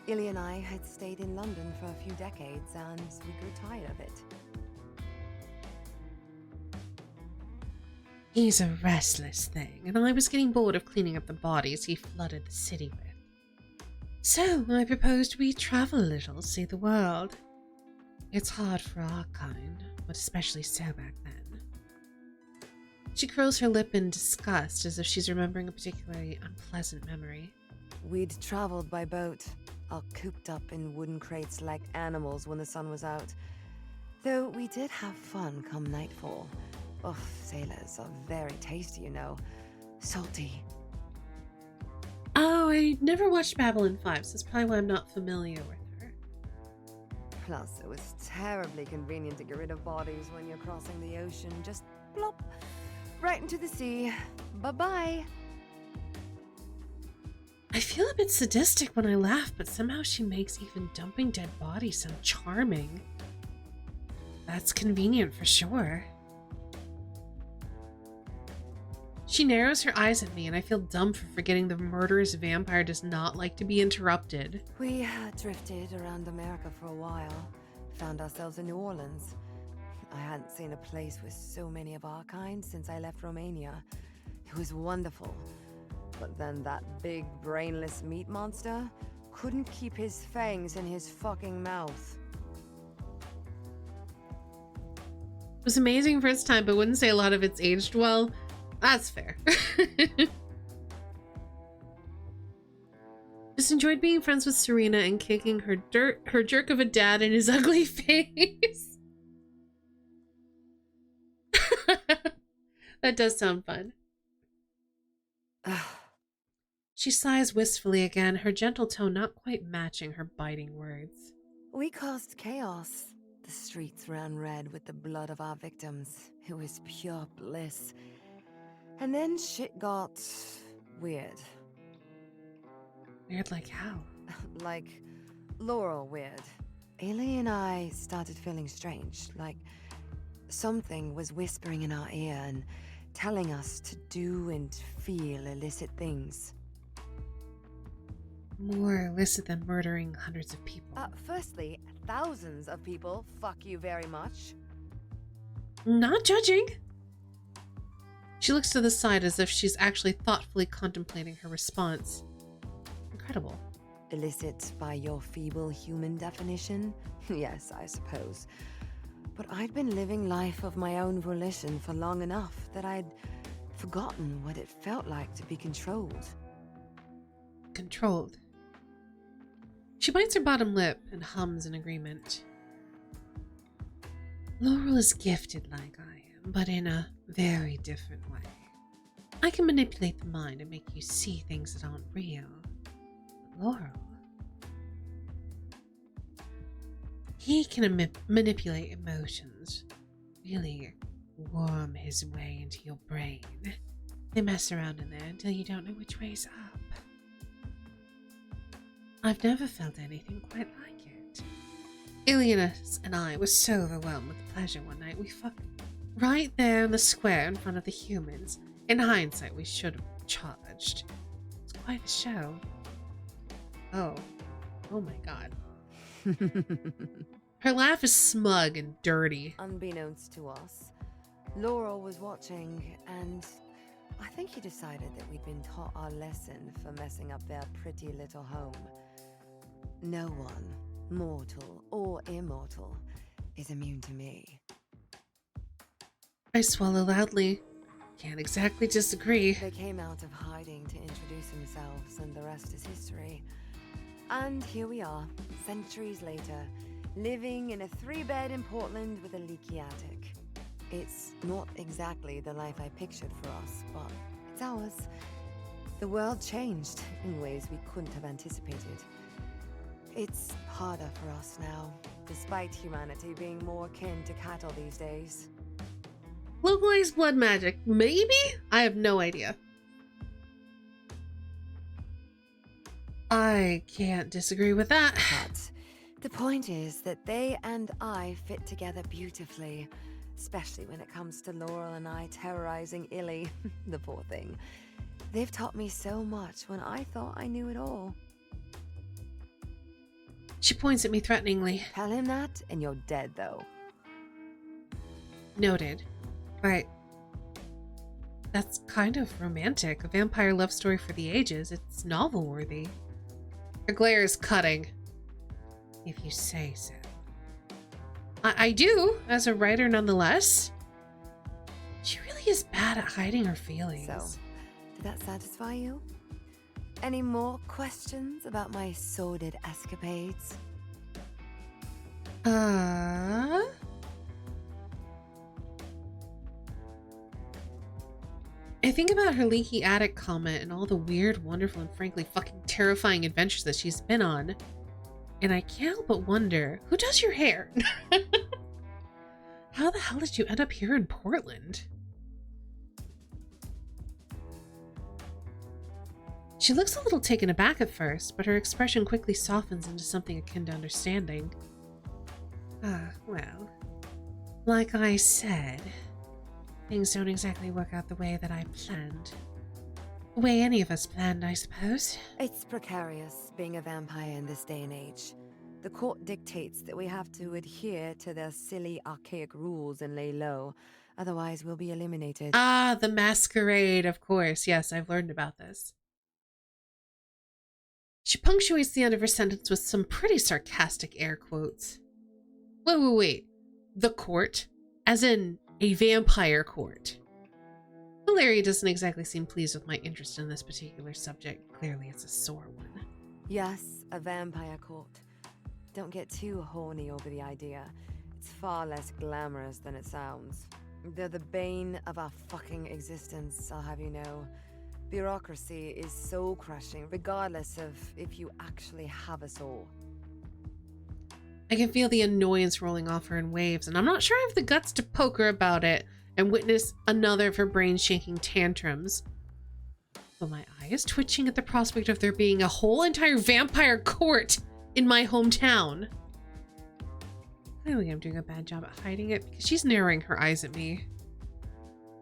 Illy and I had stayed in London for a few decades and we grew tired of it. He's a restless thing, and I was getting bored of cleaning up the bodies he flooded the city with. So I proposed we travel a little, see the world. It's hard for our kind, but especially so back then. She curls her lip in disgust as if she's remembering a particularly unpleasant memory. We'd traveled by boat, all cooped up in wooden crates like animals when the sun was out. Though we did have fun come nightfall. Oh, sailors are very tasty, you know. Salty. Oh, I never watched Babylon 5, so that's probably why I'm not familiar with her. Plus, it was terribly convenient to get rid of bodies when you're crossing the ocean. Just plop, right into the sea. Bye-bye. I feel a bit sadistic when I laugh, but somehow she makes even dumping dead bodies sound charming. That's convenient for sure. She narrows her eyes at me, and I feel dumb for forgetting the murderous vampire does not like to be interrupted. We drifted around America for a while. Found ourselves in New Orleans. I hadn't seen a place with so many of our kind since I left Romania. It was wonderful. But then that big brainless meat monster couldn't keep his fangs in his fucking mouth. It was amazing for its time, but wouldn't say a lot of it's aged well. That's fair. Just enjoyed being friends with Serena and kicking her jerk of a dad in his ugly face. That does sound fun. She sighs wistfully again, her gentle tone not quite matching her biting words. We caused chaos. The streets ran red with the blood of our victims. It was pure bliss. And then shit got weird. Weird like how? Like Laurel weird. Ailey and I started feeling strange, like something was whispering in our ear and telling us to do and feel illicit things. More illicit than murdering hundreds of people. Firstly, thousands of people, fuck you very much. Not judging. She looks to the side as if she's actually thoughtfully contemplating her response. Incredible. Illicit by your feeble human definition? Yes, I suppose. But I'd been living life of my own volition for long enough that I'd forgotten what it felt like to be controlled. Controlled. She bites her bottom lip and hums in agreement. Laurel is gifted like I am, but in a very different way. I can manipulate the mind and make you see things that aren't real. But Laurel... he can manipulate emotions, really worm his way into your brain. They mess around in there until you don't know which way's up. I've never felt anything quite like it. Ilias and I were so overwhelmed with pleasure one night, we fucked right there in the square in front of the humans. In hindsight, we should have charged. It's quite a show. Oh my god. Her laugh is smug and dirty. Unbeknownst to us, Laurel was watching, and I think he decided that we'd been taught our lesson for messing up their pretty little home. No one, mortal or immortal, is immune to me. I swallow loudly. Can't exactly disagree. They came out of hiding to introduce themselves, and the rest is history. And here we are, centuries later, living in a 3-bed in Portland with a leaky attic. It's not exactly the life I pictured for us, but it's ours. The world changed in ways we couldn't have anticipated. It's harder for us now, despite humanity being more akin to cattle these days. Localized blood magic, maybe? I have no idea. I can't disagree with that. But the point is that they and I fit together beautifully, especially when it comes to Laurel and I terrorizing Illy, the poor thing. They've taught me so much when I thought I knew it all. She points at me threateningly. Tell him that, and you're dead, though. Noted. Right. That's kind of romantic. A vampire love story for the ages. It's novel-worthy. Her glare is cutting. If you say so. I do, as a writer nonetheless. She really is bad at hiding her feelings. So, did that satisfy you? Any more questions about my sordid escapades? I think about her leaky attic comment and all the weird, wonderful, and frankly fucking terrifying adventures that she's been on. And I can't help but wonder, who does your hair? How the hell did you end up here in Portland? She looks a little taken aback at first, but her expression quickly softens into something akin to understanding. Well, like I said, things don't exactly work out the way that I planned. The way any of us planned, I suppose. It's precarious being a vampire in this day and age. The court dictates that we have to adhere to their silly, archaic rules and lay low. Otherwise, we'll be eliminated. Ah, the masquerade, of course. Yes, I've learned about this. She punctuates the end of her sentence with some pretty sarcastic air quotes. Wait. The court? As in a vampire court. Valeria doesn't exactly seem pleased with my interest in this particular subject. Clearly it's a sore one. Yes, a vampire court. Don't get too horny over the idea. It's far less glamorous than it sounds. They're the bane of our fucking existence, I'll have you know. Bureaucracy is soul crushing, regardless of if you actually have a soul. I can feel the annoyance rolling off her in waves, and I'm not sure I have the guts to poke her about it and witness another of her brain-shaking tantrums. But my eye is twitching at the prospect of there being a whole entire vampire court in my hometown. I think I'm doing a bad job at hiding it because she's narrowing her eyes at me.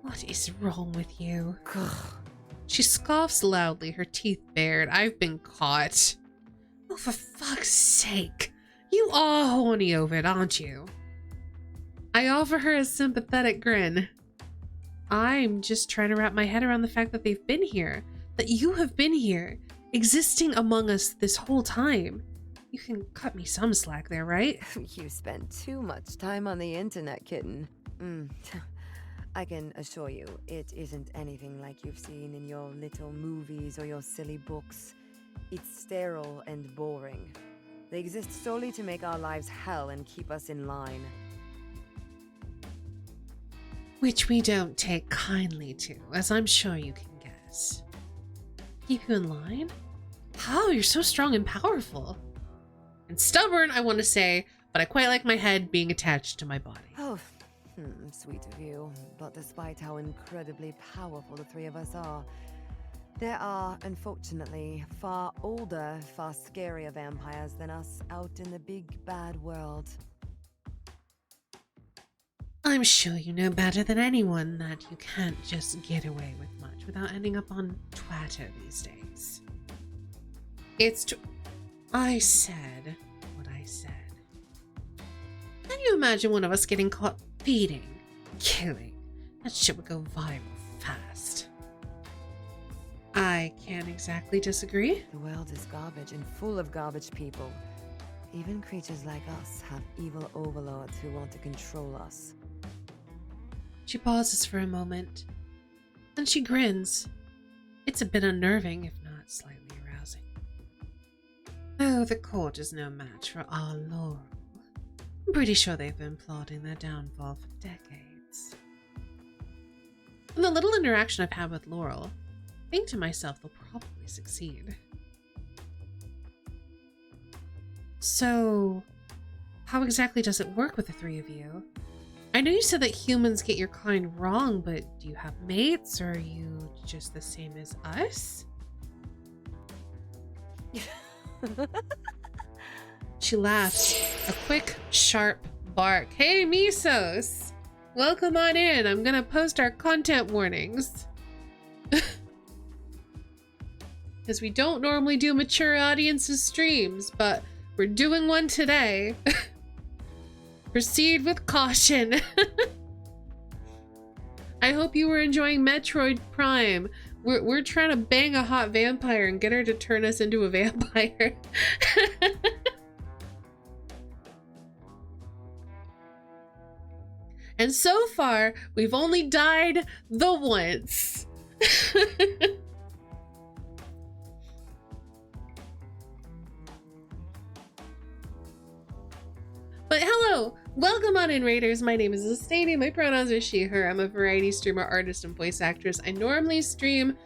What is wrong with you? She scoffs loudly, her teeth bared. I've been caught. Oh, for fuck's sake. You are horny over it, aren't you? I offer her a sympathetic grin. I'm just trying to wrap my head around the fact that they've been here. That you have been here, existing among us this whole time. You can cut me some slack there, right? You spend too much time on the internet, kitten. I can assure you, it isn't anything like you've seen in your little movies or your silly books. It's sterile and boring. They exist solely to make our lives hell and keep us in line. Which we don't take kindly to, as I'm sure you can guess. Keep you in line? How? You're so strong and powerful. And stubborn, I want to say, but I quite like my head being attached to my body. Oh, sweet of you. But despite how incredibly powerful the three of us are, there are, unfortunately, far older, far scarier vampires than us out in the big bad world. I'm sure you know better than anyone that you can't just get away with much without ending up on Twitter these days. I said what I said. Can you imagine one of us getting caught feeding, killing? That shit would go viral fast. I can't exactly disagree. The world is garbage and full of garbage people. Even creatures like us have evil overlords who want to control us. She pauses for a moment. Then she grins. It's a bit unnerving, if not slightly arousing. Oh, the court is no match for our Laurel. I'm pretty sure they've been plotting their downfall for decades. From the little interaction I've had with Laurel, I think to myself they'll probably succeed. So, how exactly does it work with the three of you? I know you said that humans get your kind wrong, but do you have mates, or are you just the same as us? She laughs, a quick, sharp bark. Hey, Misos! Welcome on in. I'm gonna post our content warnings. Because we don't normally do mature audiences streams, but we're doing one today. Proceed with caution. I hope you were enjoying Metroid Prime. We're trying to bang a hot vampire and get her to turn us into a vampire. And so far, we've only died the once. But hello, welcome on in, Raiders. My name is Estanie. My pronouns are she, her. I'm a variety streamer, artist, and voice actress. I normally stream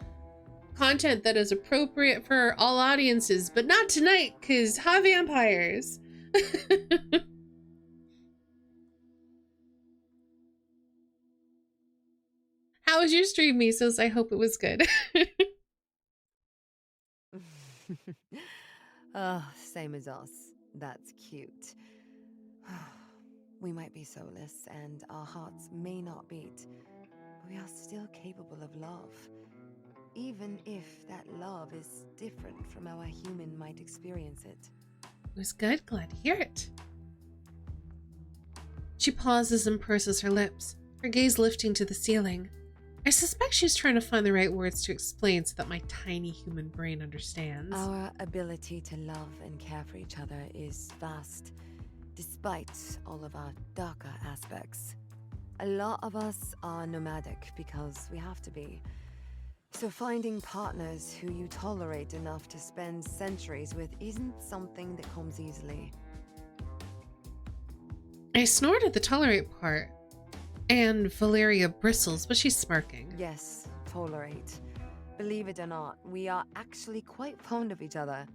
content that is appropriate for all audiences, but not tonight, because hot vampires. How was your stream, Misos? I hope it was good. Oh, same as us. That's cute. We might be soulless and our hearts may not beat, but we are still capable of love. Even if that love is different from how a human might experience it. It was good. Glad to hear it. She pauses and purses her lips, her gaze lifting to the ceiling. I suspect she's trying to find the right words to explain so that my tiny human brain understands. Our ability to love and care for each other is vast, despite all of our darker aspects. A lot of us are nomadic because we have to be. So finding partners who you tolerate enough to spend centuries with isn't something that comes easily. I snorted the tolerate part. And Valeria bristles, but she's smirking. Yes, tolerate. Believe it or not, we are actually quite fond of each other.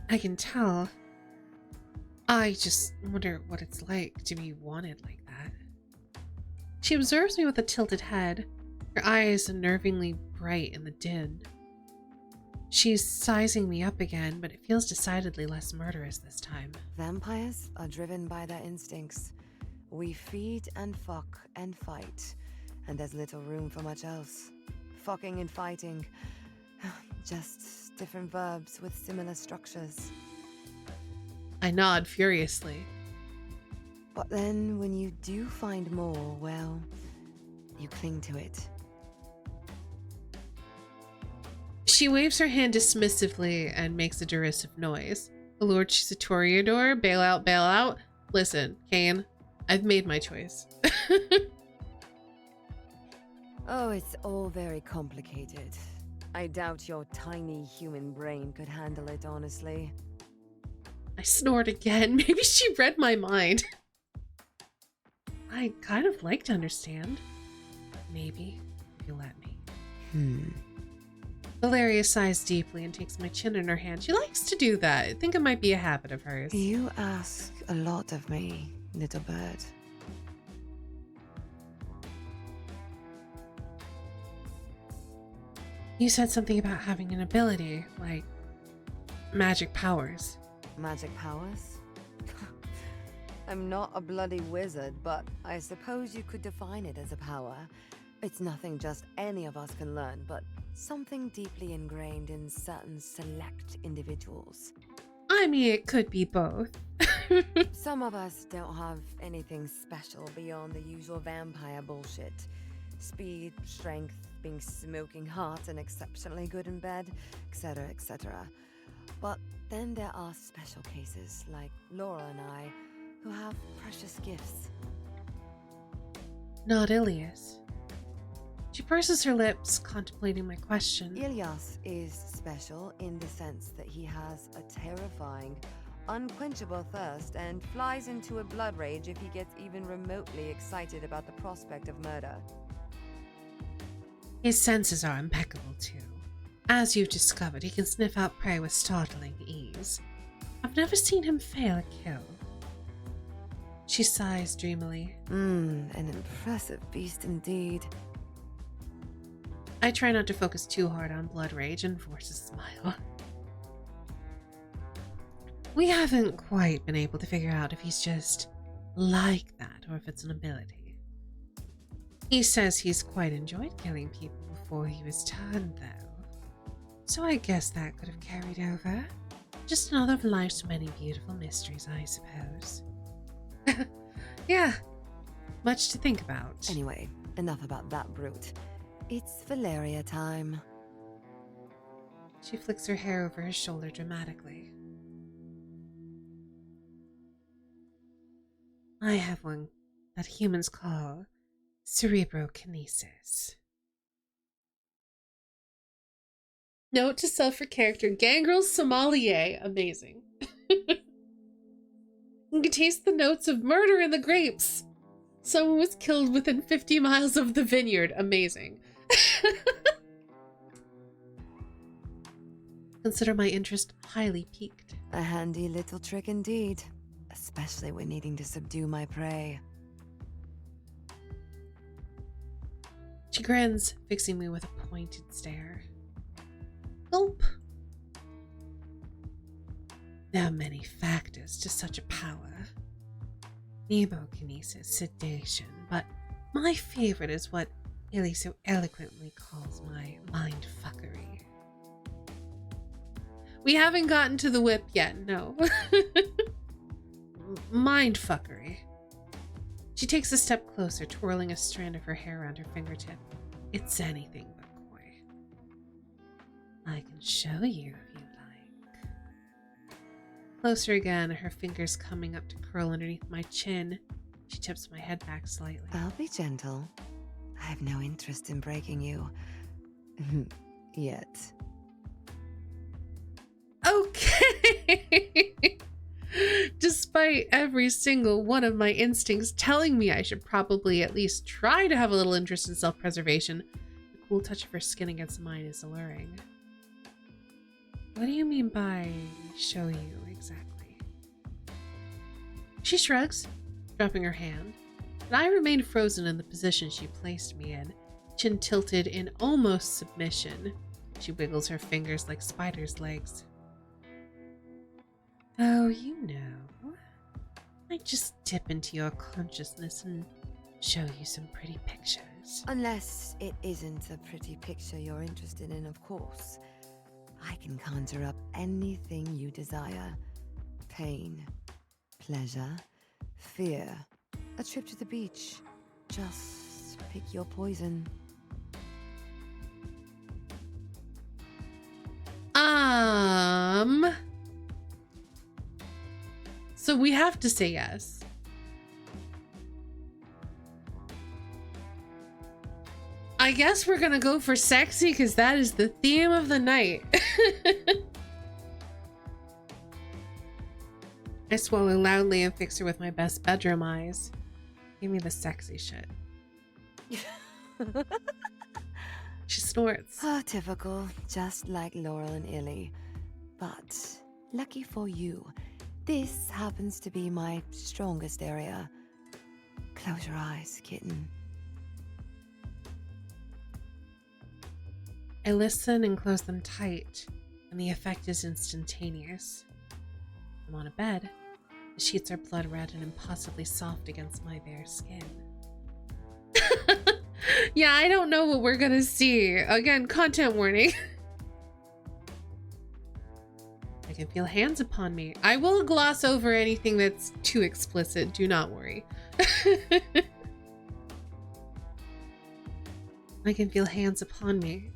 I can tell. I just wonder what it's like to be wanted like that. She observes me with a tilted head, her eyes unnervingly bright in the din. She's sizing me up again, but it feels decidedly less murderous this time. Vampires are driven by their instincts. We feed and fuck and fight, and there's little room for much else. Fucking and fighting, just different verbs with similar structures. I nod furiously. But then when you do find more, well, you cling to it. She waves her hand dismissively and makes a derisive noise. Lord, she's a toreador. Bail out, bail out. Listen, Kane, I've made my choice. Oh, it's all very complicated. I doubt your tiny human brain could handle it, honestly. I snort again. Maybe she read my mind. I kind of like to understand. Maybe, if you let me. Valeria sighs deeply and takes my chin in her hand. She likes to do that. I think it might be a habit of hers. You ask a lot of me, little bird. You said something about having an ability, like magic powers. Magic powers? I'm not a bloody wizard, but I suppose you could define it as a power. It's nothing just any of us can learn, but something deeply ingrained in certain select individuals. I mean, it could be both. Some of us don't have anything special beyond the usual vampire bullshit. Speed, strength, being smoking hot and exceptionally good in bed, etc., etc. But then there are special cases, like Laura and I, who have precious gifts. Not Ilias. She purses her lips, contemplating my question. Ilias is special in the sense that he has a terrifying, unquenchable thirst and flies into a blood rage if he gets even remotely excited about the prospect of murder. His senses are impeccable, too. As you've discovered, he can sniff out prey with startling ease. I've never seen him fail a kill. She sighs dreamily. An impressive beast indeed. I try not to focus too hard on blood rage and force a smile. We haven't quite been able to figure out if he's just like that or if it's an ability. He says he's quite enjoyed killing people before he was turned, though. So I guess that could have carried over. Just another of life's many beautiful mysteries, I suppose. Yeah, much to think about. Anyway, enough about that brute. It's Valeria time. She flicks her hair over his shoulder dramatically. I have one that humans call cerebrokinesis. Note to self for character, Gangrel Sommelier. Amazing. You can taste the notes of murder in the grapes. Someone was killed within 50 miles of the vineyard. Amazing. Consider my interest highly piqued. A handy little trick indeed, especially when needing to subdue my prey. She grins, fixing me with a pointed stare. Gulp. There are many factors to such a power. Nemokinesis, sedation, but my favorite is what Illy so eloquently calls my mindfuckery. We haven't gotten to the whip yet, no. Mindfuckery. She takes a step closer, twirling a strand of her hair around her fingertip. It's anything but coy. I can show you if you like. Closer again, her fingers coming up to curl underneath my chin. She tips my head back slightly. I'll be gentle. I have no interest in breaking you. Yet. Okay. Despite despite every single one of my instincts telling me I should probably at least try to have a little interest in self-preservation, the cool touch of her skin against mine is alluring. What do you mean by show you exactly? She shrugs, dropping her hand, but I remain frozen in the position she placed me in, chin tilted in almost submission. She wiggles her fingers like spider's legs. Oh, you know, I just dip into your consciousness and show you some pretty pictures. Unless it isn't a pretty picture you're interested in, of course. I can conjure up anything you desire. Pain, pleasure, fear, a trip to the beach. Just pick your poison. So we have to say yes. I guess we're gonna go for sexy because that is the theme of the night. I swallow loudly and fix her with my best bedroom eyes. Give me the sexy shit. She snorts. Oh, typical, just like Laurel and Illy. But lucky for you, this happens to be my strongest area. Close your eyes, kitten. I listen and close them tight, and the effect is instantaneous. I'm on a bed. The sheets are blood red and impossibly soft against my bare skin. Yeah, I don't know what we're gonna see. Again, content warning. I can feel hands upon me. I will gloss over anything that's too explicit, do not worry. I can feel hands upon me.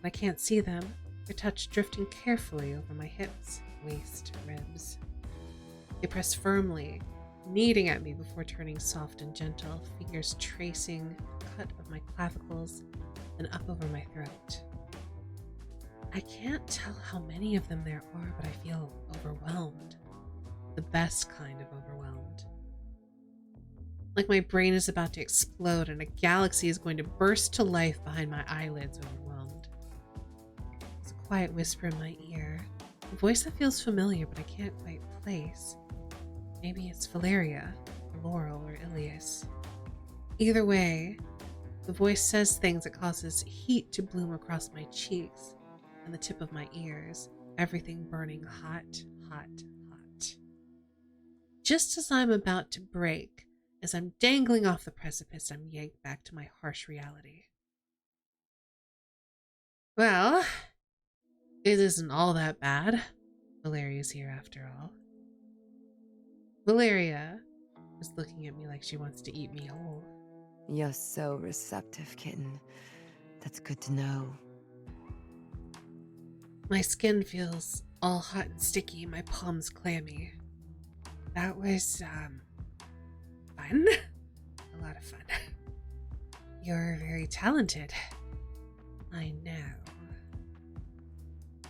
I can't see them. Their touch drifting carefully over my hips, waist, ribs. They press firmly, kneading at me before turning soft and gentle, fingers tracing the cut of my clavicles and up over my throat. I can't tell how many of them there are, but I feel overwhelmed. The best kind of overwhelmed. Like my brain is about to explode and a galaxy is going to burst to life behind my eyelids, overwhelmed. There's a quiet whisper in my ear, a voice that feels familiar but I can't quite place. Maybe it's Valeria, or Laurel, or Ilias. Either way, the voice says things that causes heat to bloom across my cheeks and the tip of my ears, everything burning hot, hot, hot. Just as I'm about to break, as I'm dangling off the precipice, I'm yanked back to my harsh reality. Well, it isn't all that bad. Valeria's here after all. Valeria is looking at me like she wants to eat me whole. You're so receptive, kitten. That's good to know. My skin feels all hot and sticky, my palms clammy. That was, fun. A lot of fun. You're very talented. I know.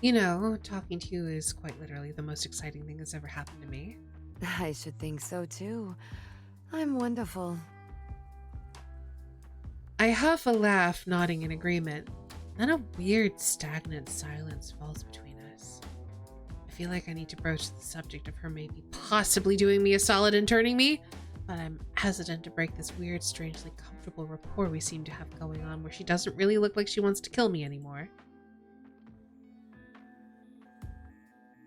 You know, talking to you is quite literally the most exciting thing that's ever happened to me. I should think so too. I'm wonderful. I huff a laugh, nodding in agreement. Then a weird, stagnant silence falls between us. I feel like I need to broach the subject of her maybe possibly doing me a solid and turning me, but I'm hesitant to break this weird, strangely comfortable rapport we seem to have going on where she doesn't really look like she wants to kill me anymore.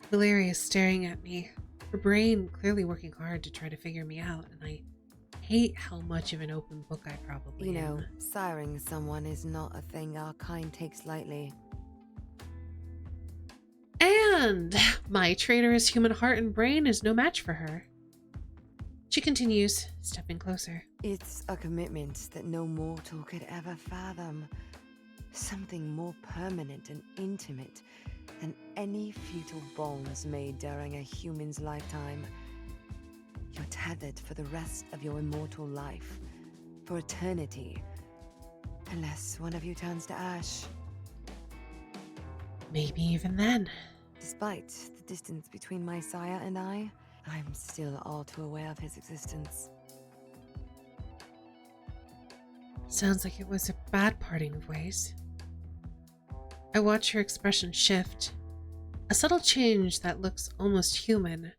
Valeria is staring at me, her brain clearly working hard to try to figure me out, and I hate how much of an open book I probably am. You know, siring someone is not a thing our kind takes lightly. And my traitorous human heart and brain is no match for her. She continues, stepping closer. It's a commitment that no mortal could ever fathom. Something more permanent and intimate than any futile bonds made during a human's lifetime. You're tethered for the rest of your immortal life, for eternity, unless one of you turns to ash. Maybe even then. Despite the distance between my sire and I, I'm still all too aware of his existence. Sounds like it was a bad parting of ways. I watch her expression shift, a subtle change that looks almost human,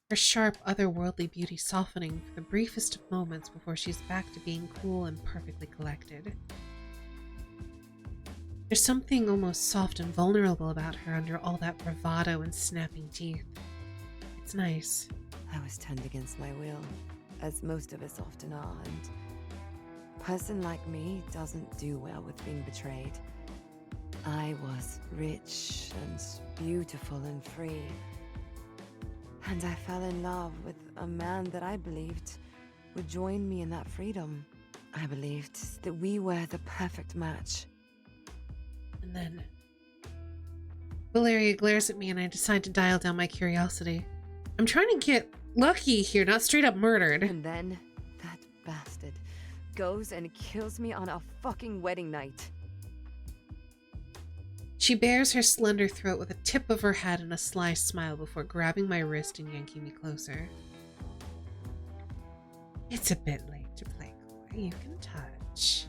her sharp, otherworldly beauty softening for the briefest of moments before she's back to being cool and perfectly collected. There's something almost soft and vulnerable about her under all that bravado and snapping teeth. It's nice. I was turned against my will, as most of us often are, and a person like me doesn't do well with being betrayed. I was rich and beautiful and free, and I fell in love with a man that I believed would join me in that freedom. I believed that we were the perfect match. And then Valeria glares at me and I decide to dial down my curiosity. I'm trying to get lucky here, not straight up murdered. And then that bastard goes and kills me on our fucking wedding night. She bares her slender throat with a tip of her head and a sly smile before grabbing my wrist and yanking me closer. It's a bit late to play coy. You can touch.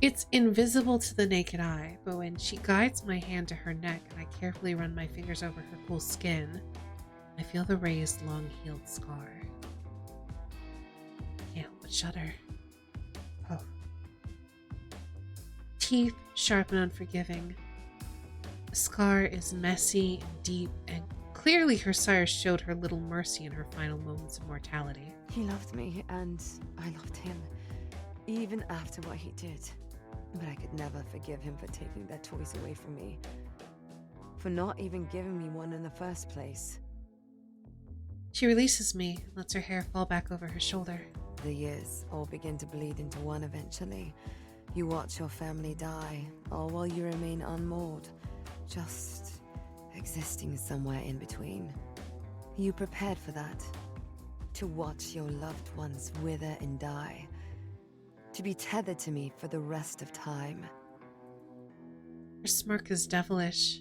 It's invisible to the naked eye, but when she guides my hand to her neck and I carefully run my fingers over her cool skin, I feel the raised, long-healed scar. Can't help but shudder. Oh. Teeth sharp and unforgiving. The scar is messy and deep, and clearly her sire showed her little mercy in her final moments of mortality. He loved me, and I loved him, even after what he did. But I could never forgive him for taking that choice away from me. For not even giving me one in the first place. She releases me and lets her hair fall back over her shoulder. The years all begin to bleed into one eventually. You watch your family die, all while you remain unmoored, just existing somewhere in between. You prepared for that. To watch your loved ones wither and die. To be tethered to me for the rest of time. Her smirk is devilish.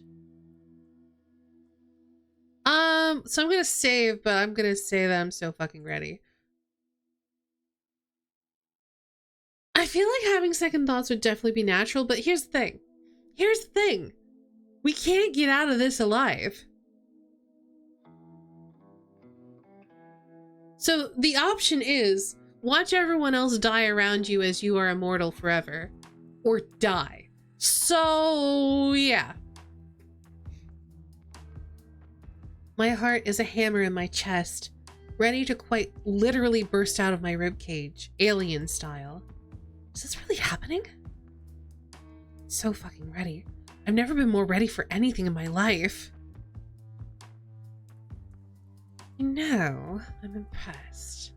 So I'm gonna save, but I'm gonna say that I'm so fucking ready. I feel like having second thoughts would definitely be natural, but here's the thing. Here's the thing. We can't get out of this alive. So the option is watch everyone else die around you as you are immortal forever, or die. So yeah. My heart is a hammer in my chest, ready to quite literally burst out of my ribcage, alien style. Is this really happening? So fucking ready. I've never been more ready for anything in my life. You know, I'm impressed.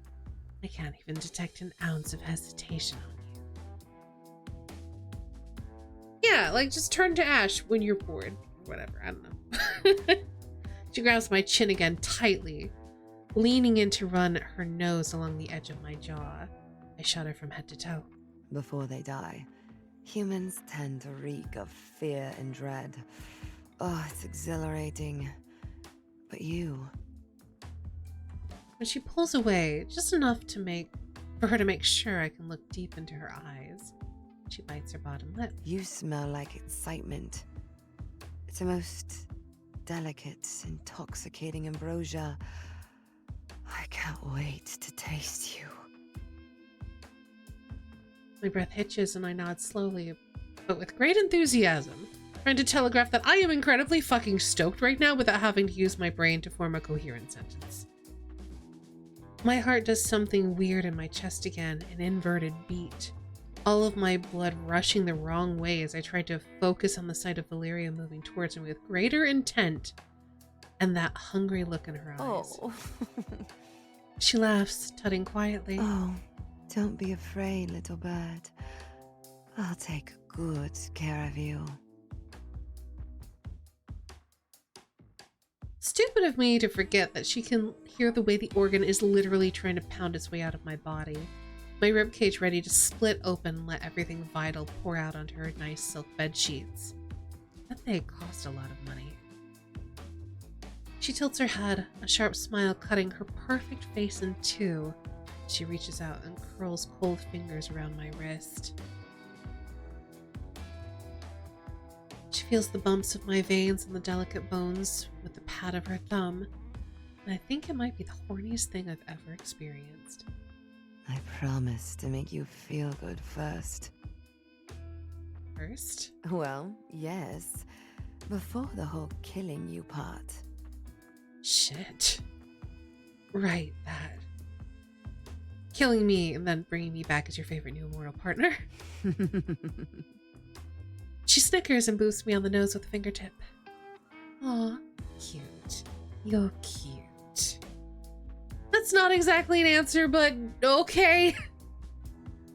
I can't even detect an ounce of hesitation on you. Yeah, like just turn to ash when you're bored. Whatever, I don't know. She grabs my chin again tightly, leaning in to run her nose along the edge of my jaw. I shudder from head to toe. Before they die, humans tend to reek of fear and dread. Oh, it's exhilarating. But you... When she pulls away, just enough for her to make sure I can look deep into her eyes, she bites her bottom lip. You smell like excitement. It's a most delicate, intoxicating ambrosia. I can't wait to taste you. My breath hitches and I nod slowly, but with great enthusiasm, trying to telegraph that I am incredibly fucking stoked right now without having to use my brain to form a coherent sentence. My heart does something weird in my chest again, an inverted beat. All of my blood rushing the wrong way as I tried to focus on the sight of Valeria moving towards me with greater intent and that hungry look in her eyes. Oh. She laughs, tutting quietly. Oh, don't be afraid, little bird. I'll take good care of you. Stupid of me to forget that she can hear the way the organ is literally trying to pound its way out of my body. My ribcage ready to split open and let everything vital pour out onto her nice silk bed sheets. Bet they cost a lot of money. She tilts her head, a sharp smile cutting her perfect face in two. She reaches out and curls cold fingers around my wrist. She feels the bumps of my veins and the delicate bones with the pad of her thumb, and I think it might be the horniest thing I've ever experienced. I promise to make you feel good first. First? Well, yes. Before the whole killing you part. Shit. Right, that. Killing me and then bringing me back as your favorite new immortal partner. She snickers and boosts me on the nose with a fingertip. Aw, cute. You're cute. That's not exactly an answer, but okay.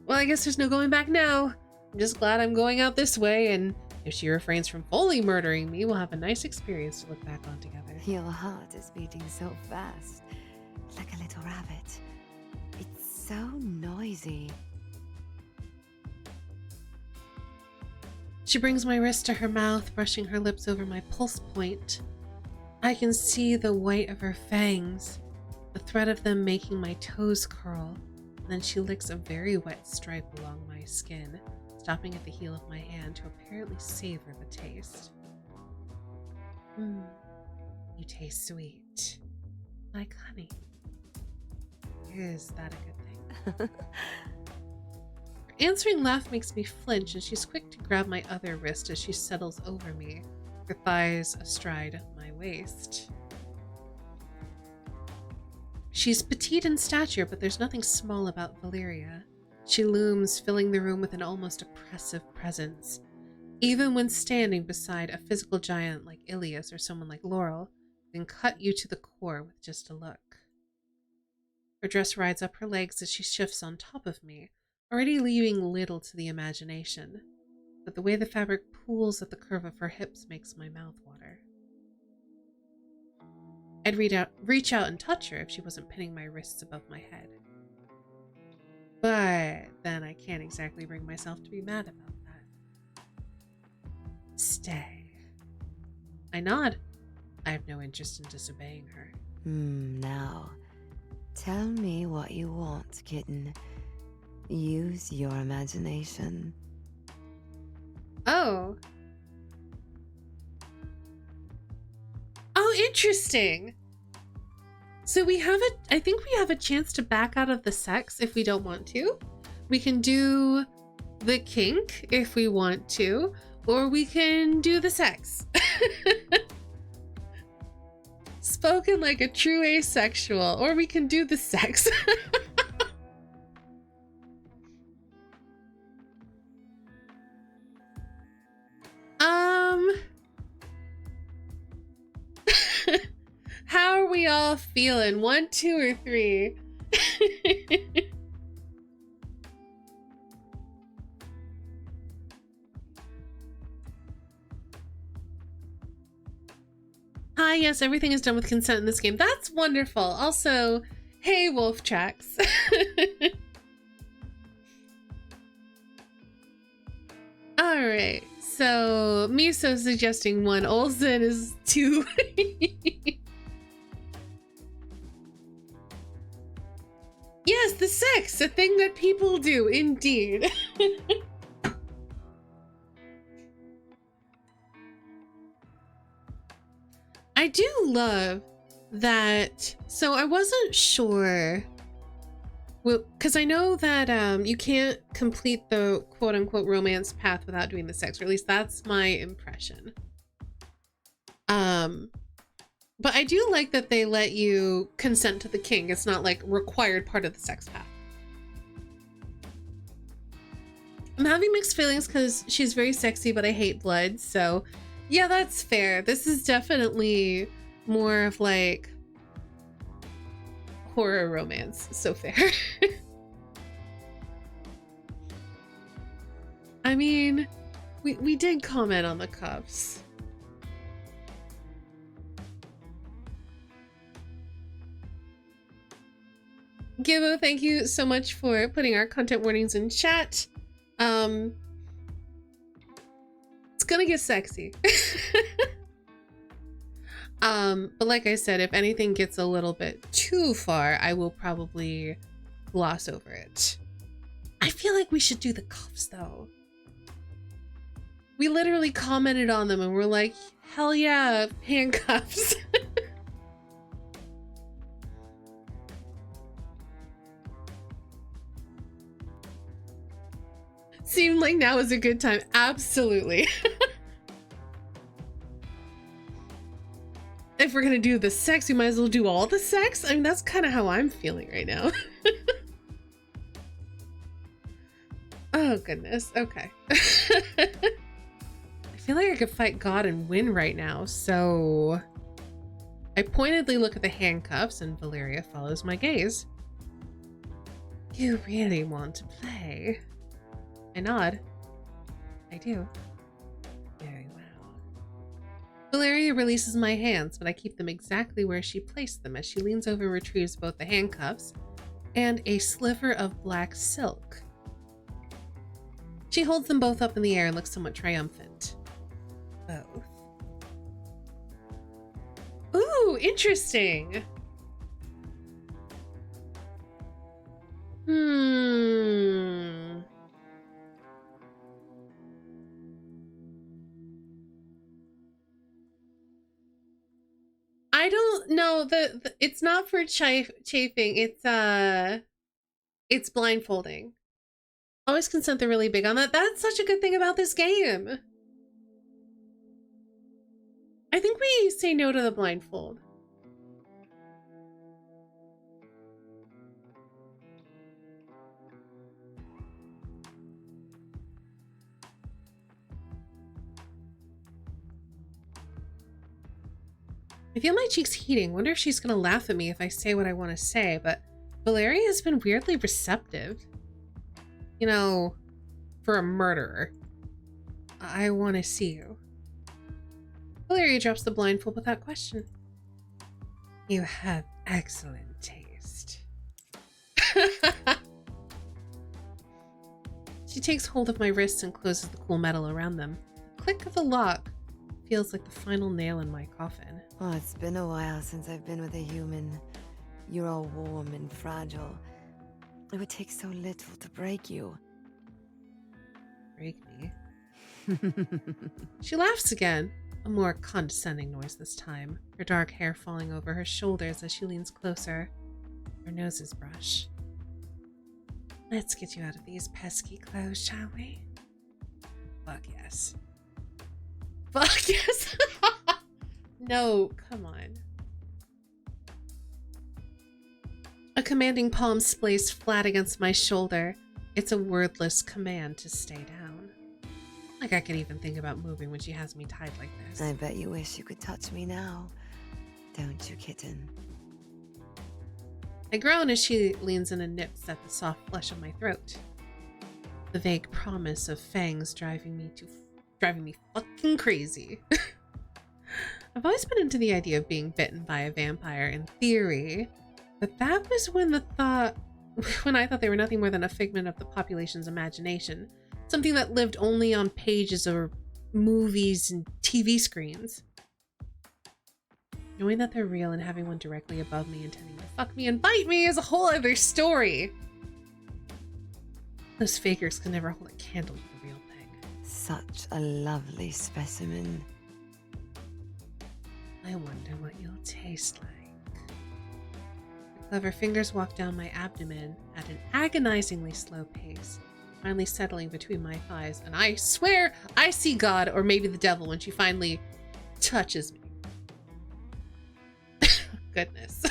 Well, I guess there's no going back now. I'm just glad I'm going out this way, and if she refrains from fully murdering me, we'll have a nice experience to look back on together. Your heart is beating so fast, like a little rabbit. It's so noisy. She brings my wrist to her mouth, brushing her lips over my pulse point. I can see the white of her fangs, the thread of them making my toes curl, and then she licks a very wet stripe along my skin, stopping at the heel of my hand to apparently savor the taste. You taste sweet, like honey. Is that a good thing? Her answering laugh makes me flinch, and she's quick to grab my other wrist as she settles over me, her thighs astride my waist. She's petite in stature, but there's nothing small about Valeria. She looms, filling the room with an almost oppressive presence. Even when standing beside a physical giant like Ilias or someone like Laurel, can cut you to the core with just a look. Her dress rides up her legs as she shifts on top of me, already leaving little to the imagination, but the way the fabric pools at the curve of her hips makes my mouth water. I'd reach out and touch her if she wasn't pinning my wrists above my head. But then I can't exactly bring myself to be mad about that. Stay. I nod. I have no interest in disobeying her. Now, tell me what you want, kitten. Use your imagination. Oh, interesting. So I think we have a chance to back out of the sex if we don't want to. We can do the kink if we want to, or we can do the sex. Spoken like a true asexual, or we can do the sex. How are we all feeling? 1, 2, or 3? Hi, yes, everything is done with consent in this game. That's wonderful. Also, hey, wolf tracks. All right, so Miso suggesting 1, Olsen is 2. Yes, the sex, a thing that people do, indeed. I do love that. So I wasn't sure, well, because I know that you can't complete the quote-unquote romance path without doing the sex, or at least that's my impression. But I do like that they let you consent to the kink. It's not like required part of the sex path. I'm having mixed feelings because she's very sexy, but I hate blood. So yeah, that's fair. This is definitely more of like horror romance. So fair. I mean, we did comment on the cuffs. Gibbo, thank you so much for putting our content warnings in chat. It's gonna get sexy. But like I said, if anything gets a little bit too far, I will probably gloss over it. I feel like we should do the cuffs though. We literally commented on them and we're like, hell yeah, handcuffs. Seemed like now is a good time. Absolutely. If we're gonna do the sex, we might as well do all the sex. I mean, that's kind of how I'm feeling right now. Oh, goodness. Okay. I feel like I could fight God and win right now, so I pointedly look at the handcuffs and Valeria follows my gaze. You really want to play? I nod. I do. Very well. Valeria releases my hands, but I keep them exactly where she placed them as she leans over and retrieves both the handcuffs and a sliver of black silk. She holds them both up in the air and looks somewhat triumphant. Both. Ooh, interesting. I don't know. It's not for chafing. It's blindfolding. Always consent, they're really big on that. That's such a good thing about this game. I think we say no to the blindfold. I feel my cheeks heating. Wonder if she's gonna laugh at me if I say what I want to say, but Valeria has been weirdly receptive. You know, for a murderer. I want to see you. Valeria drops the blindfold without question. You have excellent taste. She takes hold of my wrists and closes the cool metal around them. The click of the lock feels like the final nail in my coffin. Oh, it's been a while since I've been with a human. You're all warm and fragile. It would take so little to break you. Break me? She laughs again, a more condescending noise this time, her dark hair falling over her shoulders as she leans closer. Her noses brush. Let's get you out of these pesky clothes, shall we? Fuck yes. Fuck yes! No, come on. A commanding palm splays flat against my shoulder. It's a wordless command to stay down. Like I can even think about moving when she has me tied like this. I bet you wish you could touch me now. Don't you, kitten? I groan as she leans in and nips at the soft flesh of my throat. The vague promise of fangs driving me fucking crazy. I've always been into the idea of being bitten by a vampire in theory, but that was when I thought they were nothing more than a figment of the population's imagination, something that lived only on pages or movies and TV screens. Knowing that they're real and having one directly above me intending to fuck me and bite me is a whole other story. Those fakers can never hold a candle to the real thing. Such a lovely specimen. I wonder what you'll taste like. Her clever fingers walk down my abdomen at an agonizingly slow pace, finally settling between my thighs, and I swear I see God or maybe the devil when she finally touches me. Goodness.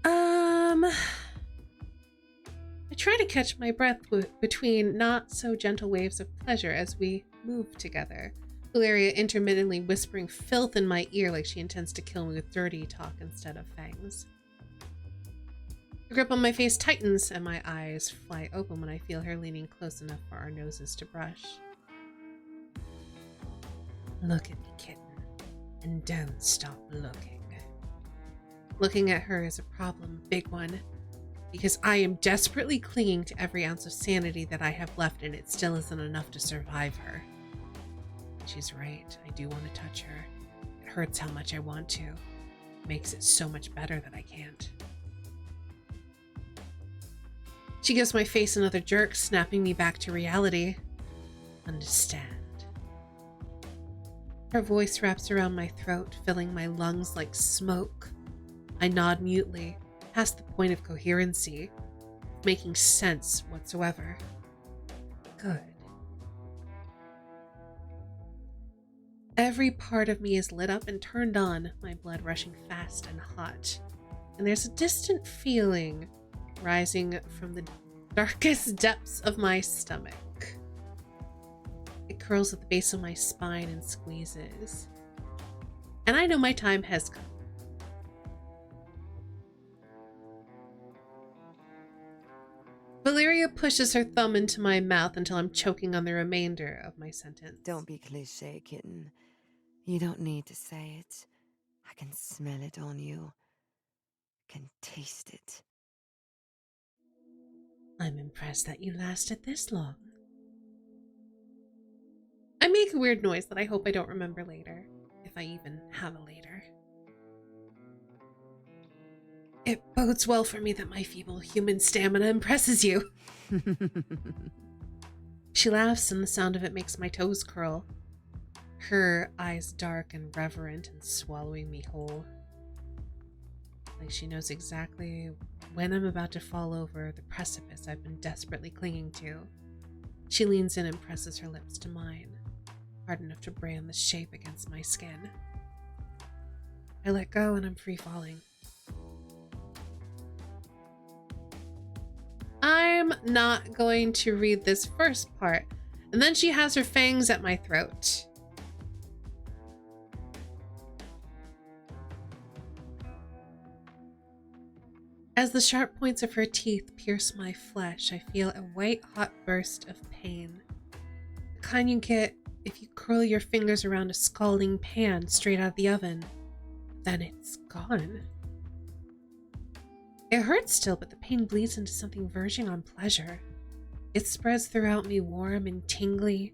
I try to catch my breath between not so gentle waves of pleasure as we move together. Valeria intermittently whispering filth in my ear like she intends to kill me with dirty talk instead of fangs. The grip on my face tightens and my eyes fly open when I feel her leaning close enough for our noses to brush. Look at me, kitten, and don't stop looking. Looking at her is a problem, big one, because I am desperately clinging to every ounce of sanity that I have left and it still isn't enough to survive her. she's right. I do want to touch her. It hurts how much I want to. It makes it so much better that I can't. She gives my face another jerk, snapping me back to reality. Understand. Her voice wraps around my throat, filling my lungs like smoke. I nod mutely, past the point of coherency, making sense whatsoever. Good. Every part of me is lit up and turned on, my blood rushing fast and hot. And there's a distant feeling rising from the darkest depths of my stomach. It curls at the base of my spine and squeezes. And I know my time has come. Valeria pushes her thumb into my mouth until I'm choking on the remainder of my sentence. Don't be cliché, kitten. You don't need to say it. I can smell it on you. Can taste it. I'm impressed that you lasted this long. I make a weird noise that I hope I don't remember later, if I even have a later. It bodes well for me that my feeble human stamina impresses you. She laughs and the sound of it makes my toes curl. Her eyes dark and reverent and swallowing me whole. Like she knows exactly when I'm about to fall over the precipice I've been desperately clinging to. She leans in and presses her lips to mine, hard enough to brand the shape against my skin. I let go and I'm free falling. I'm not going to read this first part. And then she has her fangs at my throat. As the sharp points of her teeth pierce my flesh, I feel a white-hot burst of pain. The kind you get if you curl your fingers around a scalding pan straight out of the oven. Then it's gone. It hurts still, but the pain bleeds into something verging on pleasure. It spreads throughout me warm and tingly,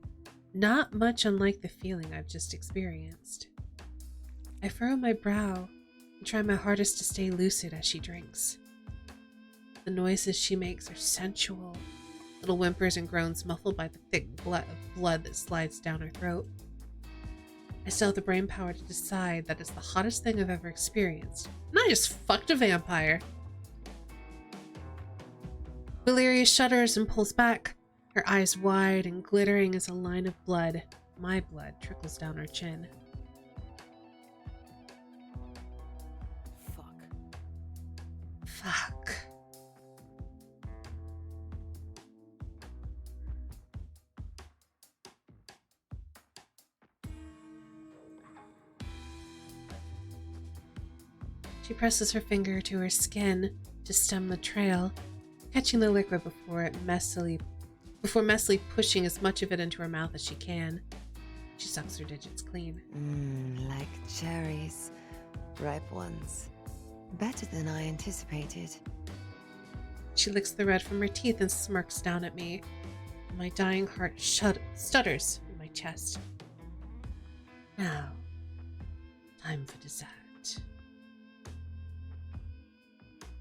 not much unlike the feeling I've just experienced. I furrow my brow and try my hardest to stay lucid as she drinks. The noises she makes are sensual, little whimpers and groans muffled by the thick glut of blood that slides down her throat. I still have the brain power to decide that it's the hottest thing I've ever experienced, and I just fucked a vampire. Valeria shudders and pulls back, her eyes wide and glittering as a line of blood, my blood, trickles down her chin. Fuck. She presses her finger to her skin to stem the trail, catching the liquid before messily pushing as much of it into her mouth as she can. She sucks her digits clean. Like cherries. Ripe ones. Better than I anticipated. She licks the red from her teeth and smirks down at me. My dying heart stutters in my chest. Now, time for dessert.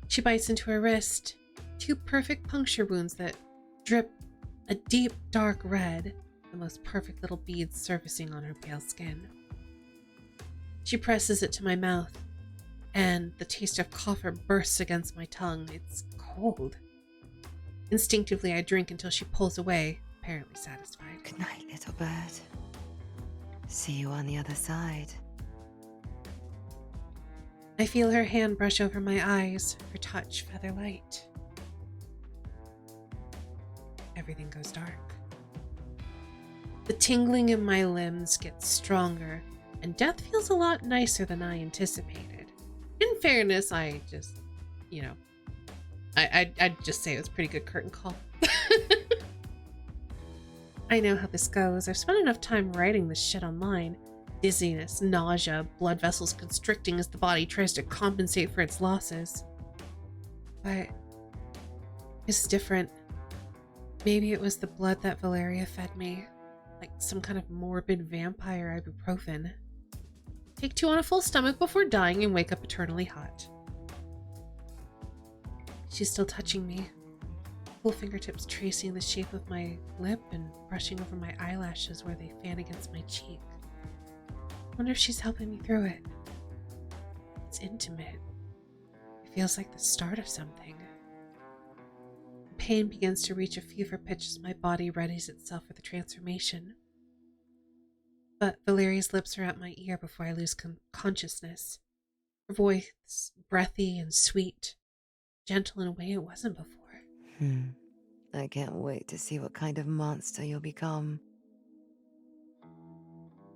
She bites into her wrist. 2 perfect puncture wounds that drip a deep, dark red, the most perfect little beads surfacing on her pale skin. She presses it to my mouth, and the taste of copper bursts against my tongue. It's cold. Instinctively, I drink until she pulls away, apparently satisfied. Good night, little bird. See you on the other side. I feel her hand brush over my eyes, her touch feather light. Everything goes dark. The tingling in my limbs gets stronger, and death feels a lot nicer than I anticipated. In fairness, I just, I'd just say it was a pretty good curtain call. I know how this goes. I've spent enough time writing this shit online. Dizziness, nausea, blood vessels constricting as the body tries to compensate for its losses. But it's different. Maybe it was the blood that Valeria fed me. like some kind of morbid vampire ibuprofen. Take 2 on a full stomach before dying and wake up eternally hot. She's still touching me. Cool fingertips tracing the shape of my lip and brushing over my eyelashes where they fan against my cheek. I wonder if she's helping me through it. It's intimate. It feels like the start of something. The pain begins to reach a fever pitch as my body readies itself for the transformation. But Valeria's lips are at my ear before I lose consciousness. Her voice breathy and sweet, gentle in a way it wasn't before. I can't wait to see what kind of monster you'll become.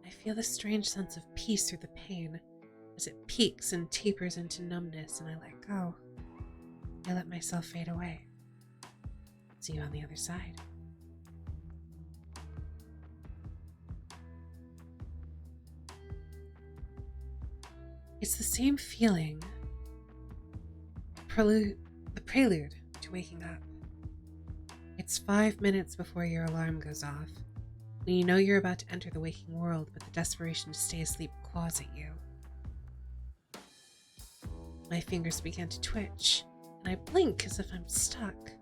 I feel this strange sense of peace through the pain as it peaks and tapers into numbness, and I let go. I let myself fade away. See you on the other side. It's the same feeling. The prelude to waking up. It's 5 minutes before your alarm goes off, when you know you're about to enter the waking world, but the desperation to stay asleep claws at you. My fingers begin to twitch, and I blink as if I'm stuck,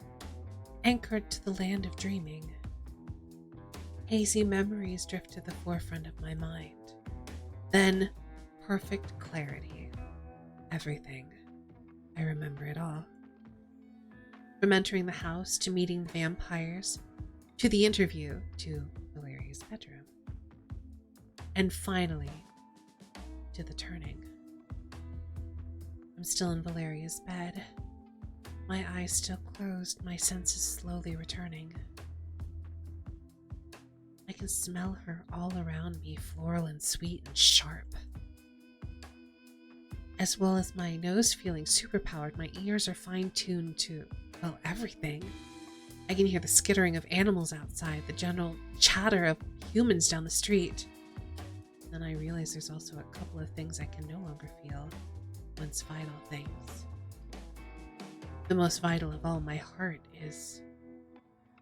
anchored to the land of dreaming. Hazy memories drift to the forefront of my mind. Then, perfect clarity. Everything. I remember it all. From entering the house, to meeting the vampires, to the interview, to Valeria's bedroom. And finally, to the turning. I'm still in Valeria's bed. My eyes still closed, my senses slowly returning. I can smell her all around me, floral and sweet and sharp. As well as my nose feeling superpowered, my ears are fine-tuned to, well, everything. I can hear the skittering of animals outside, the general chatter of humans down the street. Then I realize there's also a couple of things I can no longer feel, once vital things. The most vital of all, my heart is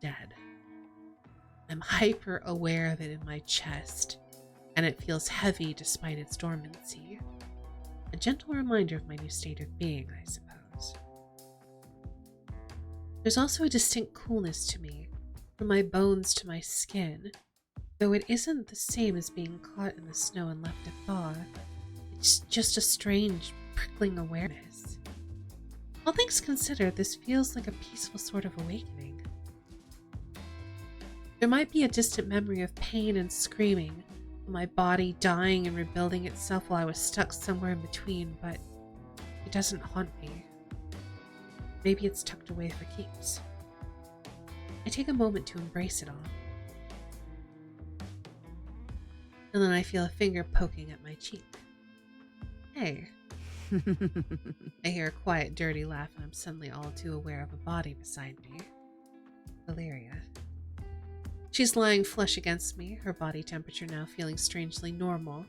dead. I'm hyper aware of it in my chest, and it feels heavy despite its dormancy. A gentle reminder of my new state of being, I suppose. There's also a distinct coolness to me, from my bones to my skin, though it isn't the same as being caught in the snow and left to thaw. It's just a strange, prickling awareness. All things considered, this feels like a peaceful sort of awakening. There might be a distant memory of pain and screaming, my body dying and rebuilding itself while I was stuck somewhere in between, but it doesn't haunt me. Maybe it's tucked away for keeps. I take a moment to embrace it all. And then I feel a finger poking at my cheek. Hey. I hear a quiet, dirty laugh, and I'm suddenly all too aware of a body beside me. Valeria. She's lying flush against me, her body temperature now feeling strangely normal,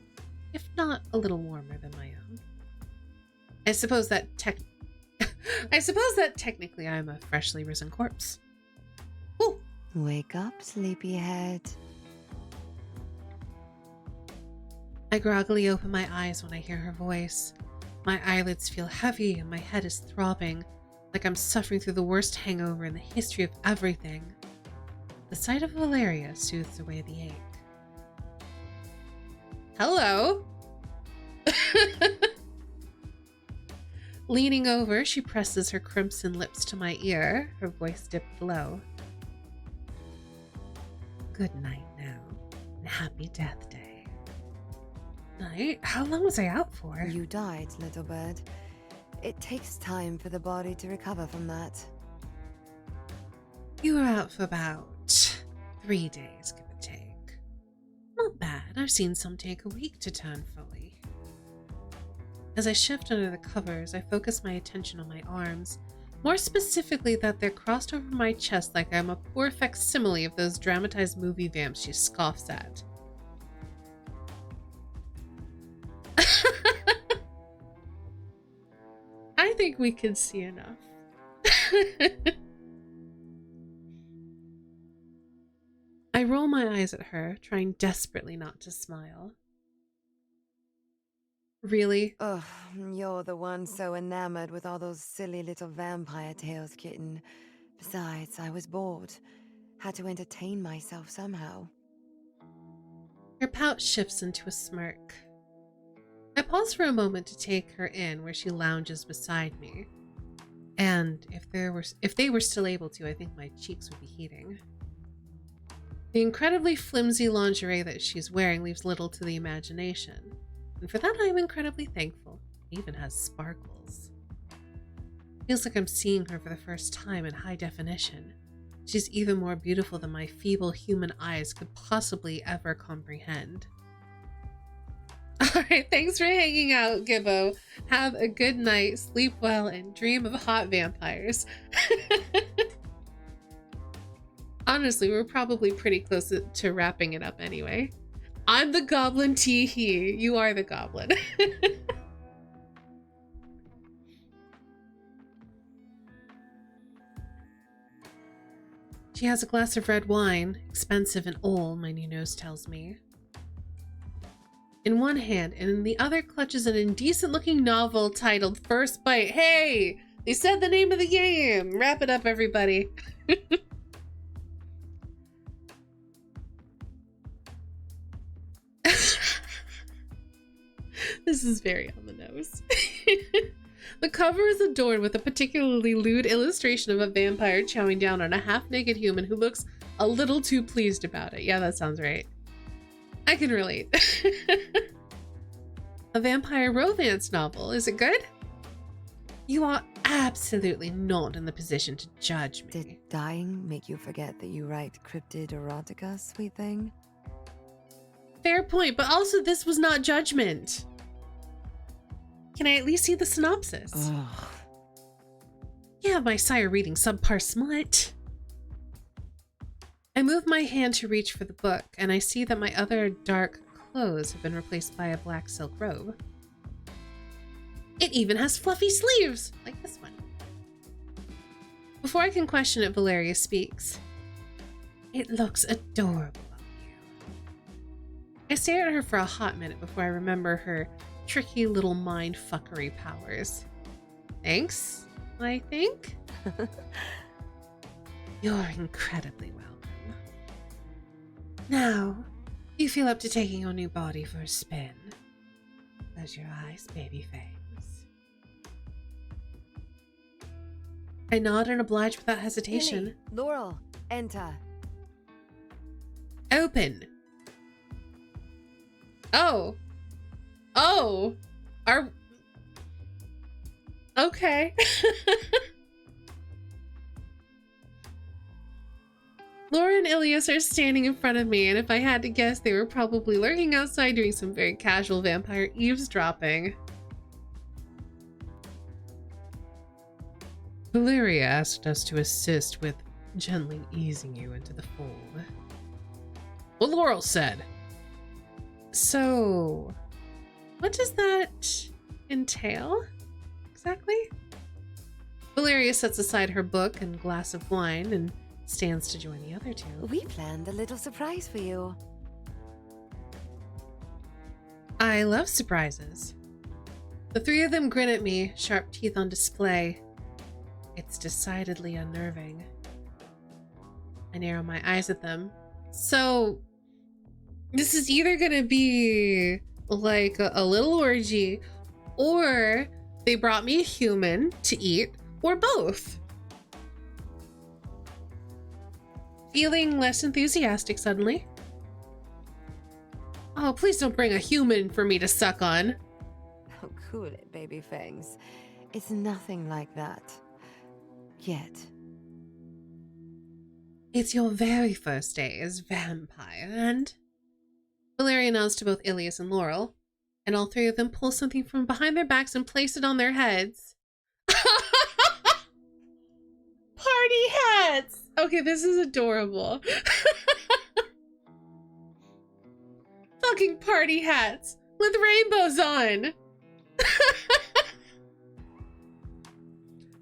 if not a little warmer than my own. I suppose that technically I'm a freshly risen corpse. Ooh. Wake up, sleepyhead. I groggily open my eyes when I hear her voice. My eyelids feel heavy and my head is throbbing, like I'm suffering through the worst hangover in the history of everything. The sight of Valeria soothes away the ache. Hello! Leaning over, she presses her crimson lips to my ear, her voice dipped low. Good night now, and happy Death Day. Night? How long was I out for? You died, little bird. It takes time for the body to recover from that. You were out for about 3 days, give or take. Not bad. I've seen some take a week to turn fully. As I shift under the covers, I focus my attention on my arms, more specifically that they're crossed over my chest like I'm a poor facsimile of those dramatized movie vamps she scoffs at. I think we can see enough. I roll my eyes at her, trying desperately not to smile. Really? Ugh, you're the one so enamored with all those silly little vampire tales, kitten. Besides, I was bored. Had to entertain myself somehow. Her pout shifts into a smirk. I pause for a moment to take her in where she lounges beside me. And if they were still able to, I think my cheeks would be heating. The incredibly flimsy lingerie that she's wearing leaves little to the imagination. And for that I am incredibly thankful. It even has sparkles. Feels like I'm seeing her for the first time in high definition. She's even more beautiful than my feeble human eyes could possibly ever comprehend. Alright, thanks for hanging out, Gibbo. Have a good night, sleep well, and dream of hot vampires. Honestly, we're probably pretty close to wrapping it up anyway. I'm the goblin, tee-hee. You are the goblin. She has a glass of red wine, expensive and old, my new nose tells me. In one hand, and in the other clutches an indecent-looking novel titled First Bite. Hey! They said the name of the game! Wrap it up, everybody. This is very on the nose. The cover is adorned with a particularly lewd illustration of a vampire chowing down on a half-naked human who looks a little too pleased about it. Yeah, that sounds right. I can relate. A vampire romance novel. Is it good? You are absolutely not in the position to judge me. Did dying make you forget that you write cryptid erotica, sweet thing? Fair point, but also this was not judgment. Can I at least see the synopsis? Ugh. Yeah, my sire reading subpar smut. I move my hand to reach for the book, and I see that my other dark clothes have been replaced by a black silk robe. It even has fluffy sleeves, like this one. Before I can question it, Valeria speaks. It looks adorable on you. I stare at her for a hot minute before I remember her tricky little mind fuckery powers. Thanks, I think. You're incredibly welcome. Now, you feel up to taking your new body for a spin. Close your eyes, baby fangs. I nod and oblige without hesitation. Lily, Laurel, enter. Open. Oh. Oh. Okay. Laura and Ilias are standing in front of me, and if I had to guess, they were probably lurking outside doing some very casual vampire eavesdropping. Valeria asked us to assist with gently easing you into the fold. What Laurel said. So, what does that entail exactly? Valeria sets aside her book and glass of wine and stands to join the other two. We planned a little surprise for you. I love surprises. The three of them grin at me, sharp teeth on display. It's decidedly unnerving. I narrow my eyes at them. So, this is either gonna be like a little orgy, or they brought me a human to eat, or both. Feeling less enthusiastic suddenly. Oh, please don't bring a human for me to suck on. Oh, cool it, baby fangs. It's nothing like that. Yet. It's your very first day as vampire, and... Valeria nods to both Ilias and Laurel, and all three of them pull something from behind their backs and place it on their heads. Party hats! Okay, this is adorable. Fucking party hats with rainbows on.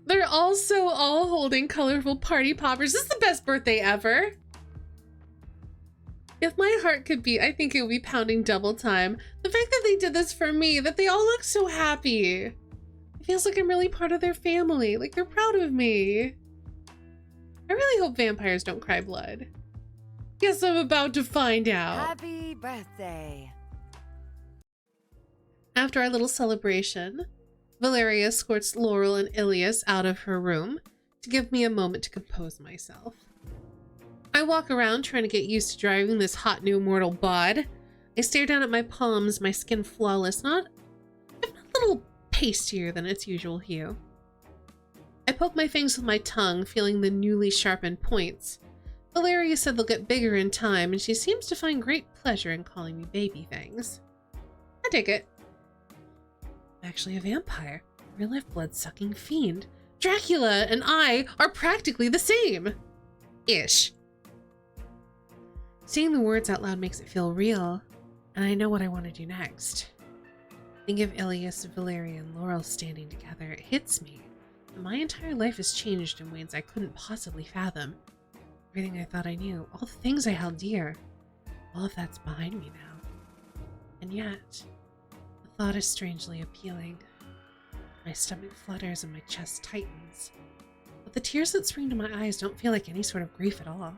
They're also all holding colorful party poppers. This is the best birthday ever. If my heart could beat, I think it would be pounding double time. The fact that they did this for me, that they all look so happy. It feels like I'm really part of their family, like they're proud of me. I really hope vampires don't cry blood. Guess I'm about to find out. Happy birthday. After our little celebration, Valeria escorts Laurel and Ilias out of her room to give me a moment to compose myself. I walk around trying to get used to driving this hot new mortal bod. I stare down at my palms, my skin flawless, not a little pastier than its usual hue. I poke my fangs with my tongue, feeling the newly sharpened points. Valeria said they'll get bigger in time, and she seems to find great pleasure in calling me baby fangs. I dig it. I'm actually a vampire, real-life blood-sucking fiend. Dracula and I are practically the same. Ish. Saying the words out loud makes it feel real, and I know what I want to do next. Think of Ilias, Valeria, and Laurel standing together. It hits me. My entire life has changed in ways I couldn't possibly fathom. Everything I thought I knew, all the things I held dear, all of that's behind me now. And yet, the thought is strangely appealing. My stomach flutters and my chest tightens. But the tears that spring to my eyes don't feel like any sort of grief at all.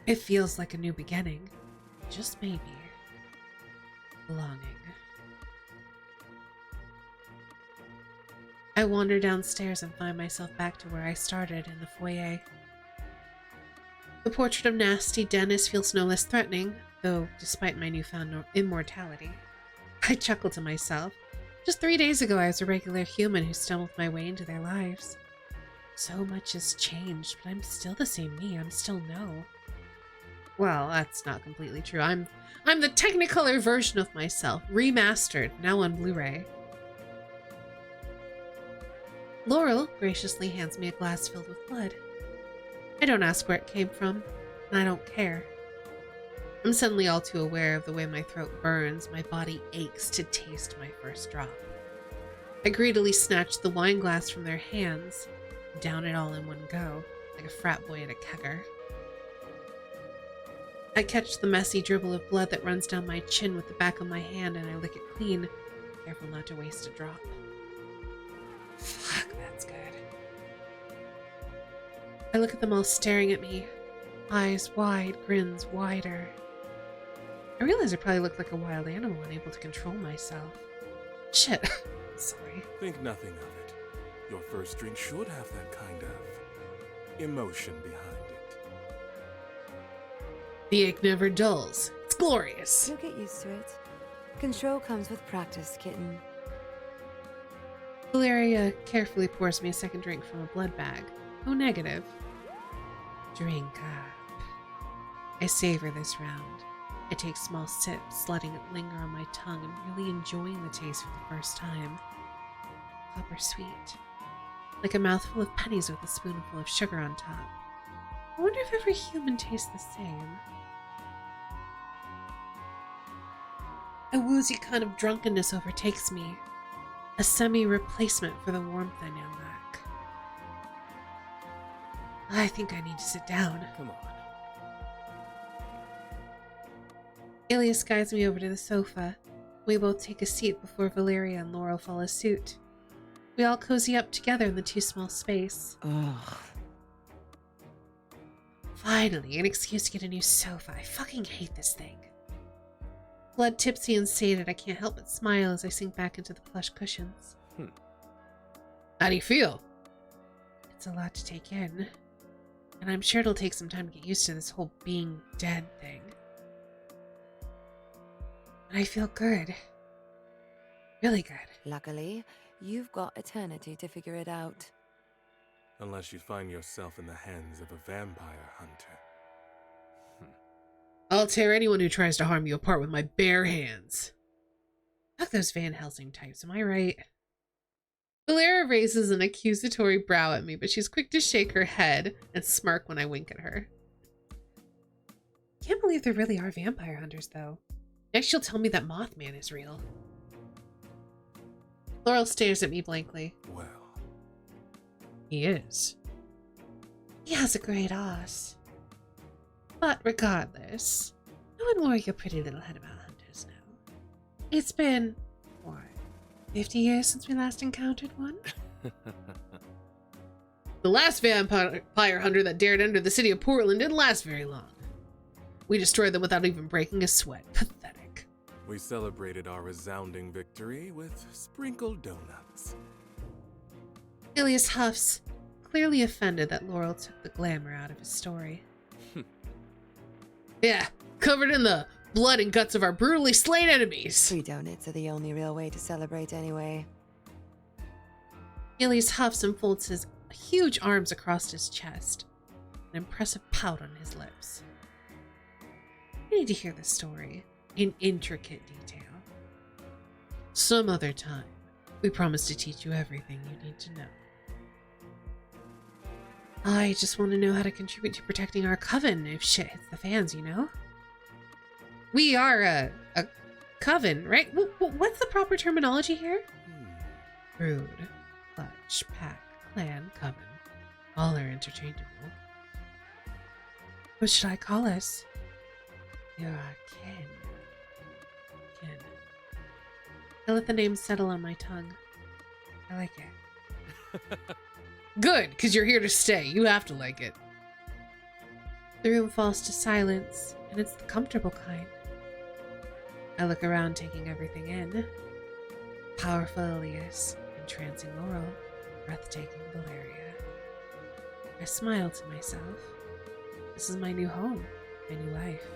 It feels like a new beginning. Just maybe. Belonging. I wander downstairs and find myself back to where I started, in the foyer. The portrait of nasty Dennis feels no less threatening, though despite my newfound immortality. I chuckle to myself. Just 3 days ago I was a regular human who stumbled my way into their lives. So much has changed, but I'm still the same me. I'm still No. Well, that's not completely true. I'm the Technicolor version of myself, remastered, now on Blu-ray. Laurel graciously hands me a glass filled with blood. I don't ask where it came from, and I don't care. I'm suddenly all too aware of the way my throat burns, my body aches to taste my first drop. I greedily snatch the wine glass from their hands, and down it all in one go, like a frat boy at a kegger. I catch the messy dribble of blood that runs down my chin with the back of my hand, and I lick it clean, careful not to waste a drop. Fuck, that's good. I look at them all staring at me, eyes wide, grins wider. I realize I probably look like a wild animal, unable to control myself. Shit. Sorry. Think nothing of it. Your first drink should have that kind of emotion behind it. The ache never dulls. It's glorious. You'll get used to it. Control comes with practice, kitten. Valeria carefully pours me a second drink from a blood bag. Oh, negative. Drink up. I savor this round. I take small sips, letting it linger on my tongue and really enjoying the taste for the first time. Copper sweet. Like a mouthful of pennies with a spoonful of sugar on top. I wonder if every human tastes the same. A woozy kind of drunkenness overtakes me. A semi-replacement for the warmth I now lack. I think I need to sit down. Come on. Ilias guides me over to the sofa. We both take a seat before Valeria and Laurel follow suit. We all cozy up together in the too small space. Ugh. Finally, an excuse to get a new sofa. I fucking hate this thing. Blood tipsy and sated, I can't help but smile as I sink back into the plush cushions. How do you feel? It's a lot to take in. And I'm sure it'll take some time to get used to this whole being dead thing. But I feel good. Really good. Luckily, you've got eternity to figure it out. Unless you find yourself in the hands of a vampire hunter. I'll tear anyone who tries to harm you apart with my bare hands. Fuck those Van Helsing types, am I right? Valeria raises an accusatory brow at me, but she's quick to shake her head and smirk when I wink at her. Can't believe there really are vampire hunters, though. Next she'll tell me that Mothman is real. Laurel stares at me blankly. Well, He is. He has a great ass. But regardless, I wouldn't worry your pretty little head about hunters now. It's been, what, 50 years since we last encountered one? The last vampire hunter that dared enter the city of Portland didn't last very long. We destroyed them without even breaking a sweat. Pathetic. We celebrated our resounding victory with sprinkled donuts. Ilias huffs, clearly offended that Laurel took the glamour out of his story. Yeah, covered in the blood and guts of our brutally slain enemies. Free donuts are the only real way to celebrate anyway. Ilias huffs and folds his huge arms across his chest, an impressive pout on his lips. I need to hear the story in intricate detail. Some other time, we promise to teach you everything you need to know. I just want to know how to contribute to protecting our coven if shit hits the fans, you know? We are a coven, right? What's the proper terminology here? Brood, clutch, pack, clan, coven. All are interchangeable. What should I call us? You're our kin. Kin. I let the name settle on my tongue. I like it. Good, because you're here to stay. You have to like it. The room falls to silence, and it's the comfortable kind. I look around, taking everything in. Powerful Ilias, entrancing Laurel, breathtaking Valeria. I smile to myself. This is my new home, my new life,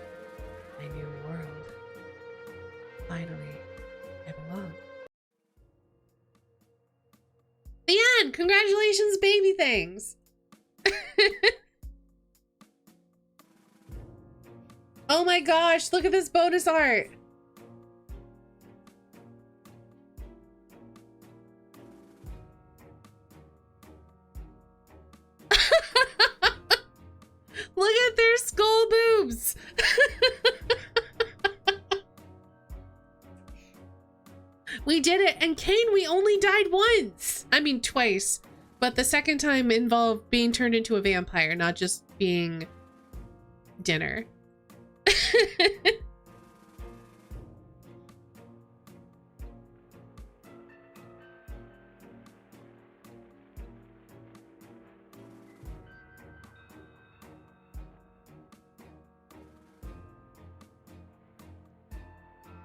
my new world. Finally, I belong. The end! Congratulations, baby things! Oh my gosh, look at this bonus art! Look at their skull boobs! We did it, and Kane, we only died once! I mean, twice. But the second time involved being turned into a vampire, not just being dinner.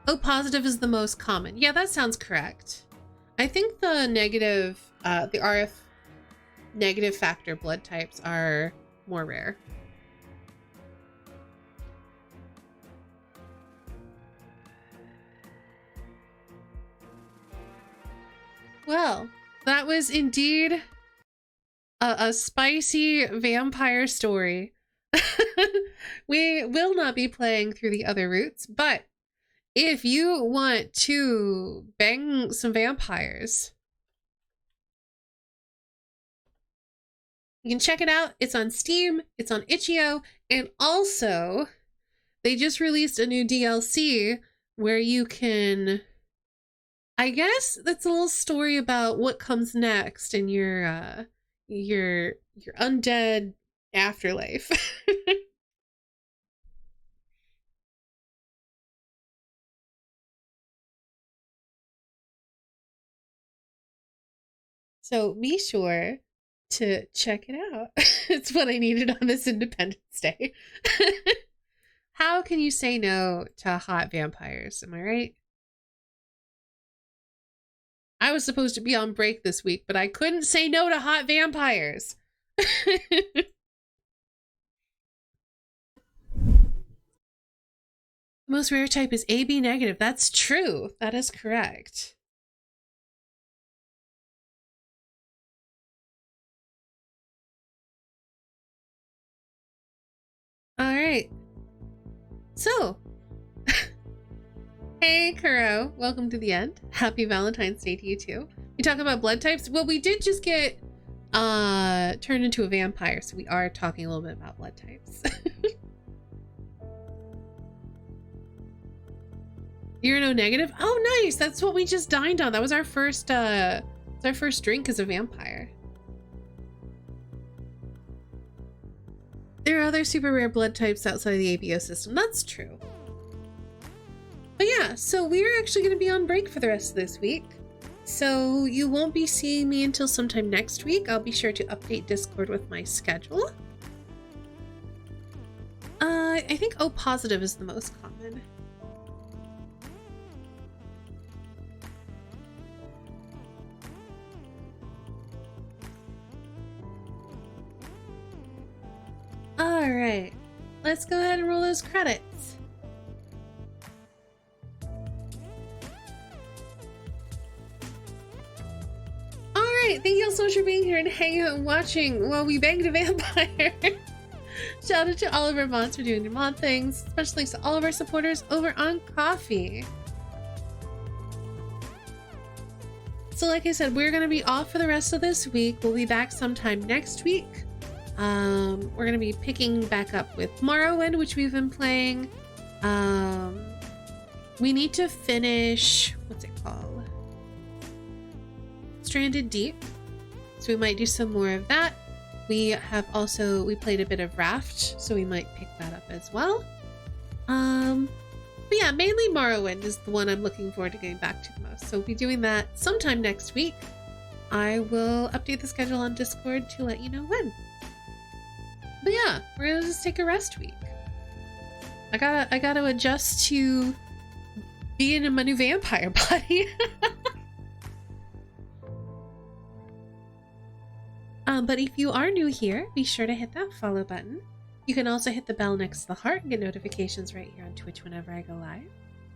Oh, positive is the most common. Yeah, that sounds correct. I think the negative, the RF negative factor blood types are more rare. Well, that was indeed a spicy vampire story. We will not be playing through the other routes, but if you want to bang some vampires, you can check it out. It's on Steam, it's on itch.io, and also they just released a new DLC where you can, I guess that's a little story about what comes next in your undead afterlife. So be sure to check it out. It's what I needed on this Independence Day. How can you say no to hot vampires? Am I right? I was supposed to be on break this week, but I couldn't say no to hot vampires. Most rare type is AB negative. That's true. That is correct. All right. So, hey, Kuro. Welcome to the end. Happy Valentine's Day to you too. We talk about blood types. Well, we did just get turned into a vampire, so we are talking a little bit about blood types. You're no negative? Oh, nice. That's what we just dined on. That was our first drink as a vampire. There are other super rare blood types outside of the ABO system. That's true. But yeah, so we're actually going to be on break for the rest of this week. So you won't be seeing me until sometime next week. I'll be sure to update Discord with my schedule. I think O positive is the most common. All right, let's go ahead and roll those credits. All right, thank you all so much for being here and hanging out and watching while we banged a vampire. Shout out to all of our mods for doing their mod things. Special thanks to all of our supporters over on Coffee. So like I said, we're going to be off for the rest of this week. We'll be back sometime next week. We're going to be picking back up with Morrowind, which we've been playing. We need to finish, what's it called? Stranded Deep. So we might do some more of that. We played a bit of Raft, so we might pick that up as well. But yeah, mainly Morrowind is the one I'm looking forward to getting back to the most. So we'll be doing that sometime next week. I will update the schedule on Discord to let you know when. But yeah, we're gonna just take a rest week. I gotta adjust to being in my new vampire body. But if you are new here, be sure to hit that follow button. You can also hit the bell next to the heart and get notifications right here on Twitch whenever I go live.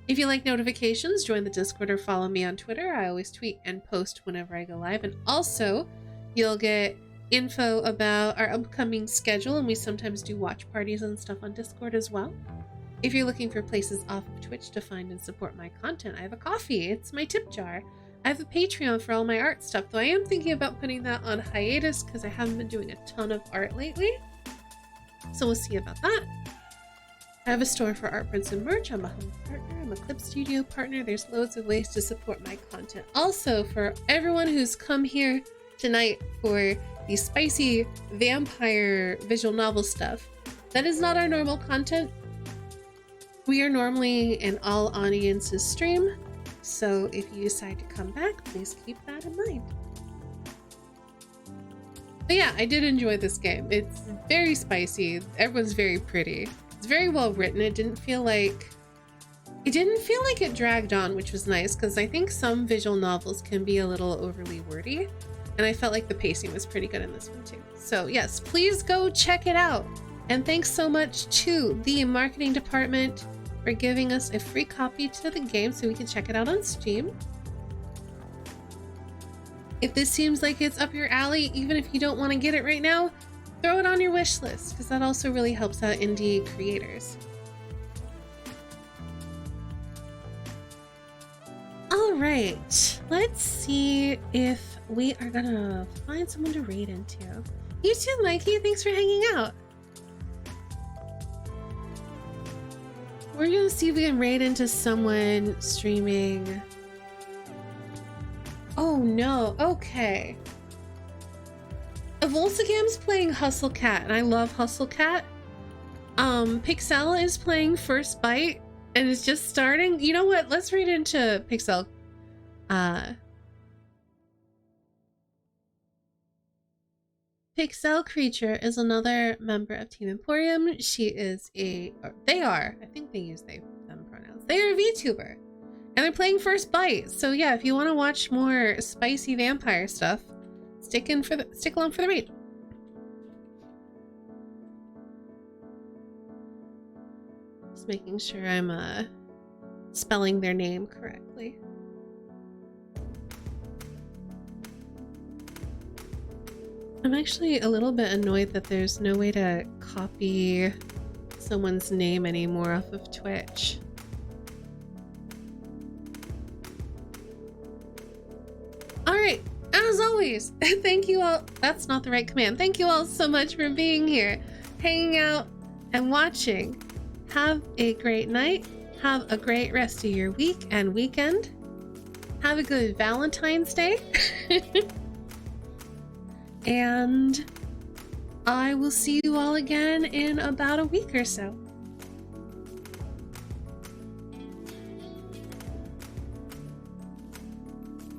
If you like notifications, join the Discord or follow me on Twitter. I always tweet and post whenever I go live. And also, you'll get info about our upcoming schedule, and we sometimes do watch parties and stuff on Discord as well. If you're looking for places off of Twitch to find and support my content, I have a Coffee. It's my tip jar. I have a Patreon for all my art stuff, though I am thinking about putting that on hiatus because I haven't been doing a ton of art lately. So we'll see about that. I have a store for art prints and merch. I'm a home partner. I'm a clip studio partner. There's loads of ways to support my content. Also, for everyone who's come here tonight for the spicy vampire visual novel stuff, that is not our normal content. We are normally an all audiences stream. So if you decide to come back, please keep that in mind. But yeah, I did enjoy this game. It's very spicy. Everyone's very pretty. It's very well written. It didn't feel like it dragged on, which was nice because I think some visual novels can be a little overly wordy, and I felt like the pacing was pretty good in this one too. So yes, please go check it out. And thanks so much to the marketing department for giving us a free copy to the game so we can check it out on Steam. If this seems like it's up your alley, even if you don't want to get it right now, throw it on your wish list because that also really helps out indie creators. All right, let's see if we are gonna find someone to raid into. You too, Mikey. Thanks for hanging out. We're gonna see if we can raid into someone streaming. Oh no, okay. Evolsagam's playing Hustle Cat, and I love Hustle Cat. Pixel is playing First Bite, and it's just starting. You know what? Let's raid into Pixel. Pixel Creature is another member of Team Emporium. She is I think they use they, them pronouns. They are a VTuber. And they're playing First Bite. So yeah, if you want to watch more spicy vampire stuff, stick along for the raid. Just making sure I'm spelling their name correctly. I'm actually a little bit annoyed that there's no way to copy someone's name anymore off of Twitch. Alright, as always, thank you all. That's not the right command. Thank you all so much for being here, hanging out, and watching. Have a great night. Have a great rest of your week and weekend. Have a good Valentine's Day. And I will see you all again in about a week or so.